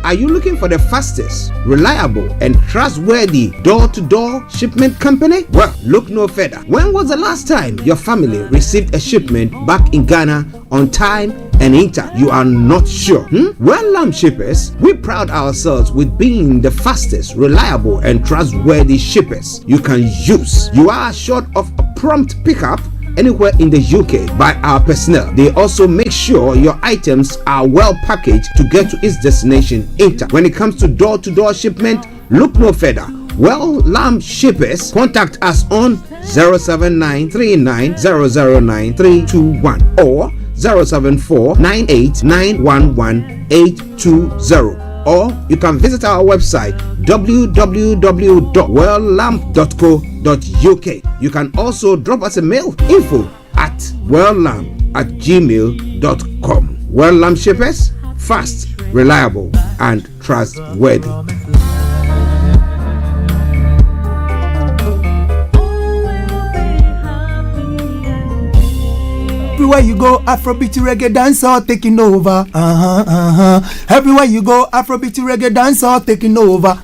Are you looking for the fastest, reliable, and trustworthy door-to-door shipment company? Well, look no further. When was the last time your family received a shipment back in Ghana on time and in time? You are not sure? Well, Lamb Shippers, we pride ourselves with being the fastest, reliable, and trustworthy shippers you can use. You are assured of a prompt pickup anywhere in the UK by our personnel. They also make sure your items are well packaged to get to its destination in time. When it comes to door-to-door shipment, look no further. Well, Lamb Shippers, contact us on 07939009321 or 07498911820. Or you can visit our website www.welllamp.co.uk. You can also drop us a mail, info@welllamp@gmail.com. Well Lamp Shippers, fast, reliable, and trustworthy. Everywhere you go, Afrobeat reggae dancehall taking over. Everywhere you go, Afrobeat reggae dancehall taking over.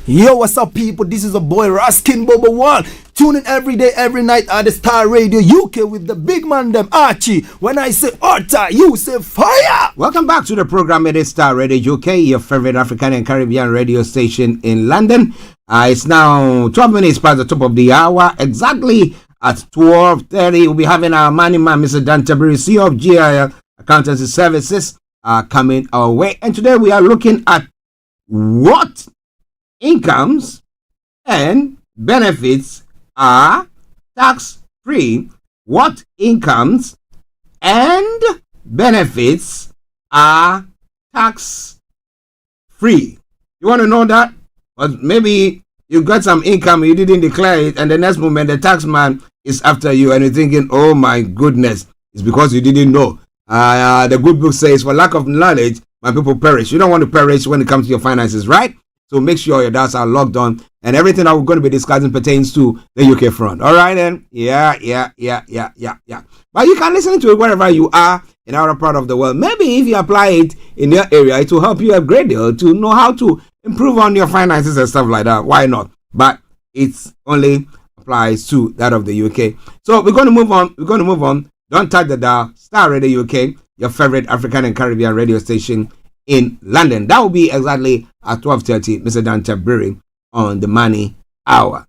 Yo, what's up, people? This is a boy Raskin Bobo One. Tune in every day, every night at the Starr Radio UK with the big man them Archie. When I say order, you say fire. Welcome back to the program. It is Starr Radio UK, your favorite African and Caribbean radio station in London. It's now 12 minutes past the top of the hour. Exactly at 12:30, we'll be having our money man, Mr. Dan Tabiri, CEO of GIL Accountancy Services, coming our way. And today we are looking at what incomes and benefits are tax-free. What incomes and benefits are tax-free. You want to know that? But maybe you got some income, you didn't declare it, and the next moment the tax man is after you, and you're thinking, oh my goodness, it's because you didn't know. The good book says, for lack of knowledge, my people perish. You don't want to perish when it comes to your finances, right? So make sure your doubts are logged on, and everything that we're going to be discussing pertains to the UK front. All right, then? Yeah. But you can listen to it wherever you are in our part of the world. Maybe if you apply it in your area, it will help you upgrade it to know how to improve on your finances and stuff like that. Why not? But it's only applies to that of the UK. So we're going to move on. Don't touch the dial. Starr Radio UK, your favorite African and Caribbean radio station in London. That will be exactly at 12:30, Mr. Dan Tabiri on the Money Hour.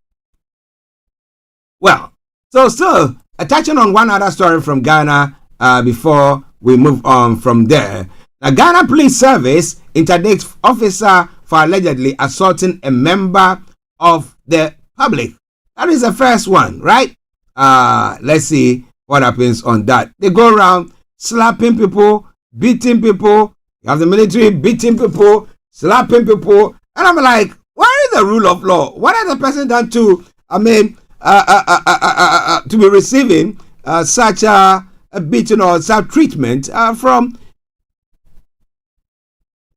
Well, so still touching on one other story from Ghana before we move on from there. The Ghana Police Service interdicts officer for allegedly assaulting a member of the public. That is the first one, right? Let's see what happens on that. They go around slapping people, beating people. You have the military beating people, slapping people. And I'm like, where is the rule of law? What has the person done to, to be receiving such a beating or such treatment from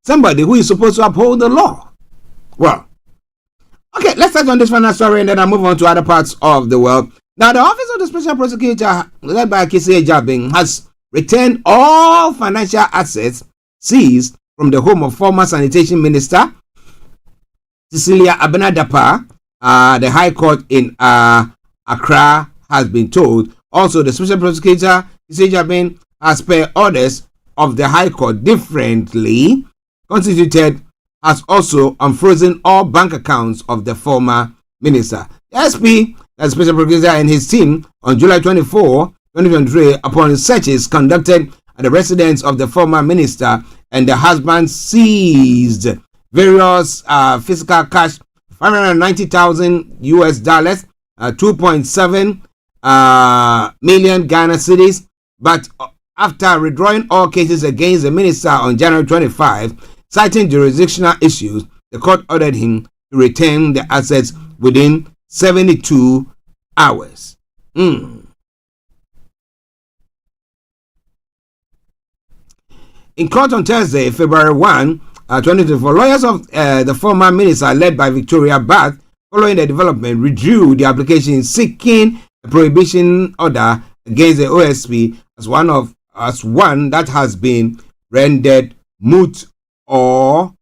somebody who is supposed to uphold the law? Well, okay, let's touch on this final story and then I'll move on to other parts of the world. Now, the Office of the Special Prosecutor, led by Kisi Ejabing, has returned all financial assets seized from the home of former Sanitation Minister Cecilia Abena-Dapaah. The High Court in Accra has been told. Also, the Special Prosecutor Kisi Ejabing, as per orders of the High Court differently constituted, has also unfrozen all bank accounts of the former minister. The SP, the Special Prosecutor, and his team on July 24, 2023, upon searches conducted at the residence of the former minister and the husband, seized various physical cash, $590,000, 2.7 million Ghana cedis. But after withdrawing all cases against the minister on January 25, citing jurisdictional issues, the court ordered him to return the assets within 72 hours. In court on Thursday, February 1, 2024, lawyers of the former minister, led by Victoria Bath, following the development, withdrew the application seeking a prohibition order against the OSP as one that has been rendered moot or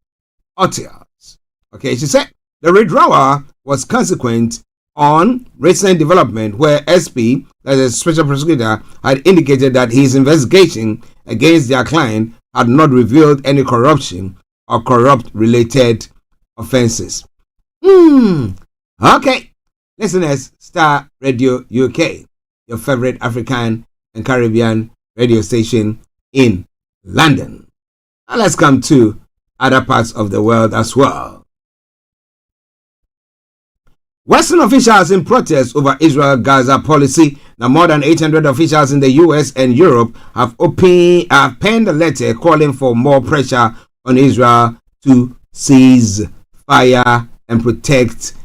otious. Okay, she said the withdrawal was consequent on recent development where SP, that is Special Prosecutor, had indicated that his investigation against their client had not revealed any corruption or corrupt related offenses. Okay, listeners, Star Radio UK, your favorite African and Caribbean radio station in London. Now let's come to other parts of the world as well. Western officials in protest over Israel-Gaza policy. Now, more than 800 officials in the US and Europe have penned a letter calling for more pressure on Israel to cease fire and protect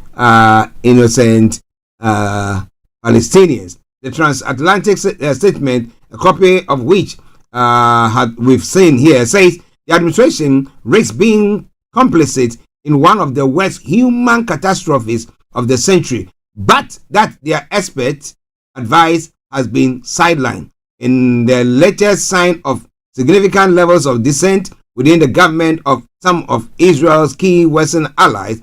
innocent Palestinians. The transatlantic statement, a copy of which we've seen here, says the administration risks being complicit in one of the worst human catastrophes of the century, but that their expert advice has been sidelined. In the latest sign of significant levels of dissent within the government of some of Israel's key Western allies,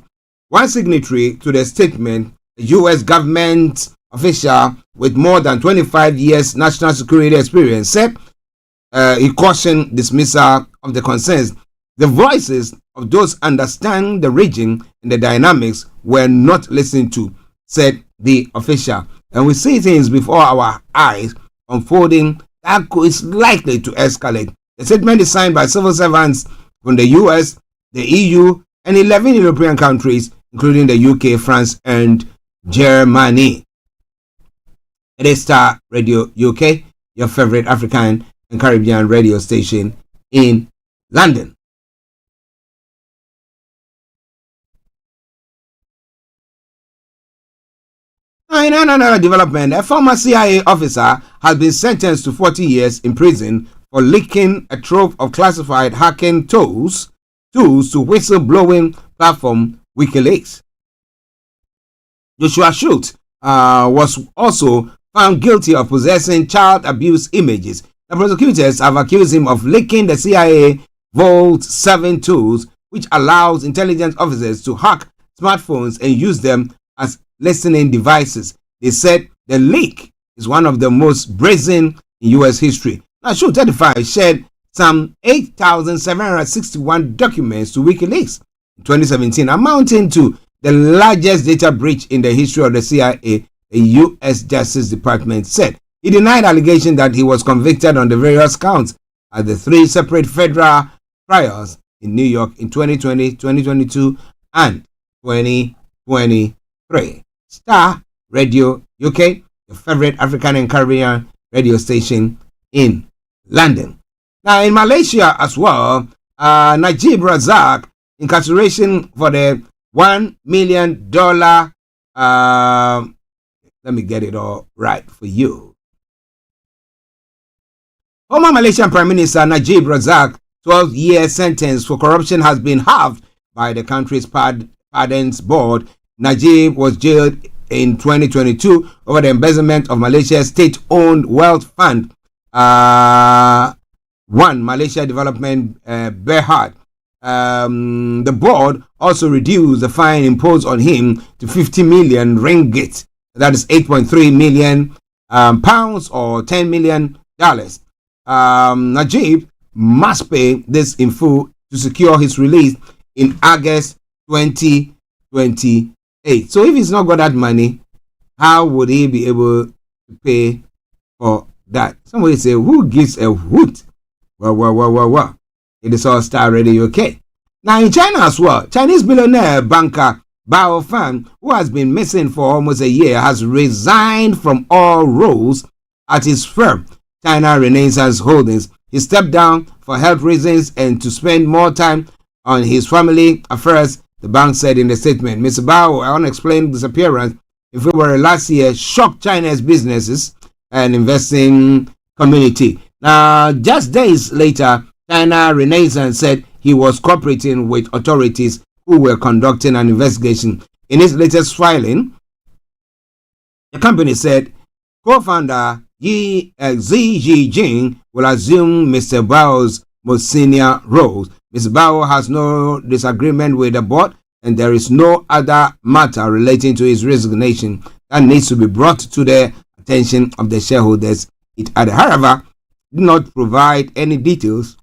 one signatory to the statement, a U.S. government official with more than 25 years national security experience, said he cautioned dismissal of the concerns. The voices of those understand the region and the dynamics were not listened to, said the official. And we see things before our eyes unfolding that is likely to escalate. The statement is signed by civil servants from the US, the EU, and 11 European countries, including the UK, France, and Germany. It is Star Radio UK, your favorite African and Caribbean radio station in London. In another development, a former CIA officer has been sentenced to 40 years in prison for leaking a trove of classified hacking tools to whistleblowing platform WikiLeaks. Joshua Schultz was also found guilty of possessing child abuse images. The prosecutors have accused him of leaking the CIA Vault 7 tools, which allows intelligence officers to hack smartphones and use them as listening devices. They said the leak is one of the most brazen in U.S. history. Now, Schultz 35 shared some 8,761 documents to WikiLeaks in 2017, amounting to the largest data breach in the history of the CIA, a U.S. Justice Department said. He denied allegations that he was convicted on the various counts at the 3 separate federal trials in New York in 2020, 2022, and 2023. Starr Radio UK, your favorite African and Caribbean radio station in London. Now, in Malaysia as well, Najib Razak, incarceration for the $1 million. Let me get it all right for you. Former Malaysian Prime Minister Najib Razak 12-year sentence for corruption has been halved by the country's pardons board. Najib was jailed in 2022 over the embezzlement of Malaysia's state-owned wealth fund, One Malaysia Development Berhad. The board also reduced the fine imposed on him to 50 million ringgit. That is 8.3 million pounds or $10 million. Najib must pay this in full to secure his release in August 2028. So if he's not got that money, how would he be able to pay for that? Somebody say, who gives a hoot? Well. It is all Starr Radio UK. Now in China as well, Chinese billionaire banker Bao Fan, who has been missing for almost a year, has resigned from all roles at his firm, China Renaissance Holdings. He stepped down for health reasons and to spend more time on his family affairs, the bank said in a statement. Mr. Bao's unexplained disappearance in February last year shocked China's businesses and investing community. Now, just days later, China Renaissance said he was cooperating with authorities who were conducting an investigation. In its latest filing, the company said co-founder Xi Jinping will assume Mr. Bao's most senior roles. Mr. Bao has no disagreement with the board, and there is no other matter relating to his resignation that needs to be brought to the attention of the shareholders. It added, however, did not provide any details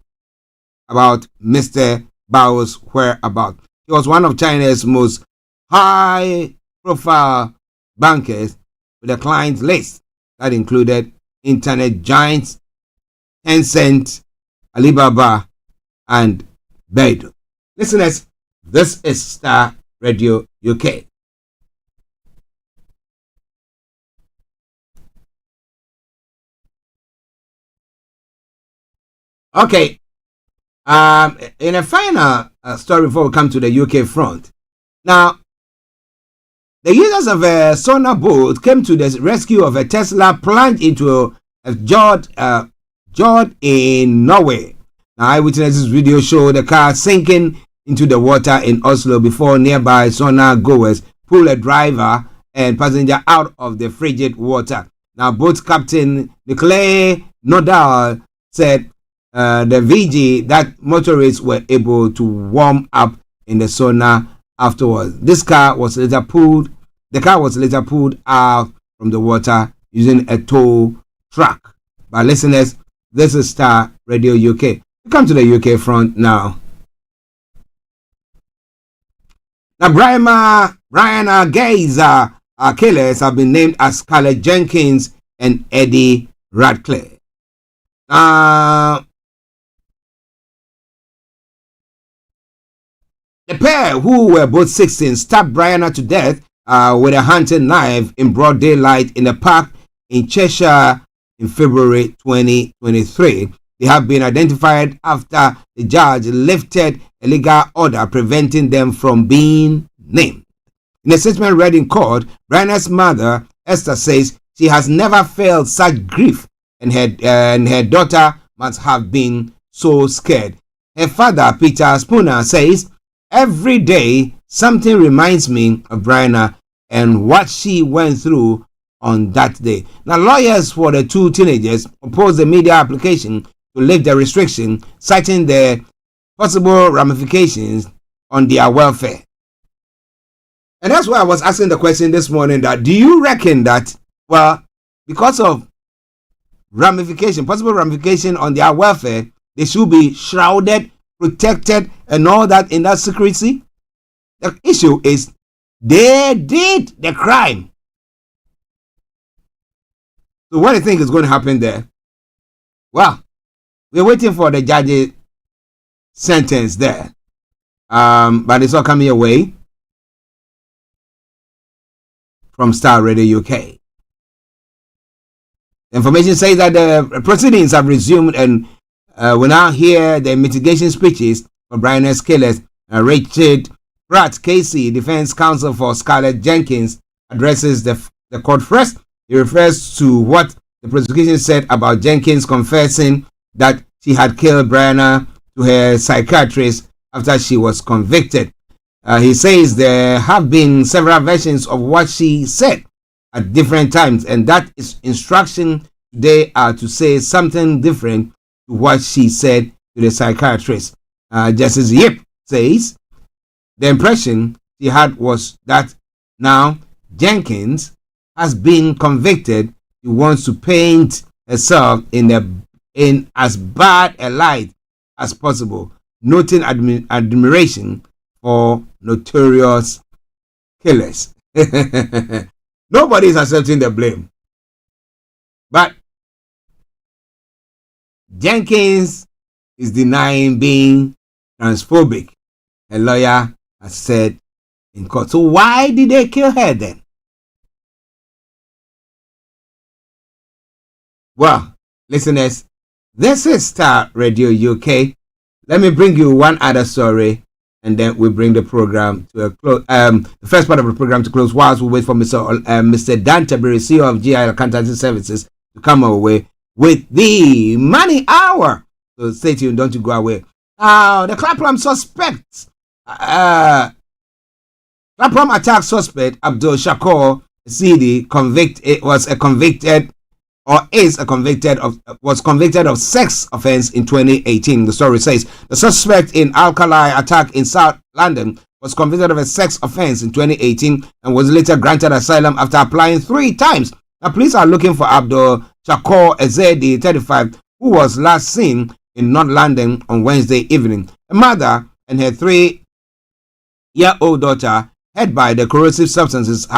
about Mr. Bao's whereabouts. He was one of China's most high-profile bankers with a client list that included internet giants Tencent, Alibaba, and Baidu. Listeners, this is Starr Radio UK. Okay. In a final story before we come to the UK front. Now, the users of a sonar boat came to the rescue of a Tesla plunged into a fjord in Norway. Now, eyewitnesses video show the car sinking into the water in Oslo before nearby sonar goers pull a driver and passenger out of the frigid water. Now, boat captain Nicolai Nordal said the VG that motorists were able to warm up in the sauna afterwards. The car was later pulled out from the water using a tow truck. But listeners, this is Starr Radio UK. We come to the UK front now. Now, Brian Gay's killers have been named as Scarlett Jenkins and Eddie Radcliffe. The pair, who were both 16, stabbed Brianna to death with a hunting knife in broad daylight in a park in Cheshire in February 2023. They have been identified after the judge lifted a legal order preventing them from being named. In a statement read in court, Brianna's mother, Esther, says she has never felt such grief and her daughter must have been so scared. Her father, Peter Spooner, says, every day, something reminds me of Brianna and what she went through on that day. Now, lawyers for the two teenagers opposed the media application to lift the restriction, citing the possible ramifications on their welfare. And that's why I was asking the question this morning that, do you reckon that, well, because of possible ramification on their welfare, they should be shrouded, protected, and all that in that secrecy. The issue is they did the crime. So what do you think is going to happen there? Well, we're waiting for the judge's sentence there. But it's all coming your way from Starr Radio UK. The information says that the proceedings have resumed, and we now hear the mitigation speeches for Brian's killers. Richard Pratt, KC, defense counsel for Scarlett Jenkins, addresses the court first. He refers to what the prosecution said about Jenkins confessing that she had killed Brianna to her psychiatrist after she was convicted. He says there have been several versions of what she said at different times, and that is instruction today are to say something different to what she said to the psychiatrist. Justice Yip says the impression she had was that now Jenkins has been convicted. He wants to paint herself in as bad a light as possible, noting admiration for notorious killers. Nobody is accepting the blame. But Jenkins is denying being transphobic, a lawyer has said in court. So why did they kill her then? Well, listeners, this is Starr Radio UK. Let me bring you one other story, and then we bring the program to a close. The first part of the program to close whilst we wait for Mr. Dan Tabiri, CEO of GI Accountancy Services, to come our way with the Money Hour. So stay tuned, don't you go away. The Clapham suspect, Clapham attack suspect Abdul Shakur Sidi was convicted of sex offense in 2018. The story says the suspect in Alkali attack in South London was convicted of a sex offense in 2018 and was later granted asylum after applying 3 times. The police are looking for Abdul Shakur Ezedi, 35, who was last seen in North London on Wednesday evening. A mother and her 3-year-old daughter, hurt by the corrosive substances,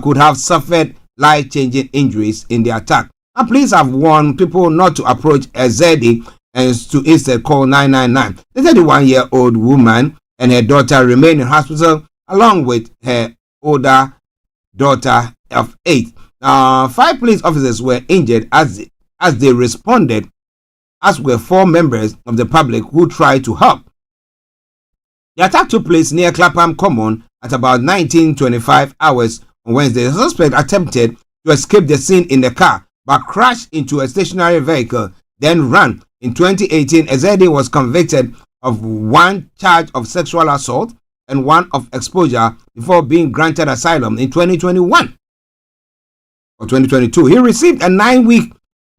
could have suffered life-changing injuries in the attack. And police have warned people not to approach Ezedi and to instead call 999. The 31-year-old woman and her daughter remain in hospital along with her older daughter of 8. 5 police officers were injured as they responded, as were 4 members of the public who tried to help. The attack took place near Clapham Common at about 19:25 hours on Wednesday. The suspect attempted to escape the scene in the car but crashed into a stationary vehicle, then ran. In 2018, Ezedi was convicted of 1 charge of sexual assault and 1 of exposure before being granted asylum in 2021 or 2022. He received a 9-week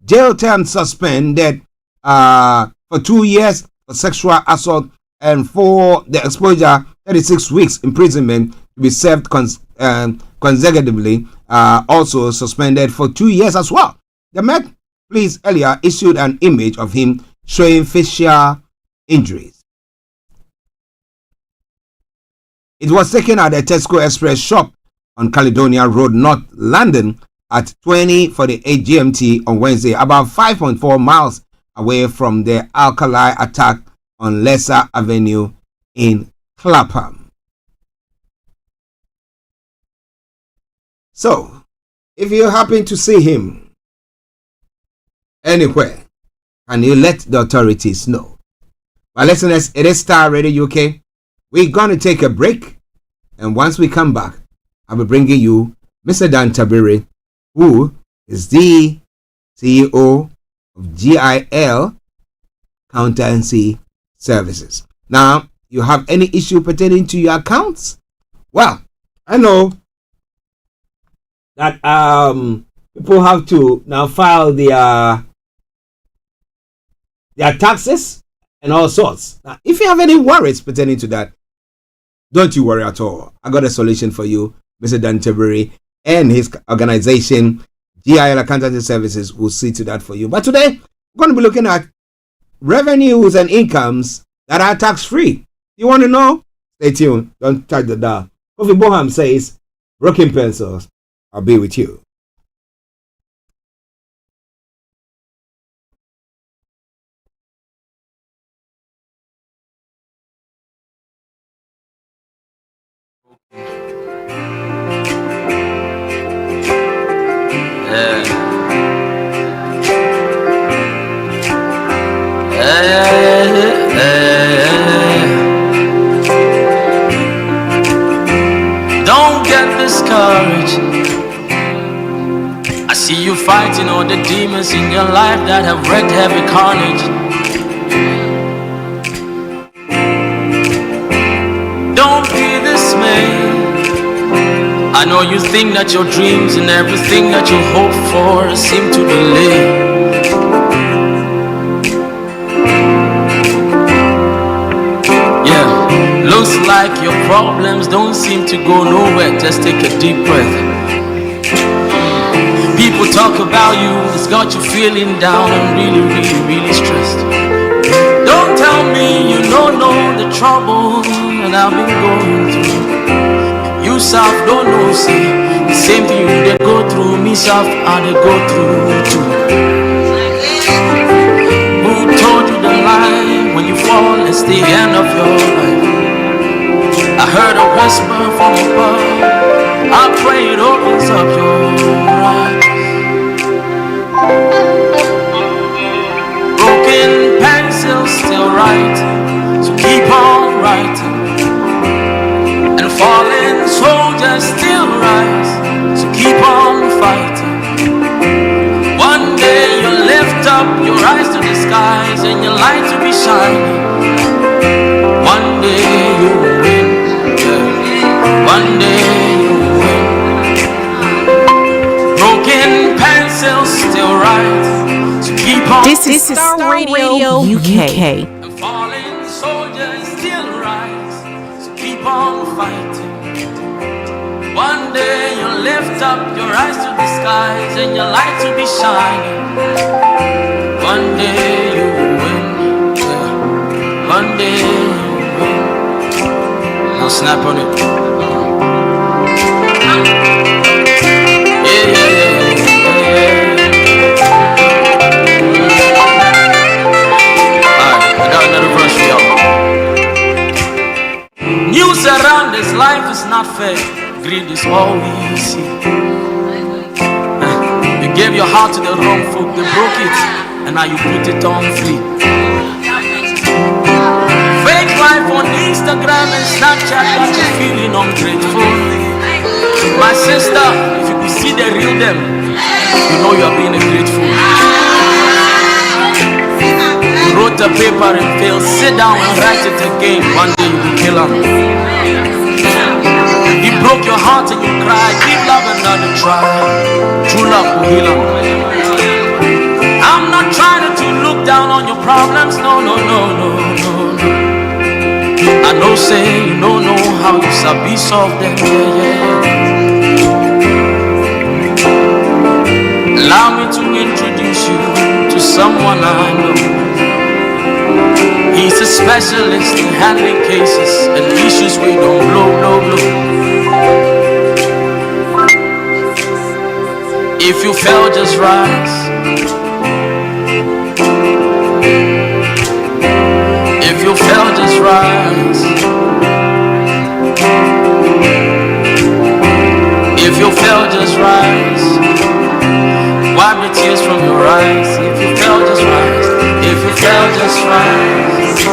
jail term suspended for 2 years for sexual assault, and for the exposure 36 weeks imprisonment to be served consecutively, also suspended for 2 years as well. The Met Police earlier issued an image of him showing facial injuries. It was taken at the Tesco Express shop on Caledonia Road, North London at 20:48 GMT on Wednesday, about 5.4 miles away from the Alkali attack on Lesser Avenue in Clapham. So, if you happen to see him anywhere, can you let the authorities know? But listeners, it is Starr Radio UK. We're going to take a break, and once we come back, I'll be bringing you Mr. Dan Tabiri, who is the CEO of GIL Accountancy Services. Now, you have any issue pertaining to your accounts? Well, I know that people have to now file their taxes and all sorts. Now, if you have any worries pertaining to that, don't you worry at all. I got a solution for you. Mr. Dan Tabiri and his organization, GIL Accountancy Services, will see to that for you. But today, we're going to be looking at revenues and incomes that are tax-free. You want to know? Stay tuned. Don't touch the dial. Kofi Boham says, Broken Pencils, I'll be with you. Don't get discouraged. I see you fighting all the demons in your life that have wreaked heavy carnage. Don't be dismayed. I know you think that your dreams and everything that you hope for seem to delay. Looks like your problems don't seem to go nowhere. Just take a deep breath. People talk about you, it's got you feeling down and really stressed. Don't tell me you don't know the trouble that I've been going through. You self don't know, see the same thing they go through. Me self, I they go through too. Who told you the lie? When you fall, it's the end of your life. I heard a whisper from above. I pray it opens up your eyes. Broken pencils still write, so keep on writing. And fallen soldiers still rise, so keep on fighting. One day you'll lift up your eyes to the skies and your light will be shining. One day you will win. One day you win. Broken pencils still write, so keep on. This is Starr Radio UK. And fallen soldiers still rise, so keep on fighting. One day you'll lift up your eyes to the skies and your light will be shining. One day you will win. Yeah. One day you will win. Now snap on it. News around this life is not fair. Greed is all we see. You gave your heart to the wrong folk, they broke it, and now you put it on free. Fake life on Instagram and Snapchat got you feeling ungrateful. My sister, if you could see the real them, you know you are being a great fool. You wrote a paper and failed. Sit down and write it again. One day you will kill him. He broke your heart and you cried. Give love another try. True love will heal him. I'm not trying to look down on your problems. No. I know say you don't know how you sabi solve them. Yeah. Allow me to introduce you to someone I know. He's a specialist in handling cases and issues we don't blow. If you fell, just rise. If you fell, just rise. If you fell, just rise. Wipe the tears from your eyes. If you fell, just rise. If you fell, just rise.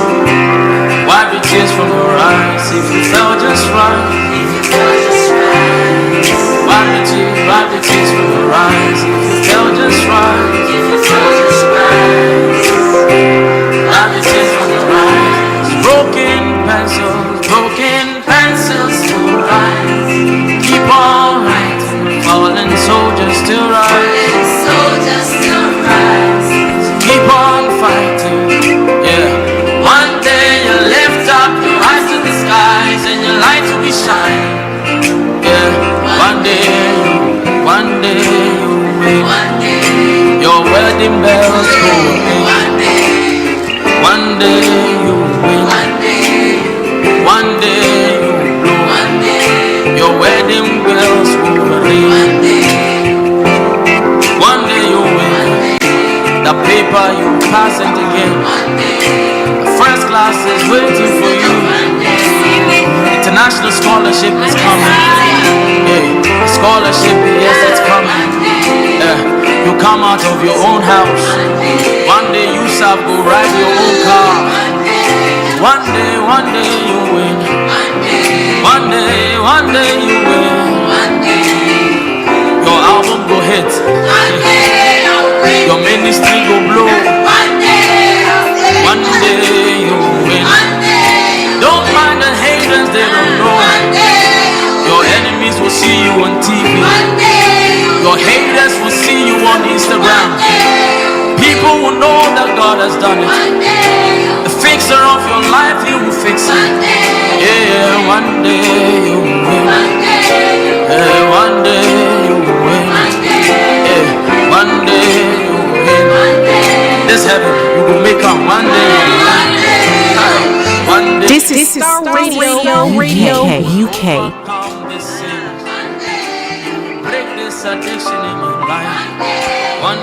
Wipe the tears from your eyes. If you fell, just rise. If you fell, just rise. Wipe the tears from your eyes. If you fell, just rise. If you fell, just rise. Wipe the tears from your eyes. Broken pencils still rise. Keep on writing. Fallen soldiers still rise. Keep on fighting, yeah. One day you'll lift up your eyes to the skies and your light will be shining, yeah. One day you will. You're well scholarship, yes, it's coming. You come out of your own house. One day you shall go ride your own car. One day you win. One day you win. Your album go hit. Your ministry go blow. One day you win. Don't mind the haters, they don't know. Your enemies will see you on TV. Your haters will see you on Instagram. People will know that God has done it. The fixer of your life, He will fix it. Yeah, one day you will win. Yeah, one day you will win. Yeah, one day you will win. This heaven, you will make up one day. One day. This is Starr Radio UK. Break this addiction in your life. One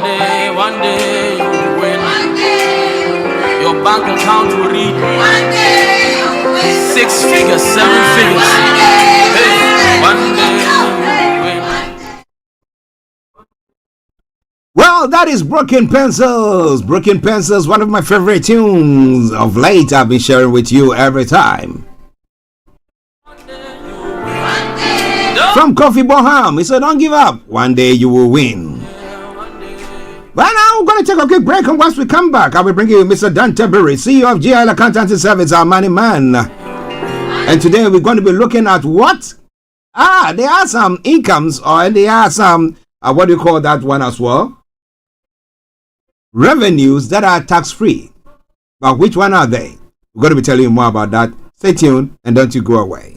day you will win. Your bank account will read 6 figures, 7 figures. Hey, one day you will win. Well, that is Broken Pencils. Broken Pencils, one of my favorite tunes of late. I've been sharing with you every time. From Kofi Boham, he said, don't give up. One day you will win. Well, now we're going to take a quick break, and once we come back, I will bring you Mr. Dan Tabiri, CEO of GIL Accountancy Service, our money man. And today we're going to be looking at what? There are some incomes, or there are some, what do you call that one as well? Revenues that are tax-free. But which one are they? We're going to be telling you more about that. Stay tuned, and don't you go away.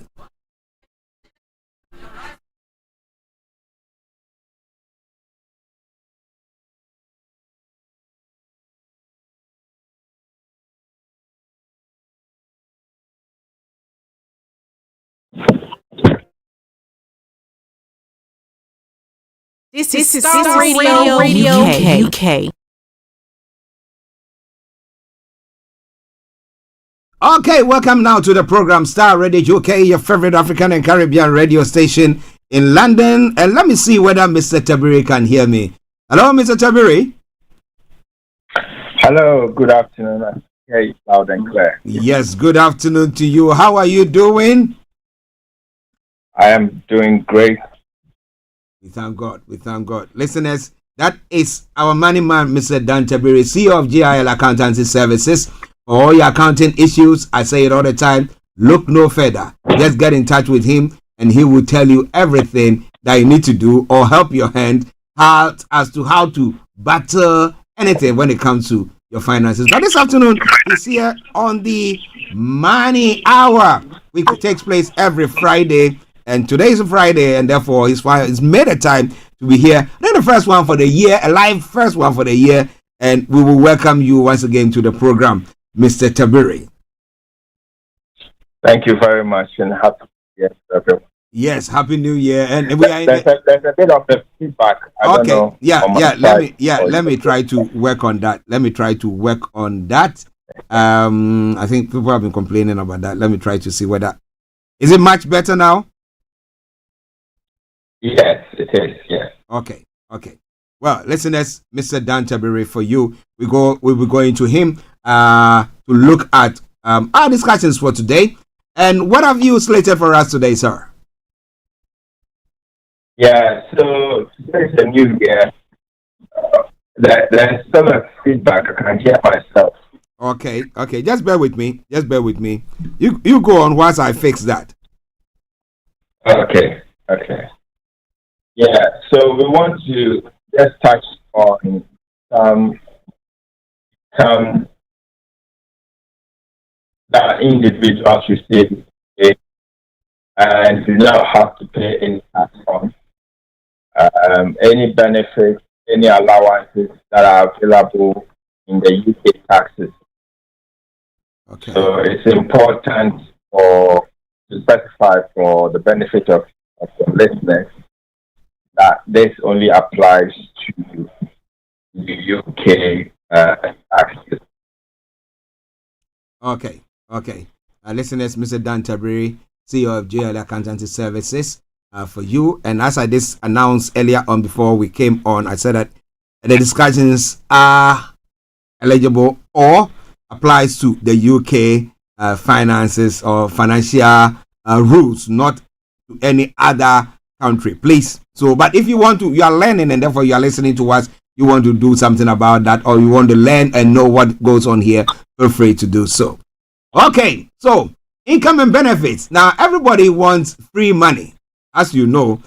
This is Starr Radio UK. Okay, welcome now to the program Starr Radio UK, your favorite African and Caribbean radio station in London. And let me see whether Mr. Tabiri can hear me. Hello, Mr. Tabiri. Hello, good afternoon. I hear you loud and clear. Yes, good afternoon to you. How are you doing? I am doing great. We thank God. We thank God. Listeners, that is our money man, Mr. Dan Tabiri, CEO of GIL Accountancy Services. For all your accounting issues, I say it all the time, look no further. Just get in touch with him and he will tell you everything that you need to do or help your hand out as to how to battle anything when it comes to your finances. But this afternoon, he's here on the Money Hour, which takes place every Friday. And today is a Friday, and therefore he's made a time to be here. Then the first one for the year, a live first one for the year. And we will welcome you once again to the program, Mr. Tabiri. Thank you very much, and happy New Year to everyone. Yes, Happy New Year. And we are there's a bit of the feedback. I don't know. Let me try to work on that. I think people have been complaining about that. Let me try to see whether is it much better now? Yes, it is. Yes. Okay. Well, listeners, Mr. Dan Tabiri, for you, we'll be going to him to look at our discussions for today. And what have you slated for us today, sir? Yeah, so today is a new year. There's so much feedback I can hear myself. Okay. Just bear with me. You go on whilst I fix that. Okay. Yeah, so we want to just touch on some that individuals receive and do not have to pay any tax on. Any benefits, any allowances that are available in the UK taxes. Okay. So it's important to specify for the benefit of the listeners that this only applies to the UK taxes. Okay. Listeners, Mr. Dan Tabiri, CEO of GIL Accountancy Services, for you. And as I just announced earlier on before we came on, I said that the discussions are eligible or applies to the UK finances or financial rules, not to any other country, please. So, but if you want to, you are learning and therefore you are listening to us, you want to do something about that, or you want to learn and know what goes on here, feel free to do so. Okay, so income and benefits. Now, everybody wants free money, as you know.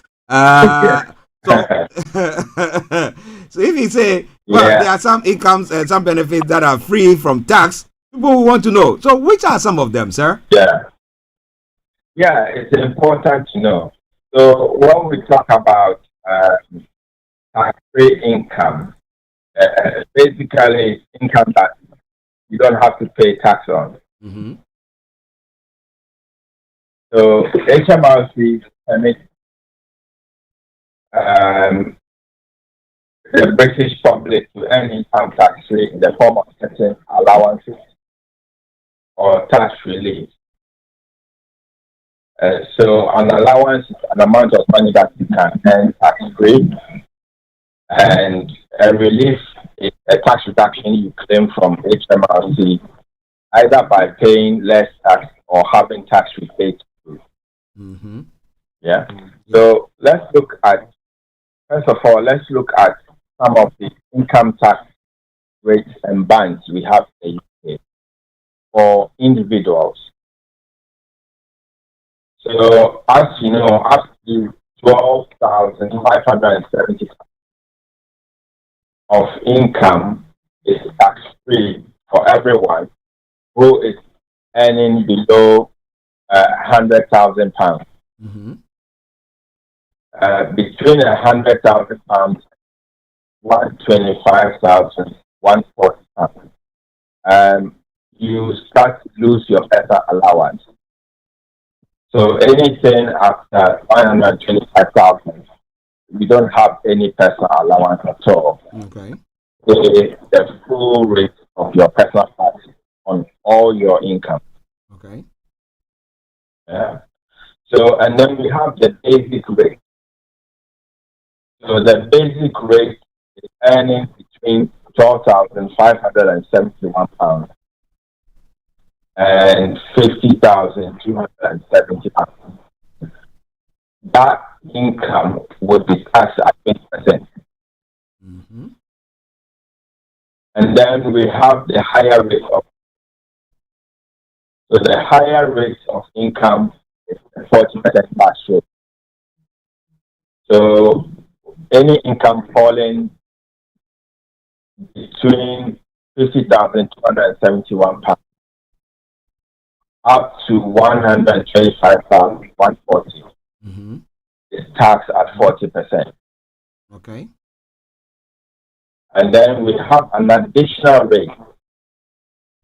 So if you say, well, there are some incomes and some benefits that are free from tax, people will want to know. So which are some of them, sir? Yeah, it's important to know. So when we talk about tax-free income, basically income that you don't have to pay tax on. Mm-hmm. So HMRC permits the British public to earn income tax-free in the form of certain allowances or tax relief. So an allowance is an amount of money that you can earn tax-free, and a relief is a tax reduction you claim from HMRC, either by paying less tax or having tax rebates. Mm-hmm. Yeah. So let's look at, first of all, let's look at some of the income tax rates and bands we have in the UK for individuals. So, as you know, up to 12,570 of income is tax-free for everyone who is earning below £100,000. Mm-hmm. Between £100,000, 125,000, 140,000, you start to lose your personal allowance. So anything after 125,000, you don't have any personal allowance at all. Okay. The full rate of your personal tax on all your income. Okay. Yeah. So, and then we have the basic rate. So the basic rate is earning between £12,571 and £50,270. That income would be taxed at 20%. Mm-hmm. And then we have the higher rate of. So the higher rate of income is 40% tax rate. So any income falling between £50,271 up to £125,140 Mm-hmm. is taxed at 40%. Okay. And then we have an additional rate.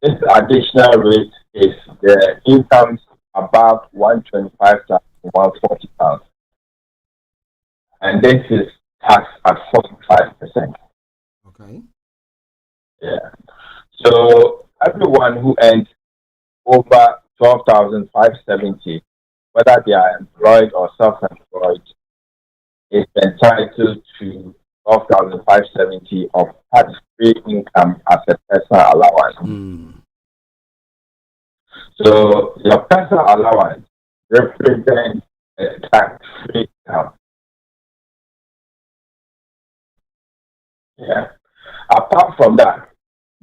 This additional rate is the incomes above £125,140, and this is taxed at 45%. Okay. Yeah. So everyone who earns over 12,570, whether they are employed or self-employed, is entitled to 12,570 of tax-free income as a personal allowance. So your personal allowance represents a tax-free income. Yeah. Apart from that,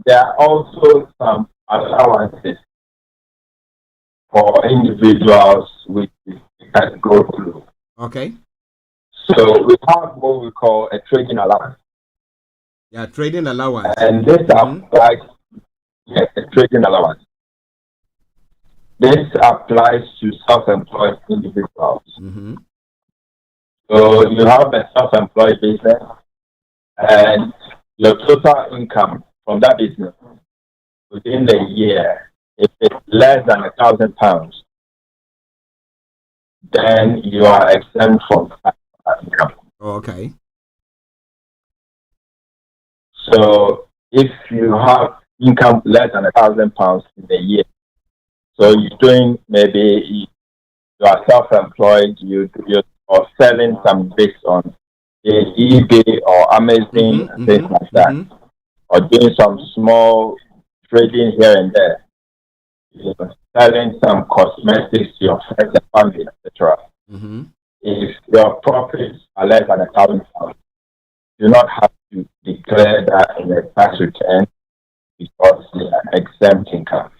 there are also some allowances for individuals which we can go through. Okay. So we have what we call a trading allowance. Yeah, trading allowance. And this applies, yes, a trading allowance. This applies to self-employed individuals. Mm-hmm. So you have a self-employed business, and your total income from that business within the year, if it's less than £1,000, then you are exempt from tax income. Okay. So if you have income less than £1,000 in a year, so you're doing maybe you are self-employed, you're or selling some bits on eBay or Amazon and things like that, or doing some small trading here and there, selling some cosmetics to your friends and family, etc. If your profits are less than £1,000, you do not have to declare that in a tax return because they are exempt income.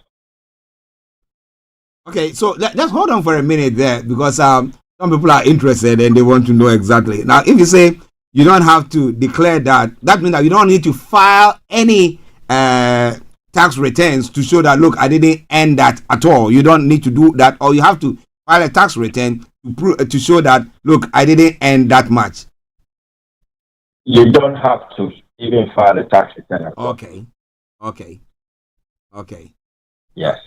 Okay, so let's hold on for a minute there because some people are interested and they want to know exactly. Now, if you say you don't have to declare that, that means that you don't need to file any tax returns to show that, look, I didn't earn that at all. You don't need to do that, or you have to file a tax return to show that, look, I didn't earn that much. You don't have to even file a tax return at all. Okay. Yes.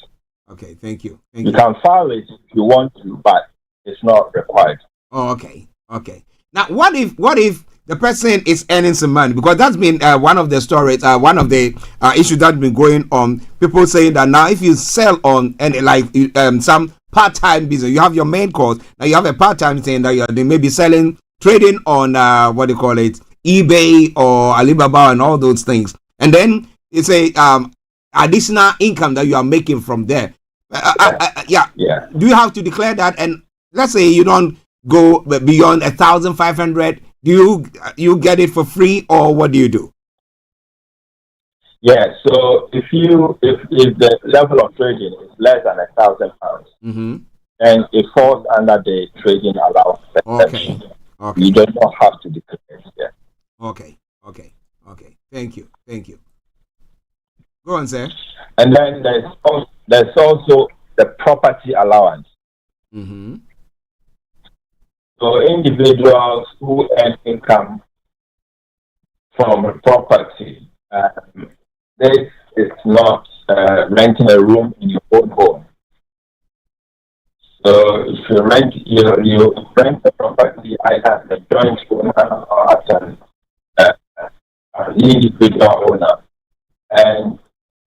Okay, thank you. You can file it if you want to, but it's not required. Oh, okay. Now, what if the person is earning some money? Because that's been one of the stories, one of the issues that's been going on. People saying that now if you sell on some part-time business, you have your main course, now you have a part-time thing that they may be trading on eBay or Alibaba and all those things, and then it's a additional income that you are making from there. Do you have to declare that? And let's say you don't go beyond 1,500, do you get it for free, or what do you do? Yeah, so if the level of trading is less than £1,000, then it falls under the trading allowance exception. Okay. You do not have to declare it. Yeah. Okay. Thank you. Go on, sir. And then there's also the property allowance. So individuals who earn income from a property, this is not renting a room in your own home. So if you rent a property either as a joint owner or as an individual owner, and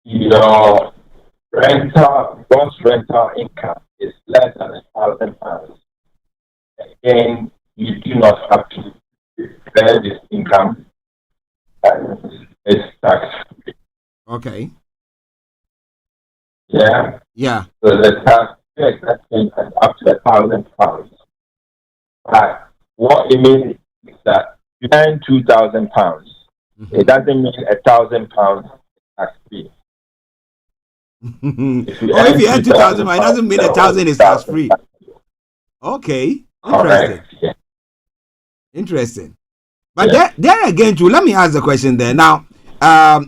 your gross rental income is less than £1,000, again, you do not have to declare this income, and it's tax-free. Okay. Yeah. So the tax exception is up to £1,000. But what it means is that you earn £2,000. It doesn't mean £1,000 is tax-free. If you earn 2,000, it doesn't mean 1,000 is tax free. Okay, interesting. But there again, too. Let me ask the question there. Now,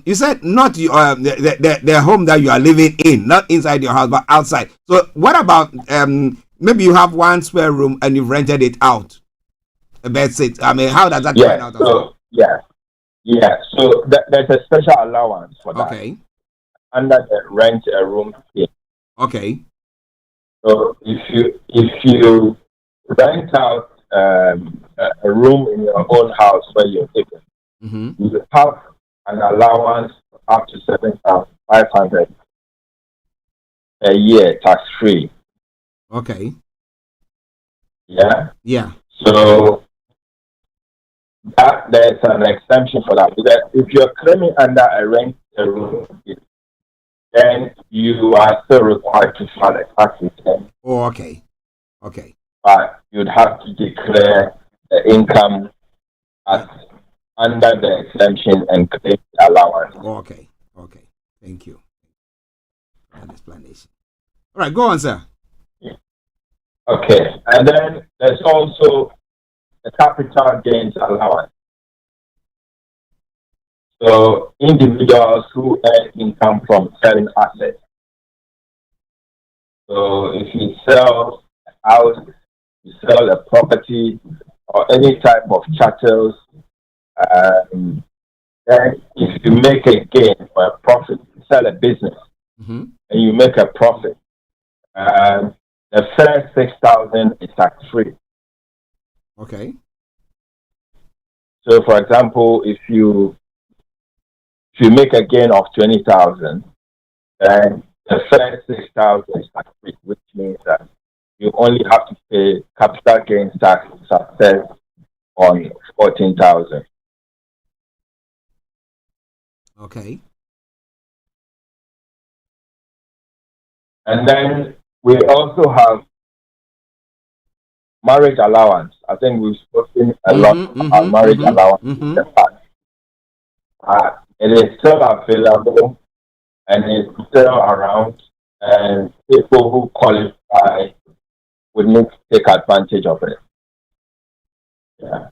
you said not the home that you are living in, not inside your house, but outside. So, what about maybe you have one spare room and you've rented it out, a bed sit? I mean, how does that turn out? So there's a special allowance for that. Okay. Under the rent a room scheme. Okay. So if you rent out a room in your own house where you're living, you have an allowance up to $7,500 a year, tax free. Okay. Yeah. So there's an exemption for that. Because if you're claiming under a rent a room, then you are still required to file a tax return. Oh, okay. But you'd have to declare the income as under the exemption and claim the allowance. Okay. Thank you. That explanation. All right, go on, sir. Okay, and then there's also the capital gains allowance. So individuals who earn income from selling assets. So if you sell a house, you sell a property, or any type of chattels, then if you make a gain or a profit, you sell a business, and you make a profit, the first 6,000 is tax free. Okay. So, for example, if you make a gain of 20,000, then the first 6,000 is tax free, which means that you only have to pay capital gains tax success on 14,000. Okay. And then we also have marriage allowance. I think we've spoken a lot about marriage allowance in the past. It is still available and it's still around, and people who qualify would need to take advantage of it. Yeah.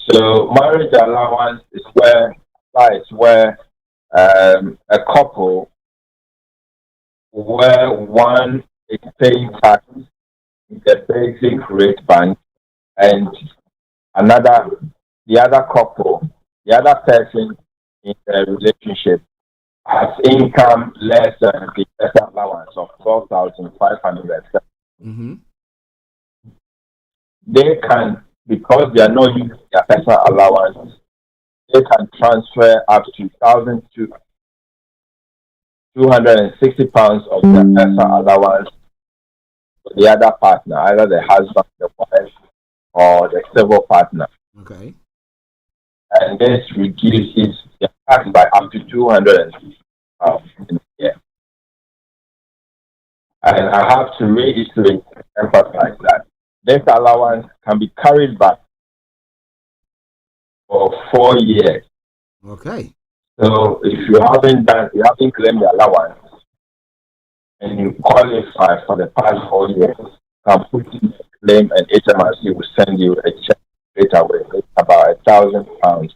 So marriage allowance is where a couple where one is paying tax in the basic rate band and the other person in the relationship has income less than the personal allowance of 12,500. They can, because they are not using their personal allowance, they can transfer up to £260 of their personal allowance to the other partner, either the husband, the wife, or the civil partner. Okay. And this reduces the tax by up to £260 in a year. And I have to reiterate and emphasize that this allowance can be carried back for 4 years. Okay. So if you haven't claimed the allowance and you qualify for the past 4 years, you can put in a claim and HMRC will send you a check straight away. It's about £1,000.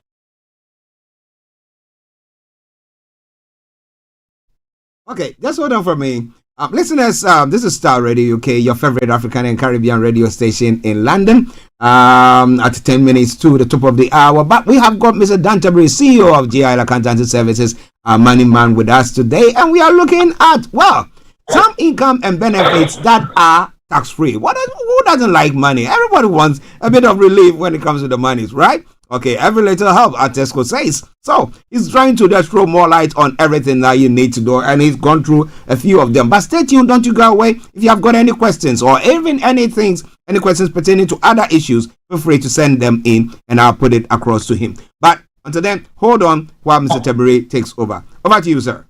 Okay, just hold on for me. Listeners, this is Starr Radio UK, your favorite African and Caribbean radio station in London. At 10 minutes to the top of the hour. But we have got Mr. Dan Tabiri, CEO of GIL Accountancy Services, money man with us today. And we are looking at, well, some income and benefits that are tax-free. Who doesn't like money? Everybody wants a bit of relief when it comes to the monies, right? Okay, every little help, as Tesco says. So he's trying to just throw more light on everything that you need to do, and he's gone through a few of them. But stay tuned, don't you go away. If you have got any questions or even any questions pertaining to other issues, feel free to send them in, and I'll put it across to him. But until then, hold on while Mr. Tabiri takes over. Over to you, sir.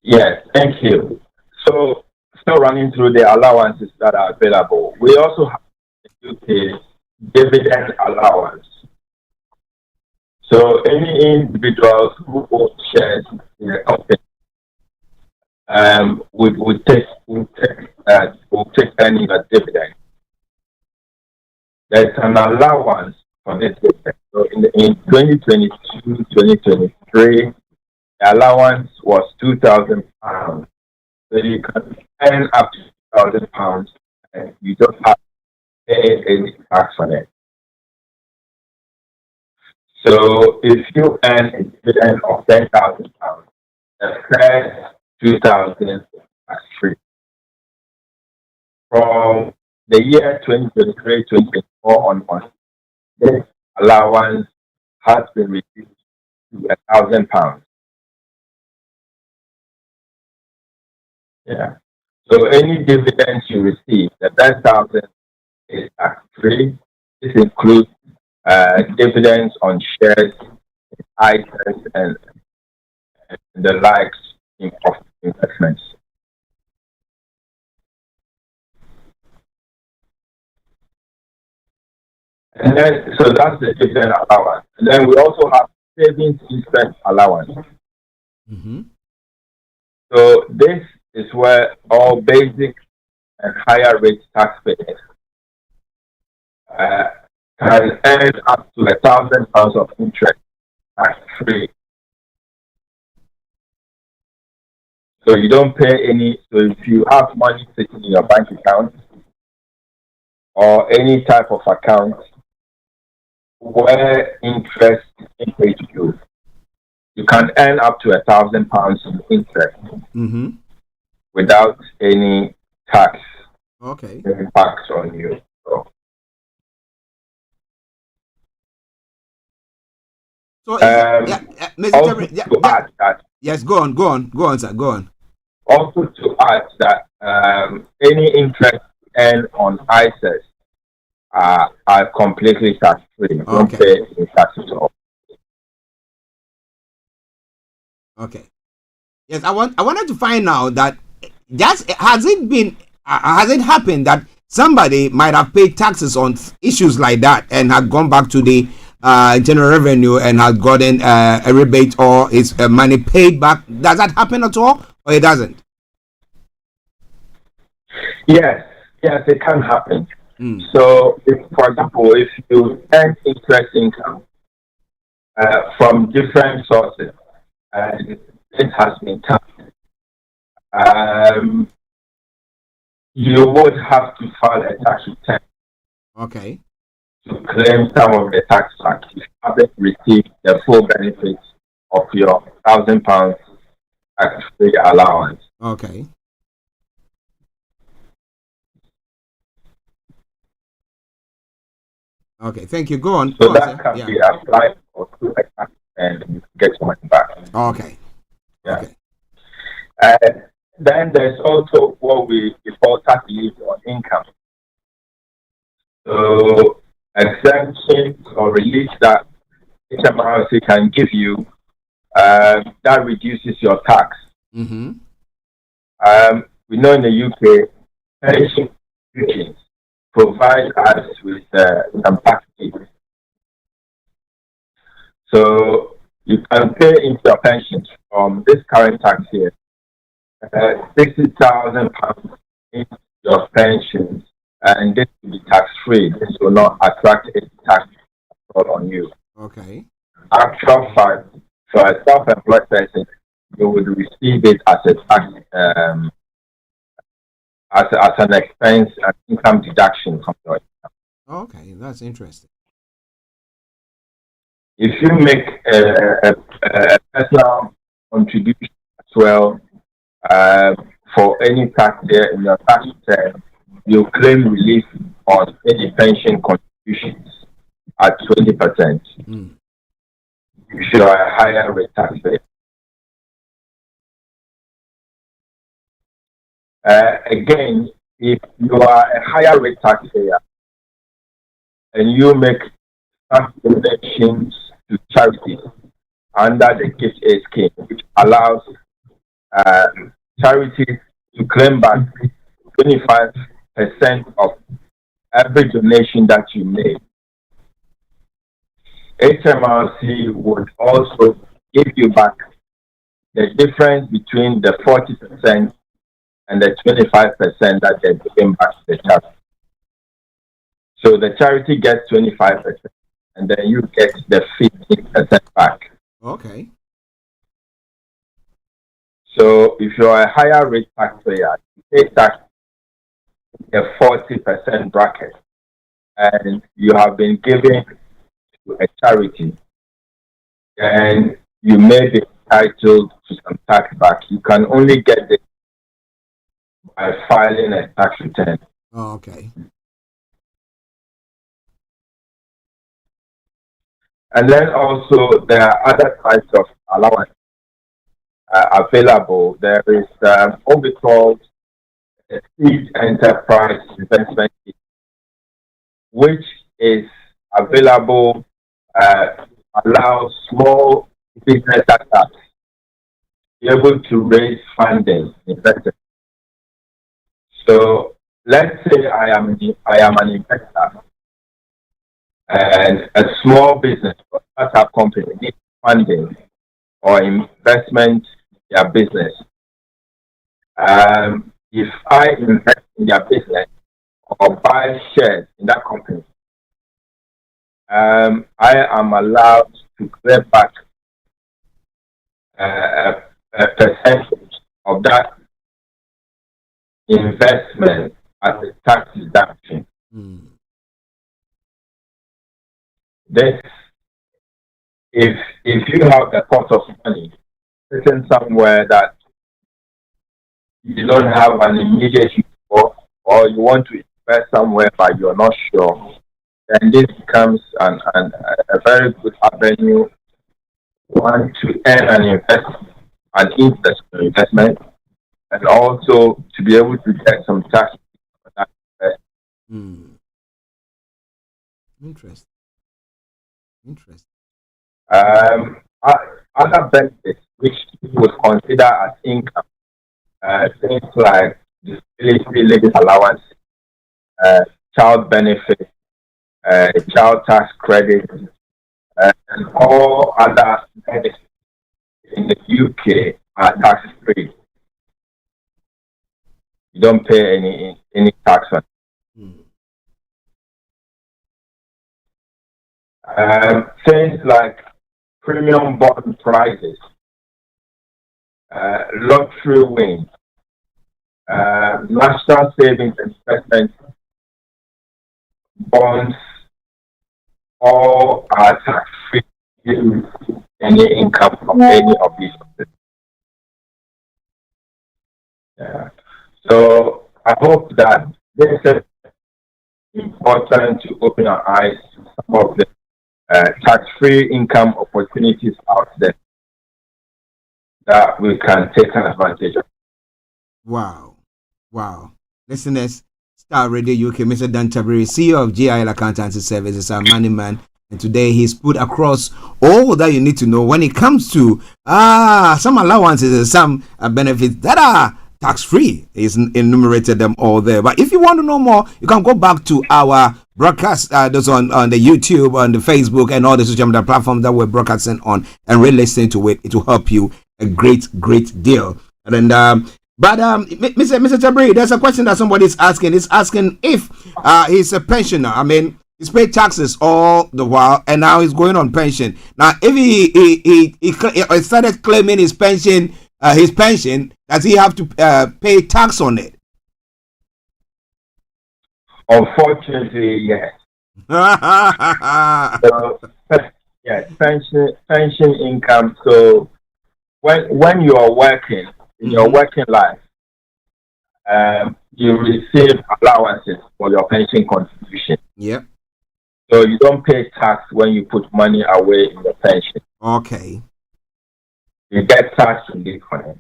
Yes, thank you. So, still running through the allowances that are available. We also have the UK dividend allowance. So any individuals who own shares in a company will take any dividend. There's an allowance for this dividend. So in 2022-2023, the allowance was £2,000. So you can earn up to £2,000 and you don't have to pay any tax on it. So if you earn a dividend of £10,000, the first £2,000 is tax-free. From the year 2023-2024 onwards, this allowance has been reduced to £1,000. Yeah. So any dividends you receive, the first $1,000 is tax-free. This includes dividends on shares, items, and the likes in investments. And then, so that's the dividend allowance. And then we also have savings interest allowance. So this is where all basic and higher rate taxpayers can earn up to £1,000 of interest tax-free. So you don't pay any. So if you have money sitting in your bank account or any type of account where interest is paid to you, you can earn up to £1,000 in interest without any tax impact on you. So Mr. Tabiri, yes, go on, sir, go on. Also to add that any interest earned on ISAs are completely tax-free. Don't pay any taxes at all. Okay. Yes, I wanted to find out that just has it happened that somebody might have paid taxes on issues like that and had gone back to the general revenue and had gotten a rebate or his money paid back? Does that happen at all, or it doesn't? Yes, it can happen. So, for example, if you earn interest income from different sources and it has been taxed, you would have to file a tax return. Okay. To claim some of the tax back if you haven't received the full benefits of your £1,000 tax-free allowance. Okay. Okay, thank you. Go on. So that can be applied for through a tax and you get your money back. Okay. Yeah. Okay. Then there's also what we call tax relief on income. So exemptions or relief that HMRC can give you that reduces your tax. Mm-hmm. We know in the UK, pension schemes provide us with some tax relief. So you can pay into your pensions from this current tax year, £60,000 into your pensions, and this will be tax-free. This will not attract any tax on you. Okay. Actual fact, for a self-employed person, you would receive it as a tax, as an expense and income deduction from your income. Okay, that's interesting. If you make a personal contribution as well for any tax year in your tax return, you claim relief on any pension contributions at 20%. If you are a higher rate taxpayer. Again, if you are a higher rate taxpayer and you make some donations to charities under the Gift Aid scheme, which allows charities to claim back 25% of every donation that you make, HMRC would also give you back the difference between the 40% and the 25% that they're giving back to the charity. So the charity gets 25%, and then you get the 15% back. Okay. So if you're a higher rate taxpayer, you pay tax in a 40% bracket, and you have been given to a charity, and you may be entitled to some tax back. You can only get this by filing a tax return. Oh, okay. And then also there are other types of allowance available. There is what we call a seed enterprise investment, which is available, allows small business startups to be able to raise funding, investors. So let's say I am an investor and a small business or startup company needs funding or investment in their business. If I invest in their business or buy shares in that company, I am allowed to claim back a percentage of that investment as a tax deduction. This, if you have a pot of money sitting somewhere that you don't have an immediate use for, or you want to invest somewhere but you're not sure, then this becomes a very good avenue. You want to earn an interest on investment, and also to be able to get some tax. Interesting. Other benefits which people would consider as income, things like disability living allowance, child benefit, child tax credit, and all other benefits in the UK are tax free. You don't pay any tax on it. Things like premium bond prices, lottery wins, national savings and investment bonds, all are tax free. Any income from any of these. Yeah. So I hope that this is important to open our eyes to some of the tax-free income opportunities out there that we can take advantage of. Wow. Listeners, Starr Radio UK, Mr. Dan Tabiri, CEO of GIL Accountancy Services, our money man. And today he's put across all that you need to know when it comes to some allowances and some benefits that are tax-free. He's enumerated them all there. But if you want to know more, you can go back to our broadcast those on the YouTube, on the Facebook, and all the social media platforms that we're broadcasting on, and re-listen to it. It will help you a great deal. And then, Mr. Tabiri, there's a question that somebody is asking. It's asking if he's a pensioner. I mean, he's paid taxes all the while, and now he's going on pension. Now, if he started claiming his pension, does he have to pay tax on it? Unfortunately, yes. So, yes, pension income. So when you are working in your working life, you receive allowances for your pension contribution. Yep. So you don't pay tax when you put money away in your pension. Okay. You get tax relief on it.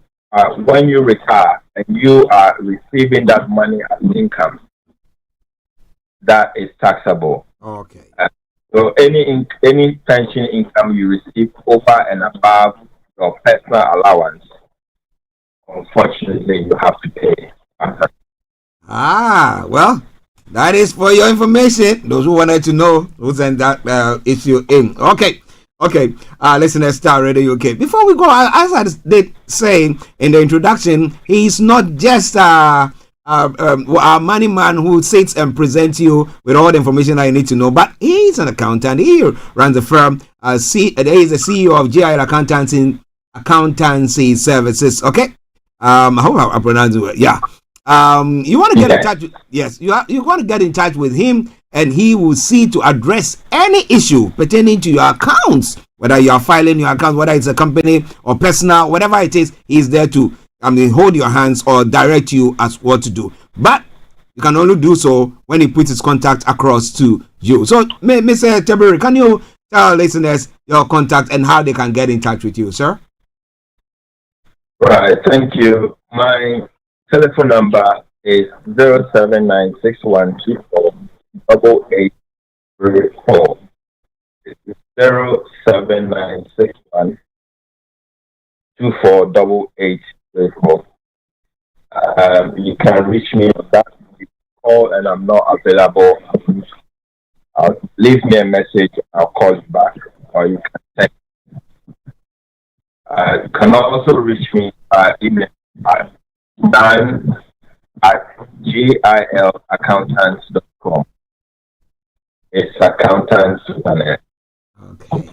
When you retire and you are receiving that money as income, that is taxable. Okay. So any pension income you receive over and above your personal allowance, unfortunately, you have to pay. Well, that is for your information. Those who wanted to know who's in that issue in. Okay. Listeners, Starr Radio UK. Before we go, as I did say in the introduction, he's not just our money man who sits and presents you with all the information that you need to know, but he's an accountant. He runs a firm. He is the CEO of GIL Accountancy Services. Okay. I hope I pronounced it well. Yeah. You want to get in touch with, yes, you want to get in touch with him, and he will see to address any issue pertaining to your accounts, whether you are filing your account, whether it's a company or personal, whatever it is. He's there to hold your hands or direct you as what to do. But you can only do so when he puts his contact across to you. So, Mr. Tabiri, can you tell listeners your contact and how they can get in touch with you, sir? Right, thank you. My telephone number is 07961248834. It's 07961248834. You can reach me on that. You call and I'm not available. Leave me a message. I'll call you back, or you can text. You can also reach me by email at dan@gilaccountants.com. It's accountants with an S. Okay.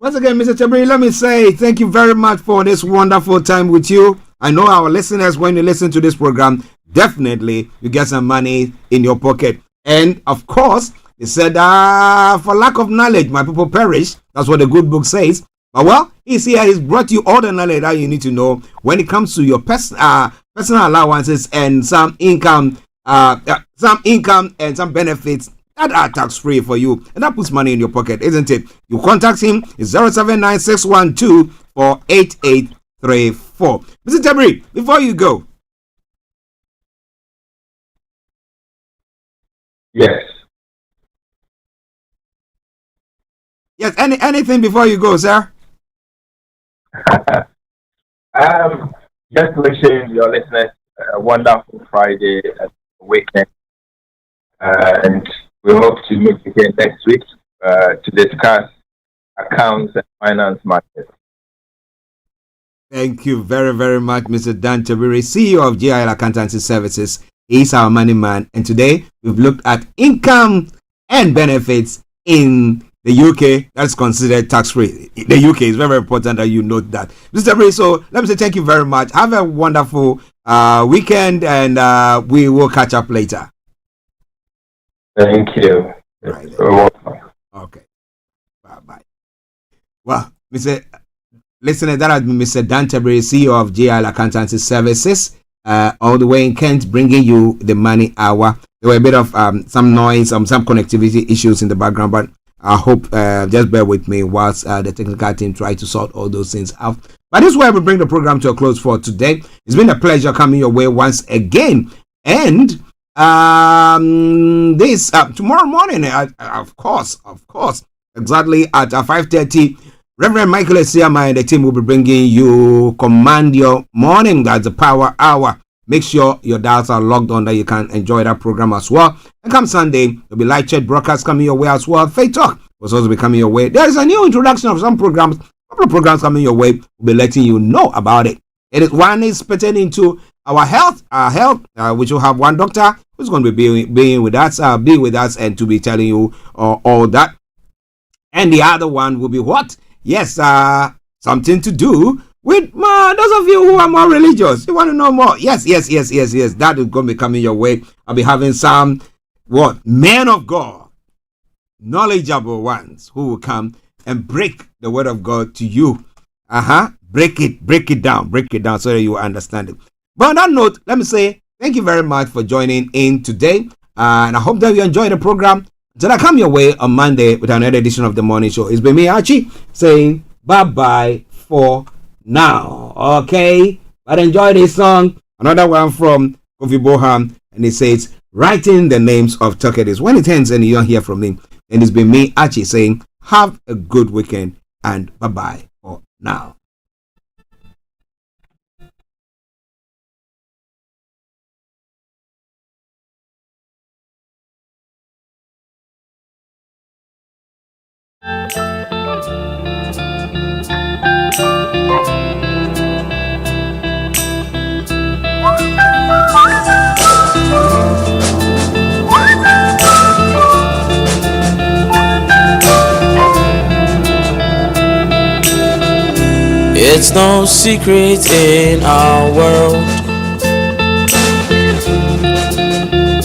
Once again, Mr. Tabiri, let me say thank you very much for this wonderful time with you. I know our listeners, when you listen to this program, definitely you get some money in your pocket. And of course, he said, for lack of knowledge, my people perish. That's what the good book says. But well, he's here. He's brought you all the knowledge that you need to know when it comes to your personal allowances and some income and some benefits that are tax-free for you. And that puts money in your pocket, isn't it? You contact him. It's 07961248834. 234. Mr. Tabiri, before you go. Yes. Yes, anything before you go, sir? Just wishing your listeners a wonderful Friday and weekend. And we hope to meet again next week to discuss accounts and finance markets. Thank you very, very much, Mr. Dan Tabiri, CEO of GIL Accountancy Services. He's our money man. And today we've looked at income and benefits in the UK. That's considered tax-free. The UK is very, very important that you note that. Mr. Tabiri, so let me say thank you very much. Have a wonderful weekend, and we will catch up later. Thank you. Right. Okay. Bye-bye. Well, Mr. Listener, that has been Mr. Dan Tabiri, CEO of GIL Accountancy Services, all the way in Kent, bringing you the money hour. There were a bit of some noise, some connectivity issues in the background, but I hope just bear with me whilst the technical team try to sort all those things out. But this is where we bring the program to a close for today. It's been a pleasure coming your way once again. And this tomorrow morning, of course, exactly at 5:30, Reverend Michael Esiama and the team will be bringing you Command Your Morning. That's the Power Hour. Make sure your dials are logged on that you can enjoy that program as well. And come Sunday, there'll be live chat broadcasts coming your way as well. Faith Talk will also be coming your way. There is a new introduction of some programs. A couple of programs coming your way. We'll be letting you know about it. One is pertaining to our health, which will have one doctor who's going to be being with us, and to be telling you all that. And the other one will be what? Yes, something to do with those of you who are more religious. You want to know more? Yes. That is going to be coming your way. I'll be having some men of God, knowledgeable ones who will come and break the word of God to you. Break it down so that you understand it. But on that note, let me say thank you very much for joining in today, and I hope that you enjoy the program. Until I come your way on Monday with another edition of the morning show, it's been me, Archie, saying bye-bye for now. Okay? But enjoy this song. Another one from Kofi Boham, and it says, writing the names of talkers. When it ends and you don't hear from me, and it's been me, Archie, saying, have a good weekend, and bye-bye for now. It's no secret in our world.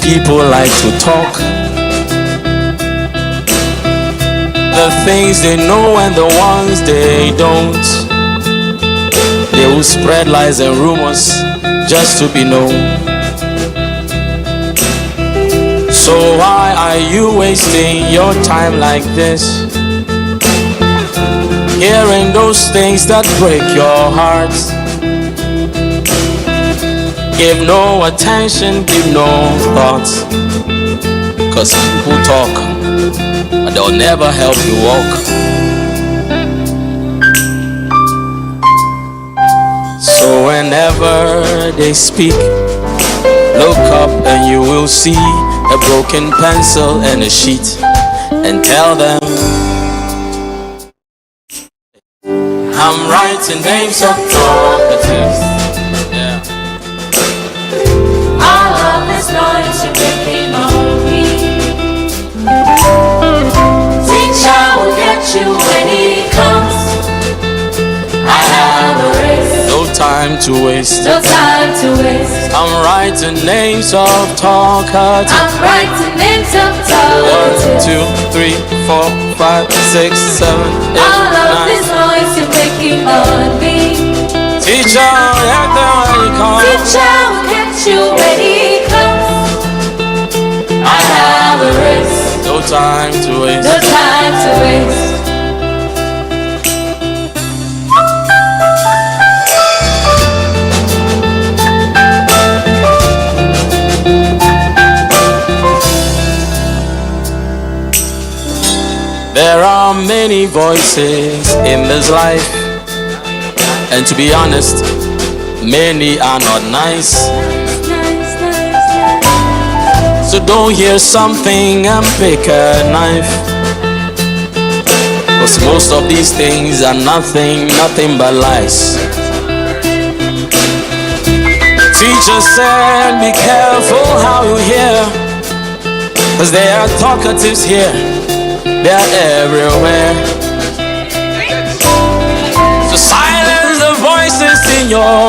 People like to talk the things they know and the ones they don't. They will spread lies and rumors just to be known. So why are you wasting your time like this? Hearing those things that break your heart. Give no attention, give no thoughts. Cause people talk, but they'll never help you walk. So whenever they speak, look up and you will see a broken pencil and a sheet, and tell them I'm writing names of properties. Yeah. All of this noise you're making on me. Teacher will get you when he comes. I have a race. No time to waste. No time to waste. I'm writing names of talkers. I'm writing names of talkers. 1, 2, 3, 4, 5, 6, 7, 8, 9. All of this noise you're making on me. Teacher, get there when he comes. Teacher will catch you when he comes. I have a race. No time to waste. No time to waste. There are many voices in this life, and to be honest, many are not nice. So don't hear something and pick a knife, 'cause most of these things are nothing but lies. Teacher said be careful how you hear, 'cause there are talkatives here, they're everywhere. So silence the voices in your